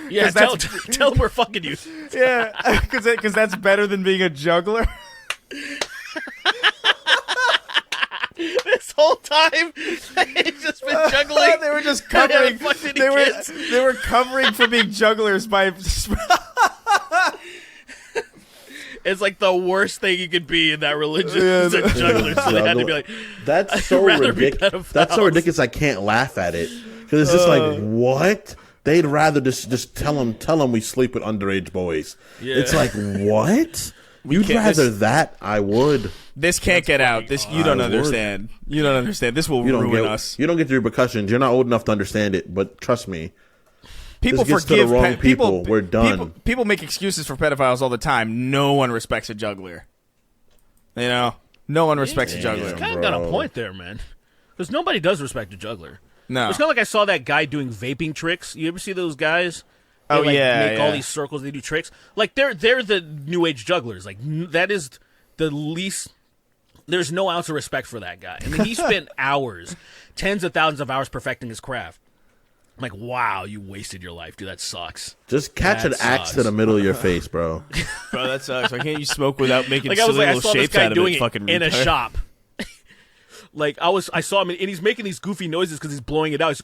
Yeah,
'Cause
tell them we're fucking you.
Yeah, because that's better than being a juggler.
This whole time, they've just been juggling.
They were just covering.
fucked any
They were
kids.
they were covering for being jugglers by.
It's like the worst thing you could be in that religion.
Yeah,
It's a juggler, so they had to be like,
That's so
rather be
ridiculous. That's so
pedophiles.
ridiculous. I can't laugh at it because it's just like what they'd rather just tell them we sleep with underage boys.
Yeah.
It's like what you'd
can't-
rather
this-
that. I would.
This can't get out. This you don't
I would.
understand. You don't understand. This will
You don't
ruin
get
us.
You don't get the repercussions. You're not old enough to understand it. But trust me,
People
this gets to the
forgive
wrong people. We're done.
People make excuses for pedophiles all the time. No one respects a juggler. You know, no one respects a juggler.
kind of got a
bro.
point there, man. Because nobody does respect a juggler.
No.
It's kind of like I saw that guy doing vaping tricks. You ever see those guys?
Oh,
They, like,
yeah,
make all
yeah.
these circles. They do tricks. Like they're the new age jugglers. Like that is the least. There's no ounce of respect for that guy. I mean, he spent hours, tens of thousands of hours perfecting his craft. I'm like, wow, you wasted your life, dude. That sucks.
just catch
That
an axe
sucks.
to the middle of your face, bro.
Bro, that sucks. Why can't you smoke without making
Like I was
silly
like, I
little
saw this
shapes
guy
out of
doing
it?
it
Fucking
in a
retard.
shop. Like I saw him, and he's making these goofy noises because he's blowing it out. He's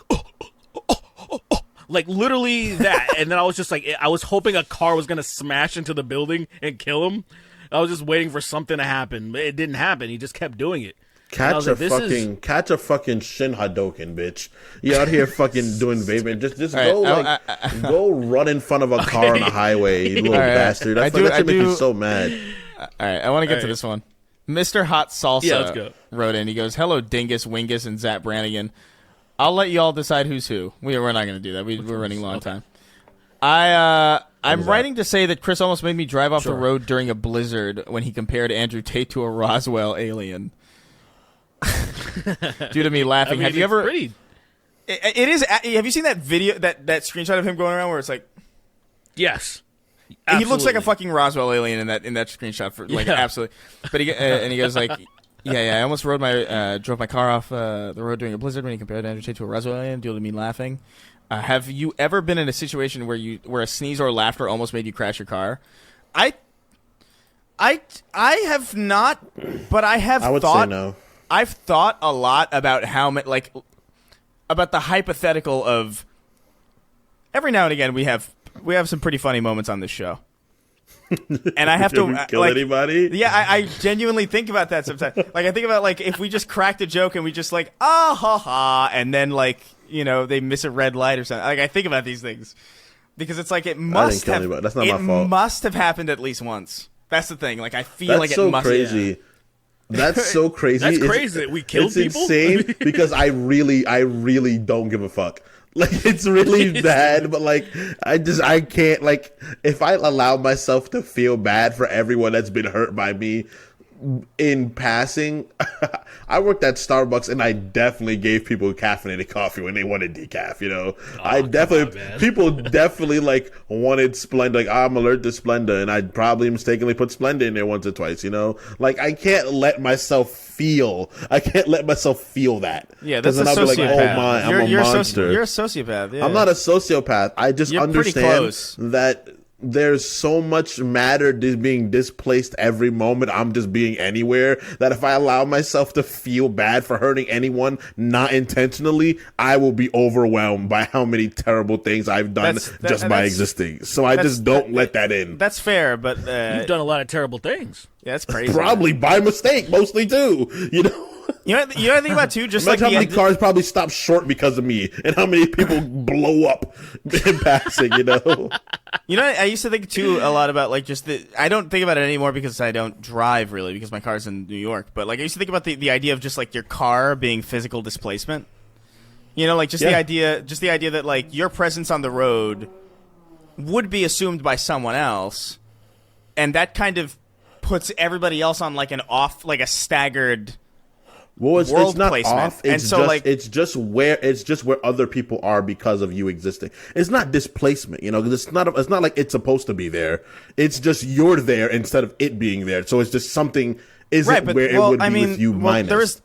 like, like literally that. And then I was just like, I was hoping a car was gonna smash into the building and kill him. I was just waiting for something to happen. It didn't happen. He just kept doing it. And I was like,
Catch a fucking Shin Hadoken, bitch. You out here fucking doing vaping. Just
All
go
right,
go run in front of a car on a highway, you little
All right,
bastard.
I
That should make
do-
me so mad.
All right, I want to get to this one. Mr. Hot Salsa
Yeah, let's go.
wrote in. He goes, "Hello, Dingus, Wingus, and Zap Brannigan. I'll let you all decide who's who. We're not going to do that. We're running a long time. I'm writing to say that Chris almost made me drive off the road during a blizzard when he compared Andrew Tate to a Roswell alien. Due to me laughing. Have you ever? It is. Have you seen that video? That screenshot of him going around where it's like,
yes,
he looks like a fucking Roswell alien in that screenshot for like absolutely. But he goes like, yeah. I almost drove my car off the road during a blizzard when he compared Andrew Tate to a Roswell alien. Due to me laughing. Have you ever been in a situation where a sneeze or laughter almost made you crash your car? I have not, but I have.
I would
thought,
say no.
I've thought a lot about about the hypothetical of every now and again we have some pretty funny moments on this show, and I have to
kill anybody.
Yeah, I genuinely think about that sometimes. Like I think about like if we just cracked a joke and we just like ha ha, and then like they miss a red light or something. Like I think about these things because it's like it must have.
That's not my fault.
It must have happened at least once. That's the thing. Like I feel
That's
like it
so
must.
Crazy.
Yeah.
That's so crazy.
That's crazy that we killed people.
It's insane because I really don't give a fuck. Like it's really bad, but like I can't like if I allow myself to feel bad for everyone that's been hurt by me in passing. I worked at Starbucks and I definitely gave people caffeinated coffee when they wanted decaf, I definitely people definitely like wanted Splenda. Like I'm allergic to Splenda and I'd probably mistakenly put Splenda in there once or twice, Like I can't let myself feel that.
Yeah, that's
then
a
I'll be like,
sociopath.
oh my, I'm a monster.
You're a sociopath. Yeah.
I'm not a sociopath. I just understand that there's so much matter being displaced every moment. I'm just being anywhere that if I allow myself to feel bad for hurting anyone, not intentionally, I will be overwhelmed by how many terrible things I've done just by existing. So I just don't let that in.
That's fair, but
you've done a lot of terrible things.
Yeah, that's crazy.
Probably by mistake, mostly too.
You know what I think about too? Just
imagine how many cars probably stop short because of me, and how many people blow up in passing.
I used to think too a lot about like just I don't think about it anymore because I don't drive really because my car's in New York. But like I used to think about the idea of just like your car being physical displacement. The idea that like your presence on the road would be assumed by someone else, and that kind of puts everybody else on like a staggered.
Well, it's not
placement.
off. It's just where other people are because of you existing. It's not displacement, because it's not like it's supposed to be there. It's just you're there instead of it being there. So it's just something isn't where it would be with you minus.
There is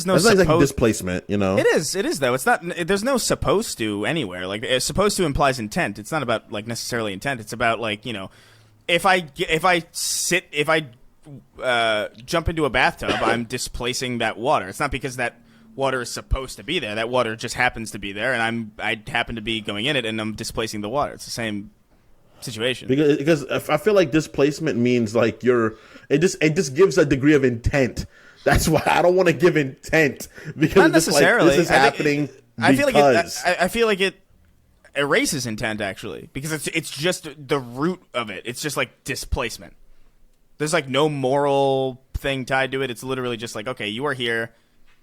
no
that's
supposed
like displacement,
It is though. It's not. There's no supposed to anywhere. Like supposed to implies intent. It's not about like necessarily intent. It's about like if I jump into a bathtub, I'm displacing that water. It's not because that water is supposed to be there. That water just happens to be there, and I happen to be going in it, and I'm displacing the water. It's the same situation.
Because I feel like displacement means like it just gives a degree of intent. That's why I don't want to give intent because
not necessarily.
This is happening.
I feel like it erases intent actually because it's just the root of it. It's just like displacement. There's like no moral thing tied to it. It's literally just like, okay, you are here,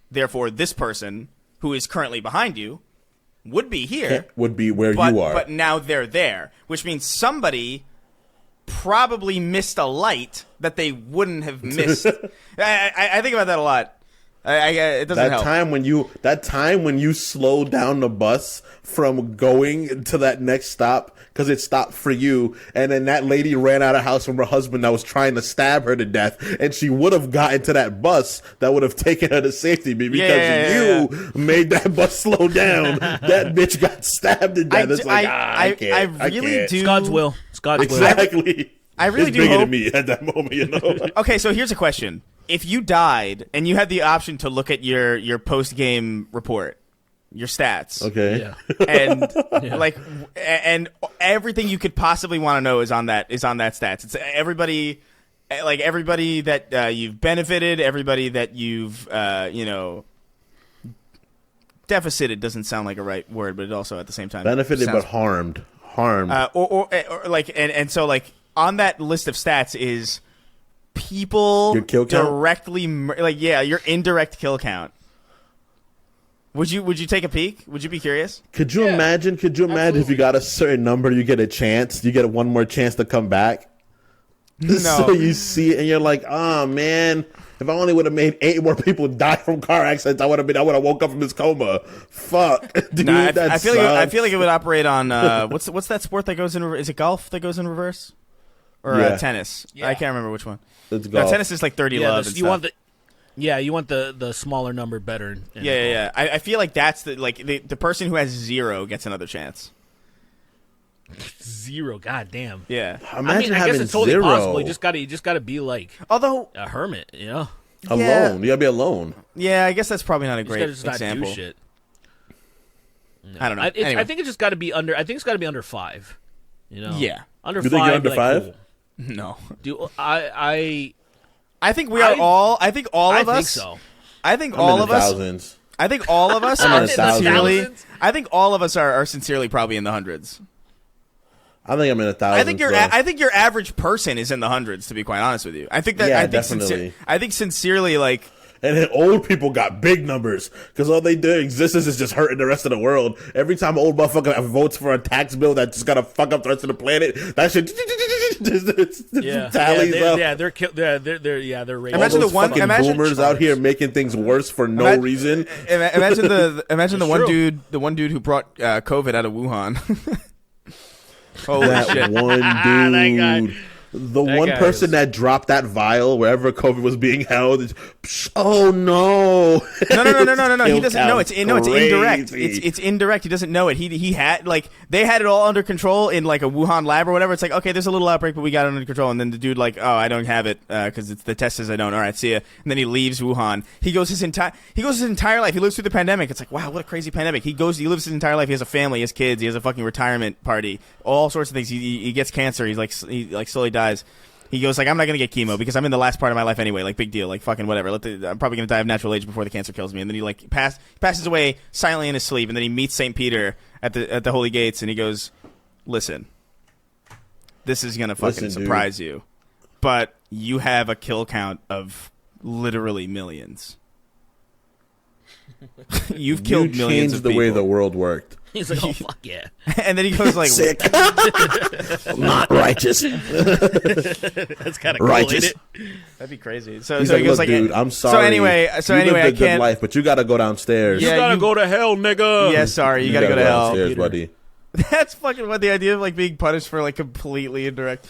therefore this person who is currently behind you would be here.
Would be where you are.
But now they're there, which means somebody probably missed a light that they wouldn't have missed. I think about that a lot. It doesn't help. That time when you slowed down the bus from going to that next stop because it stopped for you, and then that lady ran out of house from her husband that was trying to stab her to death, and she would have gotten to that bus that would have taken her to safety, but because you made that bus slow down, that bitch got stabbed to death. I can't. Do.
God's will. It's God's will.
Exactly.
I really
it's
do
bigger
hope.
than me at that moment,
Okay, so here's a question. If you died and you had the option to look at your post-game report, your stats,
okay,
and and everything you could possibly want to know is on that stats. It's everybody that you've benefited, everybody that you've deficited doesn't sound like a right word, but it also at the same time
benefited but harmed,
or so like on that list of stats is people
your kill count?
directly your indirect kill count. Would you take a peek? Would you be curious?
Could you imagine? Could you imagine if you got a certain number, you get a chance, you get one more chance to come back?
No.
So you see it and you're like, oh man, if I only would have made 8 more people die from car accidents, I would have woke up from this coma. Fuck, dude.
No,
that
I feel like
sucks.
it would operate on what's that sport that goes in? Is it golf that goes in reverse, or
Yeah.
Tennis?
Yeah.
I can't remember which one.
It's
No,
golf.
tennis is like 30 love. And
you
stuff.
want the smaller number better.
Yeah. I feel like that's the person who has 0 gets another chance.
0. God damn.
Yeah.
Imagine
I
having
guess it's totally
0
possible. You just gotta be like
Although,
a hermit, you know.
alone.
Yeah.
You gotta be alone.
yeah, I guess that's probably not a
You
great
just gotta just
example.
not do shit.
I don't know.
I think it's just got to be under. I think it's got to be under 5. You know.
Yeah.
Under
You
5.
think you're under
like,
5?
cool.
No.
Do I
I think we are all. I think all of
think
us.
so.
I think
I'm
all
in
of
the
us.
thousands.
I think all of us
I'm in
are
the
sincerely.
thousands.
I think all of us are sincerely probably in the hundreds.
I think I'm in the thousands.
I think your average person is in the hundreds. To be quite honest with you, I think that.
Yeah,
I think
definitely.
I think sincerely, like.
And then old people got big numbers because all they do existence is just hurting the rest of the world. Every time an old motherfucker votes for a tax bill that's just gonna fuck up the rest of the planet, that shit tallies up.
They're racist.
Imagine
All
the
those
one-
fucking
imagine-
boomers out here making things worse for no
Ima-
reason.
Imagine the one
true.
dude who brought COVID out of Wuhan. Holy
That
shit!
one
That guy.
dude. The
That
one
guy
person
is-
that dropped that vial wherever COVID was being held. Oh no!
No. He doesn't know. It's indirect.
Crazy.
It's indirect. He doesn't know it. He had they had it all under control in like a Wuhan lab or whatever. It's like, okay, there's a little outbreak, but we got it under control. And then the dude like, oh, I don't have it because it's the test says I don't. All right, see ya. And then he leaves Wuhan. He goes his entire life. He lives through the pandemic. It's like, wow, what a crazy pandemic. He lives his entire life. He has a family. He has kids. He has a fucking retirement party. All sorts of things. He gets cancer. He slowly dies. He goes like, I'm not gonna get chemo because I'm in the last part of my life anyway. Like, big deal. Like, fucking whatever. I'm probably gonna die of natural age before the cancer kills me. And then he like passes away silently in his sleep. And then he meets Saint Peter at the holy gates, and he goes, "Listen, this is gonna fucking surprise you, but you have a kill count of literally millions. You've killed
You
millions
changed
of
the
people."
way the world worked.
He's like, oh fuck yeah.
And then he goes like,
Sick. Not righteous.
That's kind of cool,
Righteous.
ain't it?
"That'd be crazy." So
He's
he
like,
goes
look,
like,
dude, I'm sorry.
So anyway,
you
I
lived a good
can't.
life, but you got to go downstairs.
Yeah,
You gotta
you-
go to hell, nigga.
Yeah, sorry, you gotta go to hell.
downstairs,
Peter.
buddy.
That's fucking what the idea of like being punished for like completely indirect.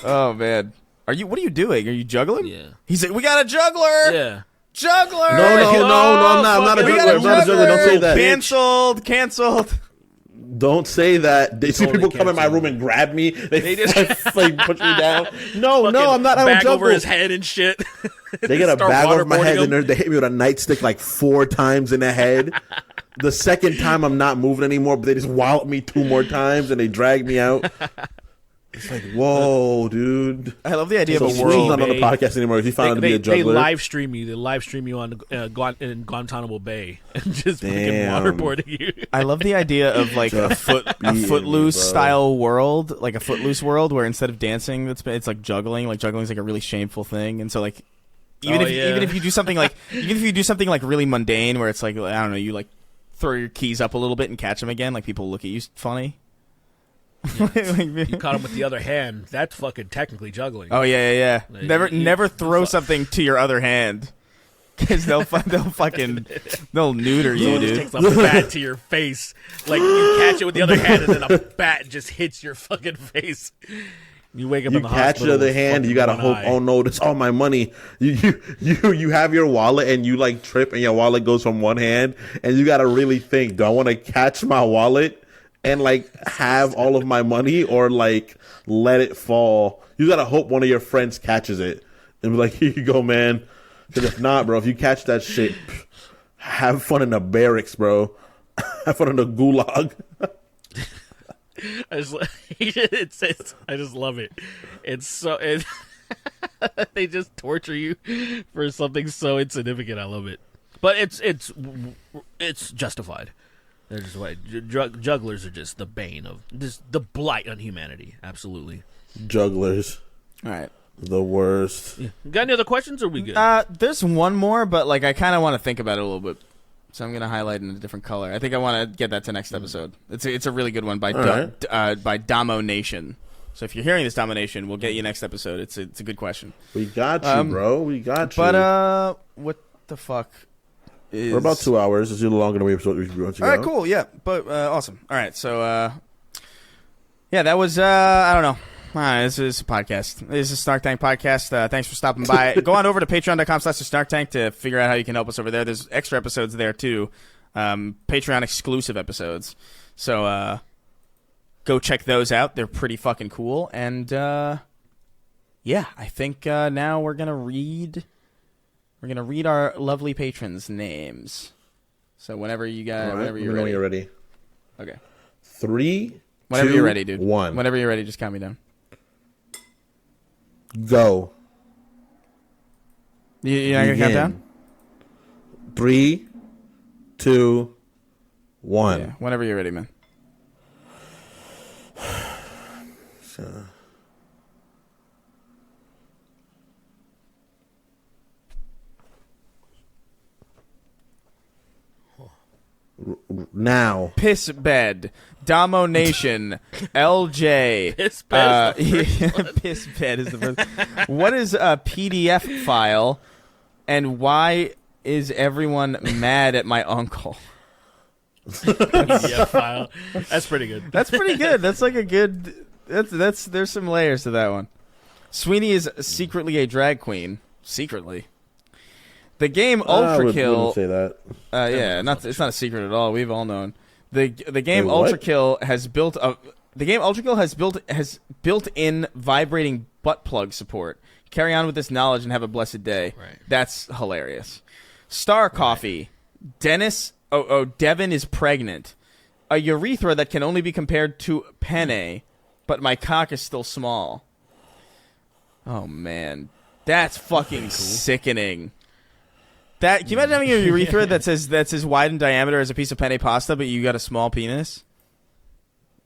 Oh man, what are you doing? Are you juggling?
Yeah.
He's like, we got a juggler.
Yeah.
Juggler.
No, I'm not. I'm not a
We
fucking-
got
juggler. I'm not a juggler. Don't say that.
Canceled.
Don't say that. They see
Totally
people come in my
canceled.
room and grab me. They
just-
just like push me down. No,
Fucking
I'm not. I don't
bag over
juggle.
his head and shit.
They get a
Start
bag over my head
waterboarding
and they hit me with a nightstick like 4 times in the head. The second time I'm not moving anymore, but they just wallop me 2 more times and they drag me out. It's like, whoa, dude.
I love the idea
So
of a
Sweeney's
world.
not on the podcast anymore because he found out to be a
They
juggler.
live stream you. They live stream you on in Guantanamo Bay and just fucking
Damn.
waterboarding you.
I love the idea of like a
beating me,
footloose
bro.
style world, like a footloose world where instead of dancing, it's like juggling. Like juggling is like a really shameful thing, and so like even if you do something like really mundane, where it's like, I don't know, you like throw your keys up a little bit and catch them again, like people look at you funny.
You caught him with the other hand. That's fucking technically juggling.
Oh yeah.
Like,
Never throw something to your other hand, because they'll neuter you,
Someone just
dude.
takes a bat to your face. Like you catch it with the other hand, and then a bat just hits your fucking face. You wake up
You
in the
catch
hospital.
the other
with
hand, you
fucking
gotta
one
hope.
eye.
Oh no, that's all my money. You have your wallet and you like trip, and your wallet goes from one hand, and you gotta really think: do I want to catch my wallet and like have all of my money, or like let it fall? You gotta hope one of your friends catches it and be like, "Here you go, man." Because if not, bro, if you catch that shit, have fun in the barracks, bro. Have fun in the gulag.
I just love it. It's so they just torture you for something so insignificant. I love it, but it's justified. They're just like jugglers are just the bane of just the blight on humanity. Absolutely.
Jugglers,
All right.
the worst.
Got any other questions? Or are we good?
There's one more, but like I kind of want to think about it a little bit. So I'm gonna highlight in a different color. I think I want to get that to next episode. It's a really good one by by Domo Nation. So if you're hearing this, Domo Nation, we'll get you next episode. It's a good question.
We got you, bro. We got you.
But what the fuck?
We're about 2 hours. It's a little longer than we want to go.
All right, cool. Yeah, but awesome. All right, so yeah, that was I don't know. This is a podcast. This is a Snark Tank podcast. Thanks for stopping by. Go on over to patreon.com/snarktank to figure out how you can help us over there. There's extra episodes there, too. Patreon exclusive episodes. So go check those out. They're pretty fucking cool. And yeah, I think now we're going to read our lovely patrons' names. So whenever you guys, whenever you're ready. Okay.
3,
whenever
2,
you're ready, dude.
1.
Whenever you're ready, just count me down.
Go.
You're not going to count down?
3, 2, 1.
Yeah, whenever you're ready, man.
Now.
Piss Bed, Domo Nation, LJ.
Piss Bed
Piss Bed is the first. What is a PDF file, and why is everyone mad at my uncle?
PDF file. That's pretty good.
That's pretty good. That's like a good. That's there's some layers to that one. Sweeney is secretly a drag queen. Secretly. The game Ultra Kill.
Say that.
Yeah, it's not a secret at all. We've all known. The game
Wait,
Ultra Kill has built in vibrating butt plug support. Carry on with this knowledge and have a blessed day.
Right.
That's hilarious. Star Coffee. Dennis. Devin is pregnant. A urethra that can only be compared to penne, but my cock is still small. Oh man, that's fucking sickening. Can you imagine having a urethra that's as wide in diameter as a piece of penne pasta, but you got a small penis?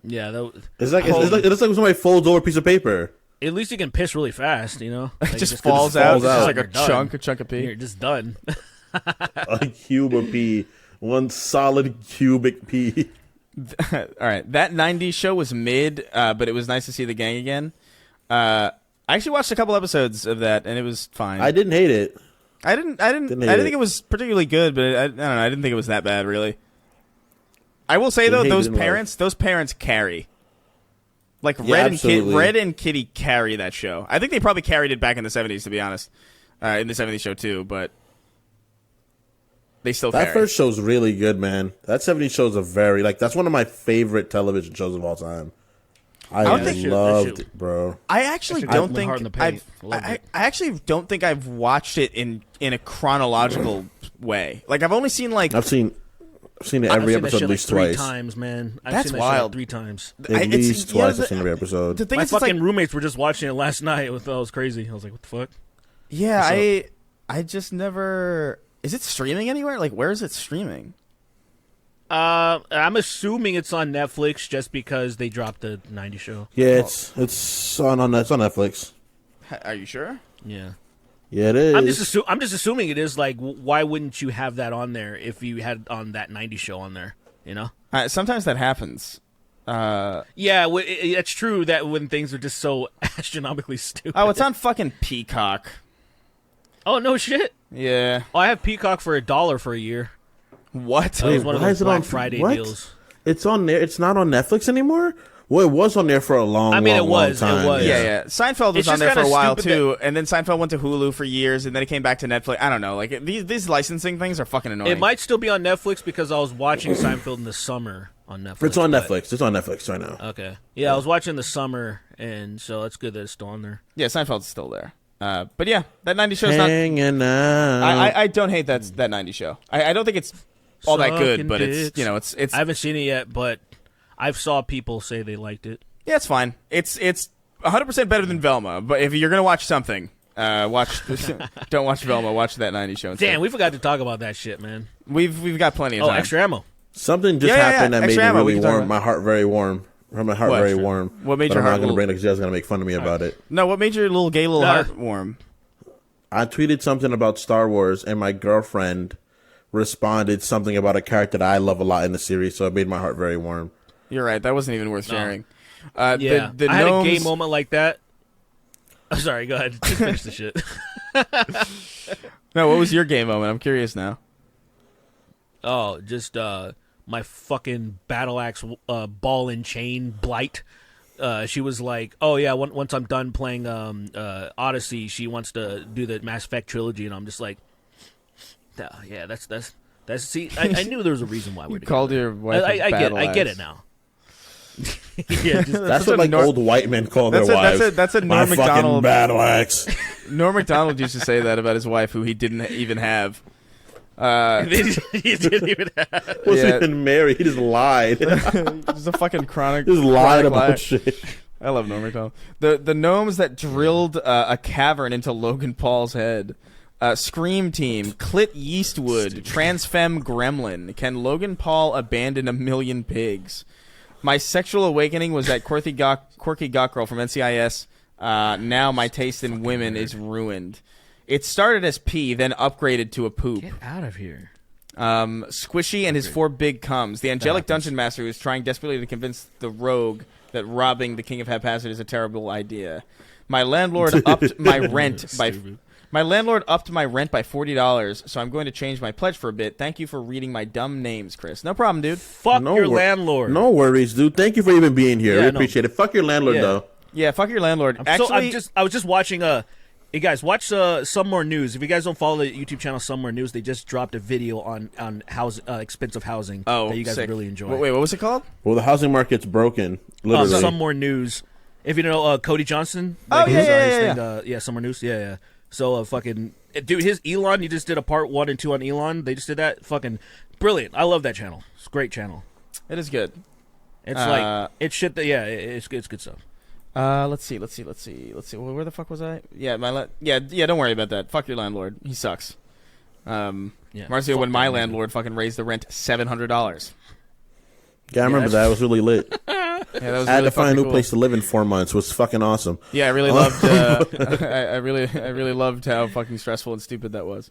Yeah,
it's like somebody folds over a piece of paper.
At least you can piss really fast, you know.
Like,
Like,
it just falls out. It's just like a chunk of pee.
You're just done.
A cube of pee, one solid cubic pee.
All right, that '90s show was mid, but it was nice to see the gang again. I actually watched a couple episodes of that, and it was fine.
I didn't hate it.
I didn't think it was particularly good, but I don't know. I didn't think it was that bad, really. I will say though, those parents carry. Like Red and Kitty carry that show. I think they probably carried it back in the '70s, to be honest, in the '70s show too. But they still carry.
That first show's really good, man. That '70s show's that's one of my favorite television shows of all time. I loved it, bro.
I actually don't think I actually don't think I've watched it in a chronological way. Like I've only seen
I've seen it every episode at least twice.
3 times, man. I've
That's
seen that
wild.
Shit 3 times.
At least twice. I've seen every episode.
The thing
My
is,
fucking roommates were just watching it last night. It was crazy. I was like, what the fuck?
Yeah, I just never. Is it streaming anywhere? Like, where is it streaming?
I'm assuming it's on Netflix just because they dropped the '90s show.
Yeah, it's on Netflix.
Are you sure?
Yeah.
Yeah, it is.
I'm just assuming it is. Like, why wouldn't you have that on there if you had on that '90s show on there? You know.
Sometimes that happens.
Yeah, it's true that when things are just so astronomically stupid.
Oh, it's on fucking Peacock.
Oh no shit.
Yeah.
Oh, I have Peacock for $1 for a year.
What?
That was one of those Black Friday deals.
It's on there. It's not on Netflix anymore. Well, it was on there for a long time.
It was.
Yeah. Seinfeld was on there for a while too, and then Seinfeld went to Hulu for years, and then it came back to Netflix. I don't know. Like these licensing things are fucking annoying.
It might still be on Netflix because I was watching Seinfeld in the summer on Netflix.
It's on Netflix. It's on Netflix right now.
Okay. Yeah, I was watching the summer, and so it's good that it's still on there.
Yeah, Seinfeld's still there. But yeah, that '90s show's
hanging out.
I don't hate that '90s show. I don't think it's all that good, but it's.
I haven't seen it yet, but I've saw people say they liked it.
Yeah, it's fine. It's 100% better than Velma. But if you're gonna watch something, don't watch Velma. Watch that '90s show instead.
Damn, we forgot to talk about that shit, man.
We've got plenty of time.
Extra ammo.
Something just happened that made me really warm.
My heart
very warm. My heart very warm.
What made your heart?
I'm not gonna bring it because you guys are gonna make fun of me about it.
No, what made your little heart warm?
I tweeted something about Star Wars, and my girlfriend responded something about a character that I love a lot in the series, so it made my heart very warm.
You're right. That wasn't even worth sharing.
Yeah,
the
I had a
gnomes-
gay moment like that. Oh, sorry, go ahead. Just finish the shit.
No, what was your gay moment? I'm curious now.
Oh, just my fucking battle axe ball and chain blight. She was like, "Oh yeah, once I'm done playing Odyssey, she wants to do the Mass Effect trilogy," and I'm just like, "Yeah, that's." See, I knew there was a reason why we're together.
Called your wife
I get it now. Yeah,
That's what like old white men call their wives.
That's a
My
Norm
fucking
Macdonald.
battle axe.
Norm Macdonald used to say that about his wife, who he didn't even have.
he didn't even have.
Wasn't even married. He just lied.
Just a fucking chronic.
Just lied
chronic
about
lie.
shit.
I love Norm Macdonald. The gnomes that drilled a cavern into Logan Paul's head. Scream Team, Clit Yeastwood, Transfemme Gremlin. Can Logan Paul abandon 1,000,000 pigs? My sexual awakening was that quirky goth girl from NCIS. Now my taste in women is ruined. It started as pee, then upgraded to a poop.
Get out of here.
Squishy and his 4 big cums. The angelic dungeon master who is trying desperately to convince the rogue that robbing the king of haphazard is a terrible idea. My landlord upped my rent by $40, so I'm going to change my pledge for a bit. Thank you for reading my dumb names, Chris. No problem, dude.
Fuck your landlord.
No worries, dude. Thank you for even being here.
Yeah,
we
no.
appreciate it. Fuck your landlord, though.
Yeah, fuck your landlord.
I
Actually,
was just watching. Hey guys, watch Some More News. If you guys don't follow the YouTube channel Some More News, they just dropped a video on expensive housing that you guys
sick.
really enjoy.
Wait, what was it called?
Well, the housing market's broken. Literally.
Some More News. If you know Cody Johnson,
Oh,
like,
yeah.
yeah, Some More News, yeah. So fucking dude, his Elon. You just did a part 1 and 2 on Elon. They just did that. Fucking brilliant. I love that channel. It's a great channel.
It is good.
It's like it's shit that it's good stuff.
Let's see. Well, where the fuck was I? Yeah, don't worry about that. Fuck your landlord. He sucks. Marcio, when my landlord fucking raised the rent $700.
Yeah, I remember that. It was really lit.
Yeah, that was
I had
really
to find a new
cool.
place to live in 4 months. It was fucking awesome.
Yeah, I really loved. I really loved how fucking stressful and stupid that was.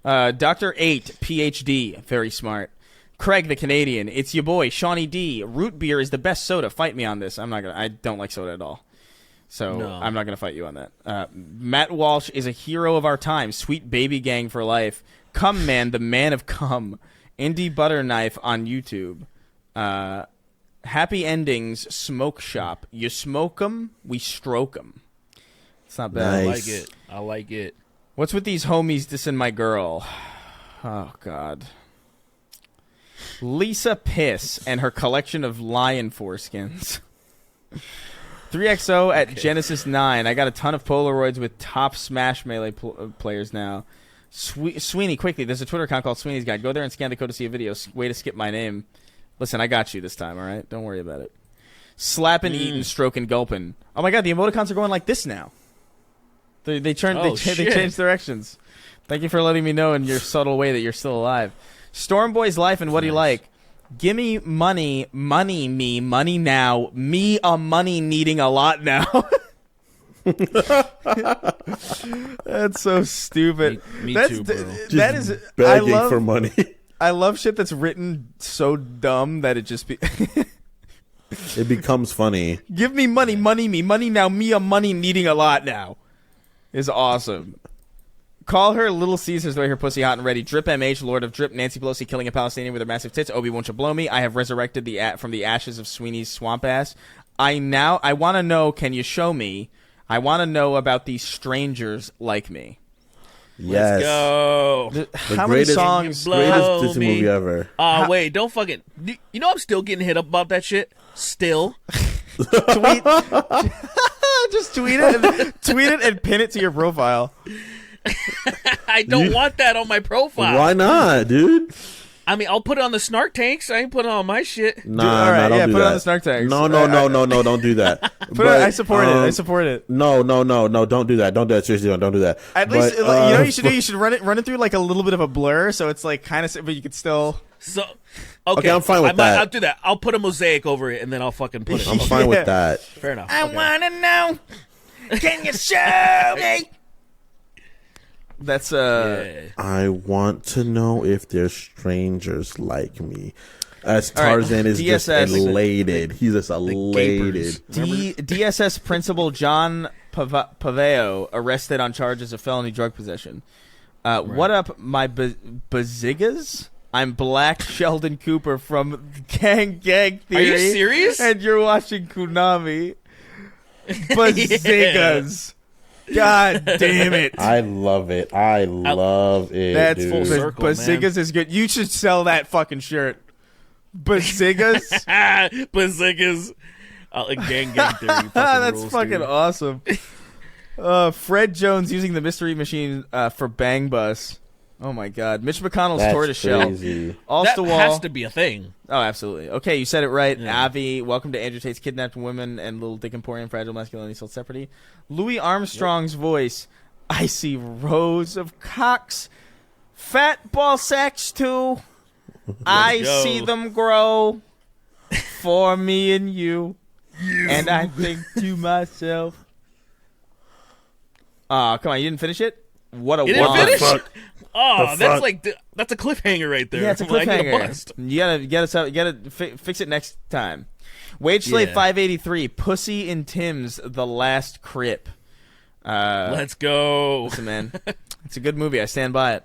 Dr. 8, PhD, very smart. Craig the Canadian, it's your boy Shawnee D. Root beer is the best soda. Fight me on this. I don't like soda at all, so
No.
I'm not gonna fight you on that. Matt Walsh is a hero of our time. Sweet baby gang for life. Cum man, the man of cum. Indie butter knife on YouTube. Happy endings. Smoke shop. You smoke 'em, we stroke 'em. It's not bad.
Nice.
I like it.
What's with these homies dissing my girl? Oh, God. Lisa Piss and her collection of lion foreskins. 3XO at Genesis 9. I got a ton of Polaroids with top Smash Melee players now. Sweeney, quickly. There's a Twitter account called Sweeney's Guide. Go there and scan the code to see a video. Way to skip my name. Listen, I got you this time, all right? Don't worry about it. Slapping, eating, stroking, gulping. Oh, my God. The emoticons are going like this now. They changed directions. Thank you for letting me know in your subtle way that you're still alive. Stormboy's life and what he like. Gimme money now. Me a money needing a lot now. That's so stupid.
Me
That's,
too, bro.
That is
Begging for money.
I love shit that's written so dumb that it just be.
It becomes funny.
Give me money now. Me a money needing a lot now. Is awesome. Call her Little Caesars the way her pussy hot and ready. Drip MH, Lord of Drip, Nancy Pelosi killing a Palestinian with her massive tits. Obi, won't you blow me? I have resurrected from the ashes of Sweeney's swamp ass. I want to know, can you show me? I want to know about these strangers like me.
Yes.
Let's go.
How many
greatest-
songs?
Blow
Greatest Disney
me.
movie ever.
Wait, don't fucking. You know I'm still getting hit up about that shit. Still.
Tweet. Just tweet it and pin it to your profile.
I don't want that on my profile.
Why not, dude?
I mean, I'll put it on the Snark tanks. I ain't put it on my shit.
Nah,
all right,
don't
yeah,
do
put it
that.
on the Snark tags.
No, don't do that.
I support it. I support it.
No, don't do that. Don't do that. Seriously, don't do that.
At least, you know what you should do? You should run it through like a little bit of a blur, so it's like kind of, but you could still.
So, okay,
I'm fine with that.
I'll do that. I'll put a mosaic over it, and then I'll fucking put it.
I'm fine with that.
Fair enough.
I wanna know. Can you show me? That's
I want to know if there's strangers like me. As
All right,
Tarzan is just
DSS.
elated. He's just elated.
DSS Principal John Paveo arrested on charges of felony drug possession. What up, my bazigas? I'm Black Sheldon Cooper from Gang Theory.
Are you serious?
And you're watching Konami. Bazigas. God damn it.
I love it. I love it.
That's
dude.
full circle,
Bazigas is good. You should sell that fucking shirt. Bazigas?
Bazigas. Gang theory.
That's
rules,
fucking
dude.
awesome. Fred Jones using the mystery machine for Bang Bus. Oh my God. Mitch McConnell's
That's
tortoiseshell.
crazy.
That
Wall.
has to be a thing.
Oh, absolutely. Okay, you said it right.
Yeah.
Avi, welcome to Andrew Tate's Kidnapped Women and Little Dick Emporium, Fragile Masculinity Sold Separately. Louis Armstrong's voice. I see rows of cocks. Fat ball sacks too. I
go.
see them grow for me and you. And I think to myself. Come on, you didn't finish it? What a
You didn't
wow.
finish?
fuck?
Oh,
The
that's
fuck?
like that's a cliffhanger right there.
Yeah, it's a
Like, I'm gonna
cliffhanger.
bust.
You gotta fix it next time. Wage Slave
Yeah.
583, Pussy in Tim's The Last Crip.
Let's go.
Listen, man, it's a good movie. I stand by it.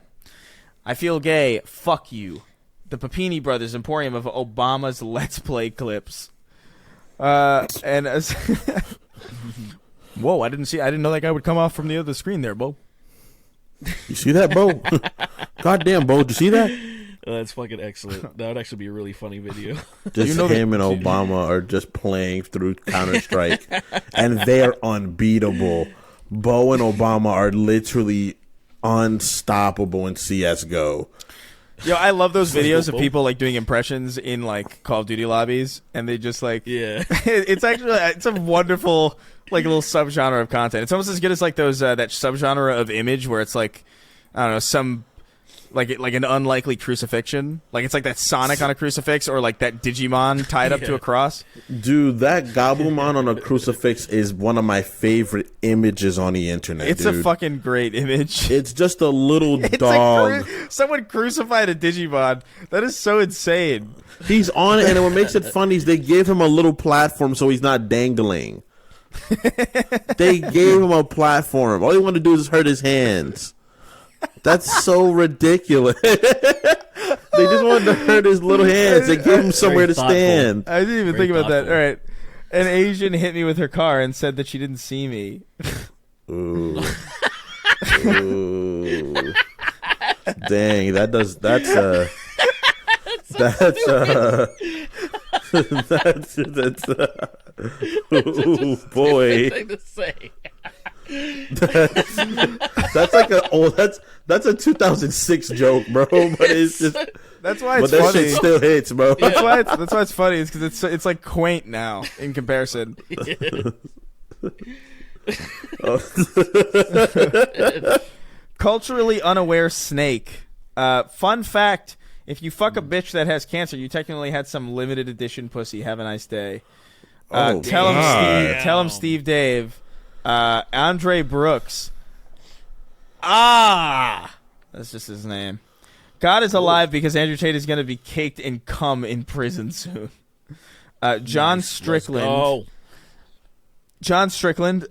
I feel gay. Fuck you. The Papini Brothers Emporium of Obama's Let's Play clips. And as whoa, I didn't know that guy would come off from the other screen there, Bo.
You see that, Bo? Goddamn, Bo, did you see that?
That's fucking excellent. That would actually be a really funny video.
Just him and Obama are just playing through Counter-Strike, and they're unbeatable. Bo and Obama are literally unstoppable in CS:GO.
Yo, I love those videos of people like doing impressions in like Call of Duty lobbies, and they just like
Yeah.
it's a wonderful like little subgenre of content. It's almost as good as like those that subgenre of image where it's like I don't know some like an unlikely crucifixion, like it's like that Sonic on a crucifix or like that Digimon tied up to a cross.
Dude, that Gabumon on a crucifix is one of my favorite images on the internet.
It's
dude.
a fucking great image.
It's just a little
It's
dog.
like someone crucified a Digimon. That is so insane.
He's on it, and what makes it funny is they gave him a little platform so he's not dangling. They gave him a platform. All he wanted to do is hurt his hands. That's so ridiculous. They just wanted to hurt his little hands. They gave him somewhere to
thoughtful.
stand.
I didn't even
Very
think about that.
thoughtful.
All right. An Asian hit me with her car and said that she didn't see me.
Ooh. Ooh. Dang, that's ooh, boy.
Thing to say.
That's like that's a 2006 joke, bro. But it's just
That's why
but
it's
that
funny.
shit still hits, bro.
That's why it's funny. Is because it's like quaint now in comparison. Culturally unaware snake. Fun fact: if you fuck a bitch that has cancer, you technically had some limited edition pussy. Have a nice day.
Oh,
Tell him,
God.
Steve. Tell him, Steve. Dave. Andre Brooks. That's just his name. God is alive because Andrew Tate is going to be caked in cum in prison soon. John Strickland.
Oh,
John Strickland.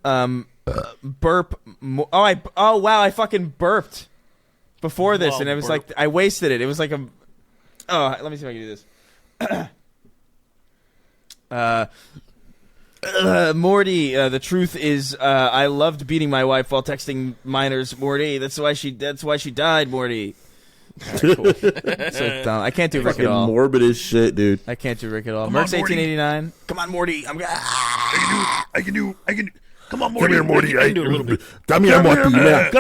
Burp. Oh wow! I fucking burped before this,
Wow,
and it was
burp.
like I wasted it. It was like a. Oh, let me see if I can do this. Morty, the truth is, I loved beating my wife while texting minors. Morty, that's why she died. Morty. So dumb. I can't do Rick
Fucking
at all.
morbid as shit, dude.
I can't do Rick at all.
Come on,
Merck's
Morty.
1889. Come on, Morty.
I can do. Come on,
Come
Morty.
here, Morty.
I can do a little bit.
Come here, Morty. Come here,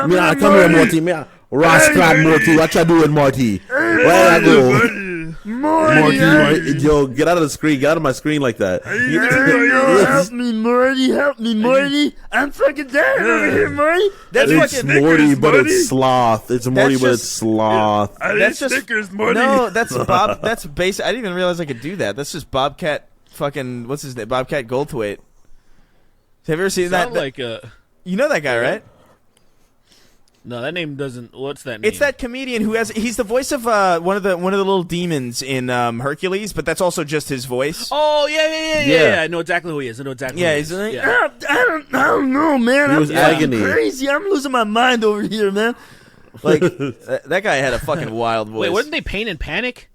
Morty. Rascal, Morty. What you doing, Morty? Where I go? Morty, yo, get out of the screen. Get out of my screen like that.
Help me, Morty. Help me, Morty. I'm fucking dead over here, Morty. That's
It's
fucking.
Morty, but it's sloth. It's Morty, but it's
just-
sloth.
That's just No, that's Bob. That's basic. I didn't even realize I could do that. That's just Bobcat. Fucking what's his name? Bobcat Goldthwait. Have you ever seen that?
Sound like a.
You know that guy, right?
No, that name doesn't. What's that name?
It's that comedian who he's the voice of one of the little demons in Hercules, but that's also just his voice.
Oh yeah. I know exactly who he is.
He's like,
Yeah.
I don't know, man.
He was agony.
Crazy. I'm losing my mind over here, man. Like that guy had a fucking wild voice.
Wait, wasn't they Pain and Panic?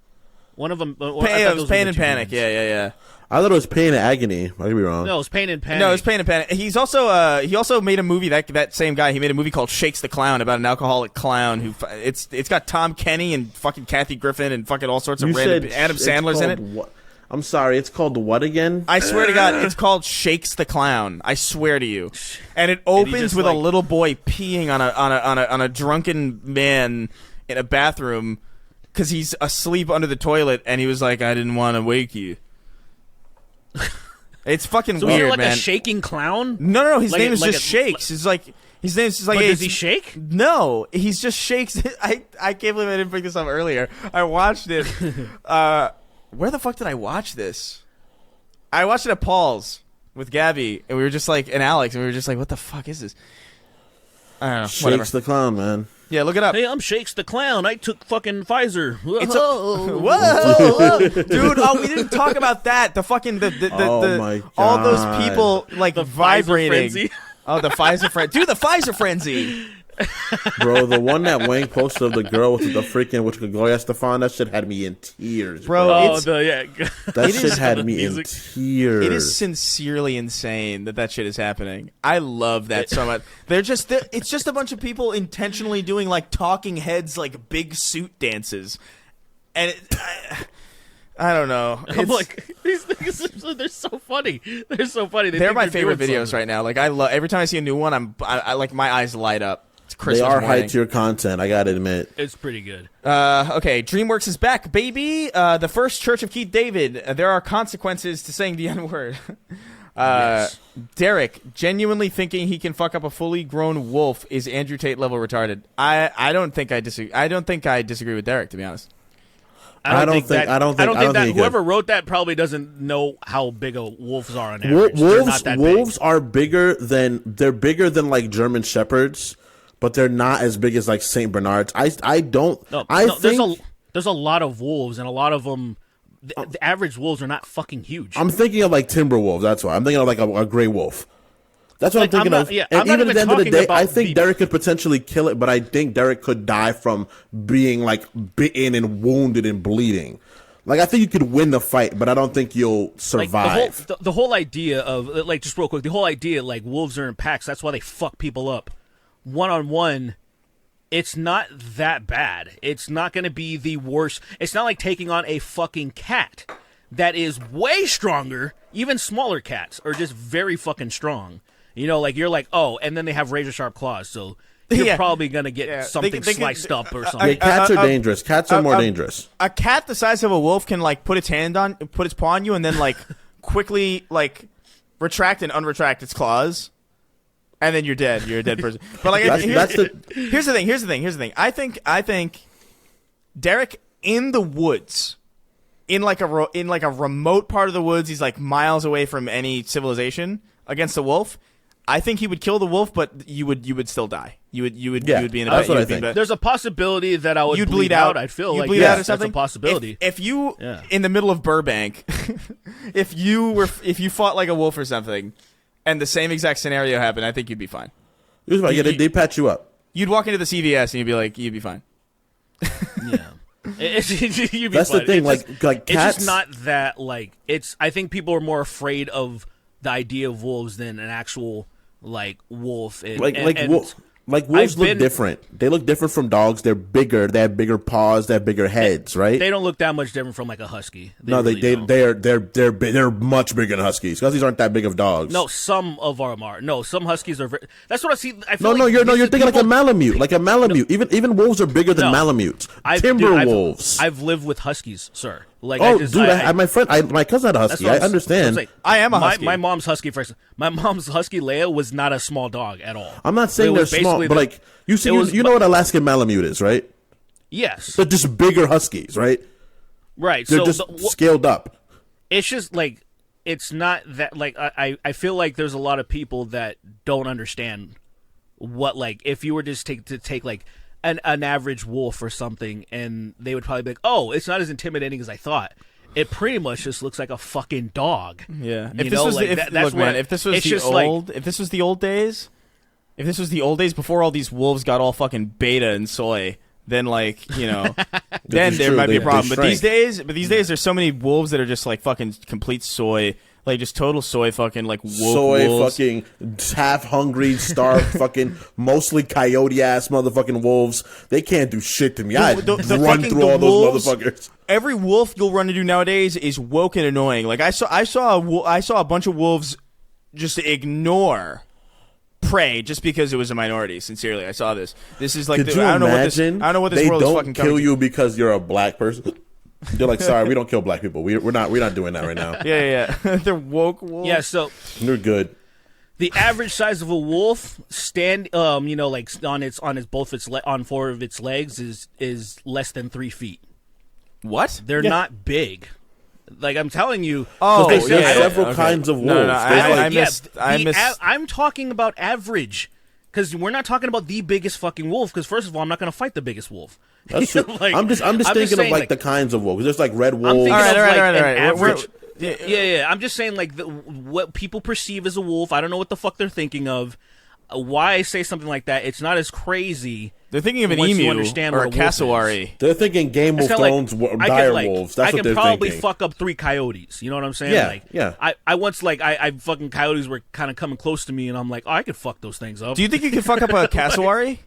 One of them.
It was Pain and Panic. Yeah.
I thought it was Pain and Agony. I could be wrong.
No, it was Pain and Panic.
No, it's Pain and Panic. He's also he also made a movie that same guy. He made a movie called Shakes the Clown about an alcoholic clown who it's got Tom Kenny and fucking Kathy Griffin and fucking all sorts of
You
random
said
Adam Sandler's in it.
What? I'm sorry, it's called what again?
I swear to God, it's called Shakes the Clown. I swear to you. And it opens with a little boy peeing on a drunken man in a bathroom because he's asleep under the toilet, and he was like, "I didn't want to wake you." It's fucking
so
weird,
is it like
man.
a shaking clown?
No. His
Like
name is
like
just Shakes. It's like his name's just like.
But
hey,
does he shake?
No, he's just Shakes. I can't believe I didn't pick this up earlier. I watched it. Where the fuck did I watch this? I watched it at Paul's with Gabby, and we were just like, and Alex, and we were just like, what the fuck is this? I don't know.
Shakes
Whatever.
the Clown, man.
Yeah, look it up.
Hey, I'm Shakes the Clown. I took fucking Pfizer.
Whoa, dude! Oh, we didn't talk about that. The fucking
Oh my
all those
God.
people like
The
vibrating.
Pfizer frenzy.
Oh, the Pfizer frenzy, dude! The Pfizer frenzy.
Bro, the one that Wayne posted of the girl with the freaking Gloria Estefan, that shit had me in tears,
Bro,
bro.
Oh,
it's-
That
it
shit
is
had
the
me in
music.
tears.
It is sincerely insane that shit is happening. I love that so much. It's just a bunch of people intentionally doing like talking heads, like big suit dances, and I don't know.
I'm like, these things they're so funny. They're so funny.
They're
think
my favorite
doing
videos
something.
right now. Like I love every time I see a new one. I like my eyes light up. It's Christmas
They are
morning.
high tier content, I gotta admit.
It's pretty good.
Okay, DreamWorks is back, baby. The first Church of Keith David. There are consequences to saying the N-word.
Yes.
Derek, genuinely thinking he can fuck up a fully grown wolf is Andrew Tate level retarded. I don't think I disagree. I don't think I disagree with Derek, to be honest.
I don't think
that
he
whoever
could.
wrote that probably doesn't know how big a wolves are on average. They're
Wolves,
not that
wolves
big.
are bigger than like German shepherds, but they're not as big as like Saint Bernards. I think
there's a lot of wolves, and a lot of them. The average wolves are not fucking huge.
I'm thinking of like timber wolves. That's why I'm thinking of like a gray wolf. That's what
Like,
I'm thinking
I'm
of.
not- yeah,
and
I'm not
even at
even
the end of the
talking
day,
about
I think
the-
Derek could potentially kill it, but I think Derek could die from being like bitten and wounded and bleeding. Like I think you could win the fight, but I don't think you'll
Like,
survive.
the whole idea of like just real quick, the whole idea like wolves are in packs. That's why they fuck people up. One on one, it's not that bad. It's not going to be the worst. It's not like taking on a fucking cat that is way stronger. Even smaller cats are just very fucking strong. You know, like you're like, oh, and then they have razor sharp claws, so you're
Yeah.
probably gonna get
Yeah.
something
They can-
sliced up or
Yeah,
something.
cats are dangerous. Cats are more dangerous.
A cat the size of a wolf can like put its paw on you, and then like quickly like retract and unretract its claws, and then you're dead. You're a dead person. But like,
That's the
here's the thing. I think Derek in the woods, in like a remote part of the woods, he's like miles away from any civilization against a wolf. I think he would kill the wolf, but you would still die. You would be in a
that's what I
you'd be in
think.
a-
There's a possibility that I would
You'd
bleed out. I feel
You'd
like
bleed
yes,
out or something.
That's a possibility.
If you
Yeah.
in the middle of Burbank, if you fought like a wolf or something, and the same exact scenario happened, I think you'd be fine.
yeah, they patch you up.
You'd walk into the CVS and you'd be fine.
Yeah. You'd be
That's the
fine.
thing,
It's
like
it's
cats.
just not that like it's. I think people are more afraid of the idea of wolves than an actual like wolf. And,
Wolves
I've
look
been-
different. They look different from dogs. They're bigger. They have bigger paws. They have bigger heads, right?
They don't look that much different from like a husky.
No,
really don't.
they're much bigger than huskies. Huskies aren't that big of dogs.
No, some of them are. No, some huskies are. That's what I see. I feel
No,
like
you're
these
thinking like a
people-
Malamute. Like a Malamute. Even wolves are bigger than
No.
Malamutes.
I've-
Timber
dude,
wolves.
I've lived with huskies, sir. Like,
oh,
I just,
dude,
I,
my cousin had a
that's
husky.
what
I
I'm-
understand.
that's what
I am a
my,
husky.
My mom's husky, for example. My mom's husky, Leia, was not a small dog at all.
I'm not saying
It
they're
was
small,
basically
but
the-
like you see,
it was-
you know what Alaskan Malamute is, right?
Yes,
They're just bigger huskies, right?
right.
They're
So
just
the,
scaled up.
it's just like it's not that like I feel like there's a lot of people that don't understand what like if you were just to take like an average wolf or something, and they would probably be like, oh, it's not as intimidating as I thought. It pretty much just looks like a fucking dog.
Yeah.
If this was
the old days, if this was the old days before all these wolves got all fucking beta and soy, then like, you know, then there might be a problem. But these days there's so many wolves that are just like fucking complete soy, like just total soy fucking like wolves.
Fucking half hungry, starved fucking mostly coyote ass motherfucking wolves. They can't do shit to me. I run through all those motherfuckers.
Every wolf you'll run into nowadays is woke and annoying. Like I saw a bunch of wolves just ignore prey just because it was a minority. Sincerely, I saw this. This is like
I don't know what this world is fucking
coming
kill you
to.
Because you're a black person. They're like, sorry, we don't kill black people. We're not doing that right now.
Yeah. They're woke wolves.
Yeah, so
they're good.
The average size of a wolf like on four of its legs is less than 3 feet.
What?
They're not big. Like I'm telling you.
Oh,
there's several kinds of wolves.
I'm talking about average. Because we're not talking about the biggest fucking wolf. Because first of all, I'm not going to fight the biggest wolf.
That's true. I'm just thinking of like the kinds of wolves. There's like red wolves.
I'm thinking
all right.
Average. Yeah. I'm just saying like what people perceive as a wolf. I don't know what the fuck they're thinking of. Why I say something like that? It's not as crazy.
They're thinking of an emu or a cassowary.
They're thinking Game of Thrones dire wolves. That's what they're thinking.
I could probably fuck up 3 coyotes. You know what I'm saying?
Yeah.
I once I fucking coyotes were kind of coming close to me, and I'm like, oh, I could fuck those things up.
Do you think you could fuck up a cassowary?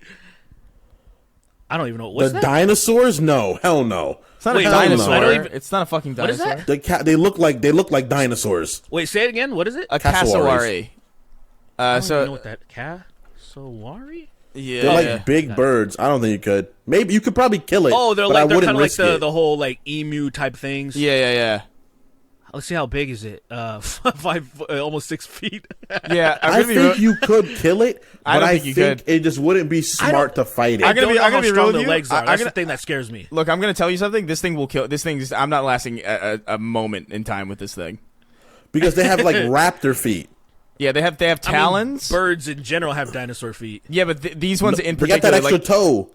I don't even know what's
the
that?
Dinosaurs. No, hell no.
It's not a dinosaur. It's not a fucking dinosaur.
What is
that? They look like dinosaurs.
Wait, say it again. What is it?
A cassowary.
I don't even know what that cassowary.
Yeah,
they're like big birds. I don't think you could. Maybe you could probably kill it.
Oh, they're
kind
of like the whole like emu type things.
Yeah.
Let's see how big is it? 5, almost 6 feet.
Yeah,
I think you could kill it, but I think it just wouldn't be smart to fight it.
I'm gonna be real with you. Legs are. That's the thing that scares me.
Look, I'm gonna tell you something. This thing will kill. I'm not lasting a moment in time with this thing
because they have like raptor feet.
Yeah, they have talons.
I mean, birds in general have dinosaur feet.
Yeah, but these ones in particular,
they got that extra toe.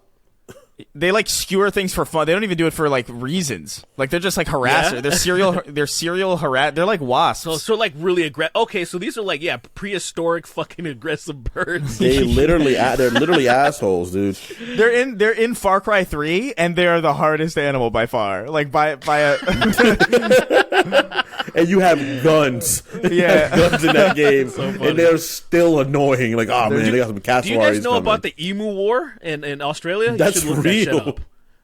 They like skewer things for fun. They don't even do it for like reasons. Like they're just like harasser. Yeah? They're serial harass. They're like wasps.
So like really aggressive. Okay, so these are like prehistoric fucking aggressive birds.
They're literally assholes, dude.
They're in Far Cry 3, and they're the hardest animal by far. Like by a.
And you have guns.
Yeah,
guns in that game, and they're still annoying. Like, oh man, they got some cassowaries.
Do you guys know about the emu war in Australia?
That's real.
That shit up.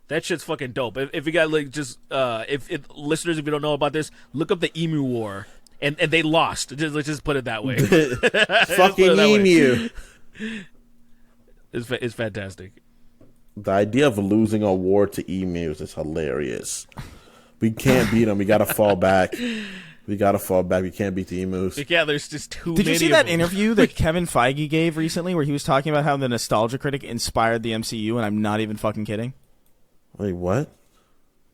That shit's fucking dope. If you got like just if listeners, if you don't know about this, look up the emu war, and they lost. Let's just put it that way.
Fucking emu.
It's fantastic.
The idea of losing a war to emus is hilarious. We can't beat them. We gotta fall back. We can't beat the emus.
Yeah, there's just too many.
Did you see that interview that Kevin Feige gave recently where he was talking about how the nostalgia critic inspired the MCU, and I'm not even fucking kidding?
Wait, what?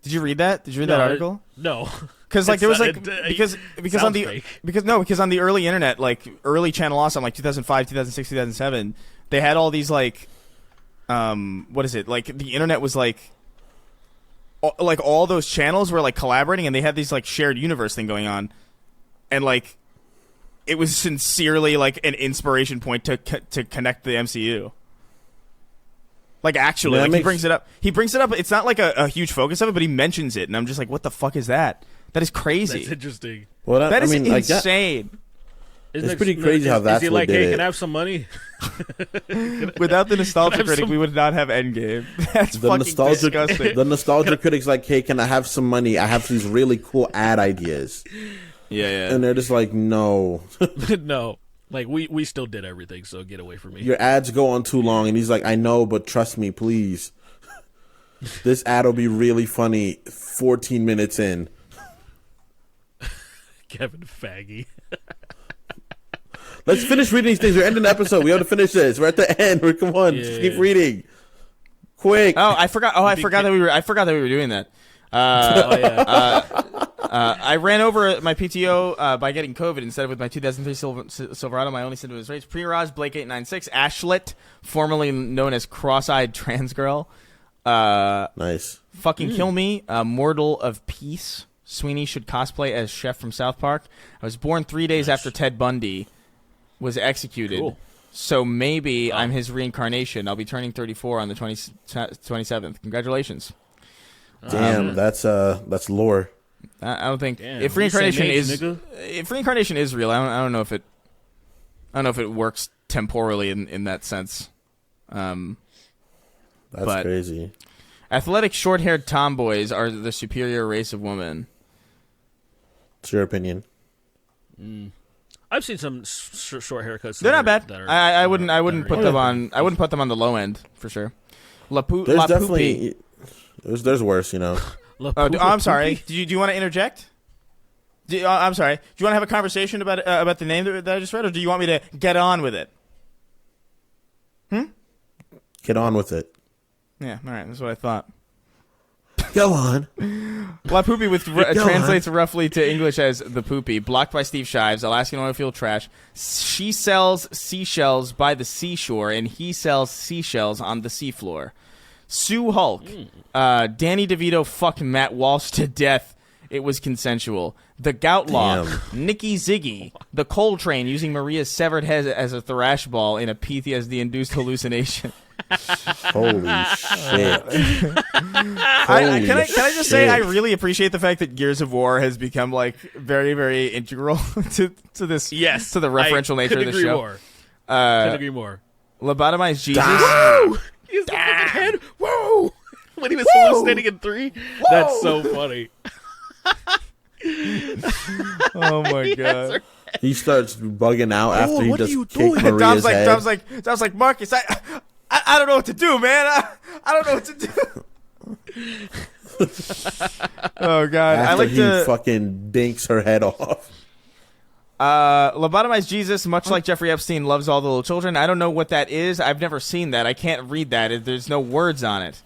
Did you read that? Did you read that article?
No.
Because like there was like because on the early internet, like early Channel Awesome, like 2005, 2006, 2007, they had all these like what is it? Like the internet was like all those channels were like collaborating, and they had these like shared universe thing going on, and like it was sincerely like an inspiration point to connect the MCU. Like actually, like, he brings it up. It's not like a huge focus of it, but he mentions it, and I'm just like, what the fuck is that? That is crazy.
That's interesting.
Well,
that is insane.
It's pretty crazy how that's
what
like,
hey,
it.
can I have some money?
Without the nostalgia critic, we would not have Endgame. That's fucking disgusting.
The nostalgia critic's like, hey, can I have some money? I have these really cool ad ideas.
Yeah.
And they're just like, no.
No. Like, we still did everything, so get away from me.
Your ads go on too long, and he's like, I know, but trust me, please. This ad will be really funny 14 minutes in.
Kevin Faggy.
Let's finish reading these things. We're ending the episode. We have to finish this. We're at the end. Come on, just keep reading. Quick.
I forgot that we were doing that.
Oh yeah.
I ran over my PTO by getting COVID instead of with my 2003 Silverado. My only symptom was race. Pre-Raj, Blake 896, Ashlet, formerly known as Cross-Eyed Trans Girl.
Nice.
Fucking kill me. Mortal of Peace. Sweeney should cosplay as Chef from South Park. I was born 3 days after Ted Bundy was executed.
Cool.
So maybe I'm his reincarnation. I'll be turning 34 on the 27th. Congratulations.
Damn, that's lore.
I don't think
Damn,
if
we same
reincarnation
age,
is
nigga.
if reincarnation is real, I don't know if it works temporally in that sense.
That's
but-
crazy.
Athletic, short-haired tomboys are the superior race of women.
It's your opinion.
I've seen some short haircuts.
They're not bad.
that are-
I wouldn't put them
yeah.
on. I wouldn't put them on the low end for sure.
There's
La
definitely there's worse, you know.
I'm sorry. Do you want to interject? I'm sorry. Do you want to have a conversation about the name that I just read, or do you want me to get on with it?
Get on with it.
Yeah. All right. That's what I thought.
Go on.
La Poopy
Go on.
translates roughly to English as the Poopy. Blocked by Steve Shives, Alaskan oil field trash. She sells seashells by the seashore, and he sells seashells on the seafloor. Sue Hulk. Danny DeVito fucked Matt Walsh to death. It was consensual. The Goutlaw.
Damn.
Nikki Ziggy. The Coltrane using Maria's severed head as a thrash ball in a PTSD-induced hallucination.
Holy shit.
Can I just say I really appreciate the fact that Gears of War has become like very, very integral to this
Yes,
to the referential nature of the show.
More. Couldn't agree more.
Lobotomized Jesus.
Woo! He has the fucking head. Whoa! When he was hallucinating in 3, that's so funny.
Oh my god.
He starts bugging out after he
what are
just
you
kicked
doing?
Maria's head.
Dom's like, Marcus, I don't know what to do, man. I don't know what to do. Oh god.
After
I like
he
to
fucking dinks her head off.
Lobotomized Jesus, much like Jeffrey Epstein, loves all the little children. I don't know what that is. I've never seen that. I can't read that. There's no words on it.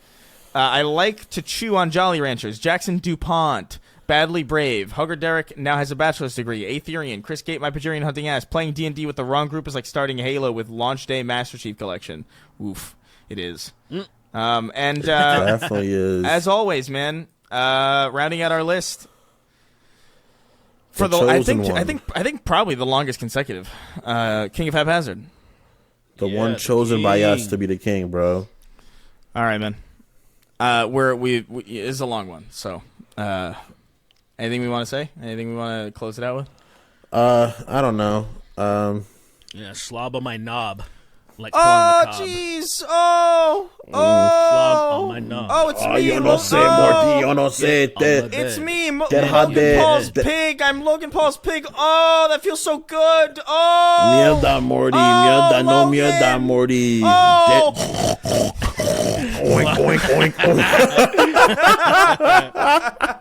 I like to chew on Jolly Ranchers. Jackson DuPont. Badly Brave. Hugger Derek now has a bachelor's degree. Aetherian. Chris Gate, my Pajarian hunting ass. Playing D&D with the wrong group is like starting Halo with Launch Day Master Chief Collection. Oof. It is.
Definitely is.
As always, man, rounding out our list. For
The
I
chosen
think
one.
I think probably the longest consecutive. King of Haphazard.
The
Yeah,
one
the
chosen by us
king.
to be the king, bro.
All right, man. It's a long one. So, anything we want to say? Anything we want to close it out with?
I don't know.
Yeah, slob on my knob. Like
Oh,
corn on the cob.
jeez. Oh.
Slob on my knob.
Oh, it's me.
Yo no sé, Morty. Yo no sé.
on my
It's me,
Dead
Logan
dead.
Paul's pig. I'm Logan Paul's pig. Oh, that feels so good. Oh.
Mierda, Morty.
Oh,
Mierda, no
Logan.
mierda, Morty.
Oh.
Oink, oink, oink, oink.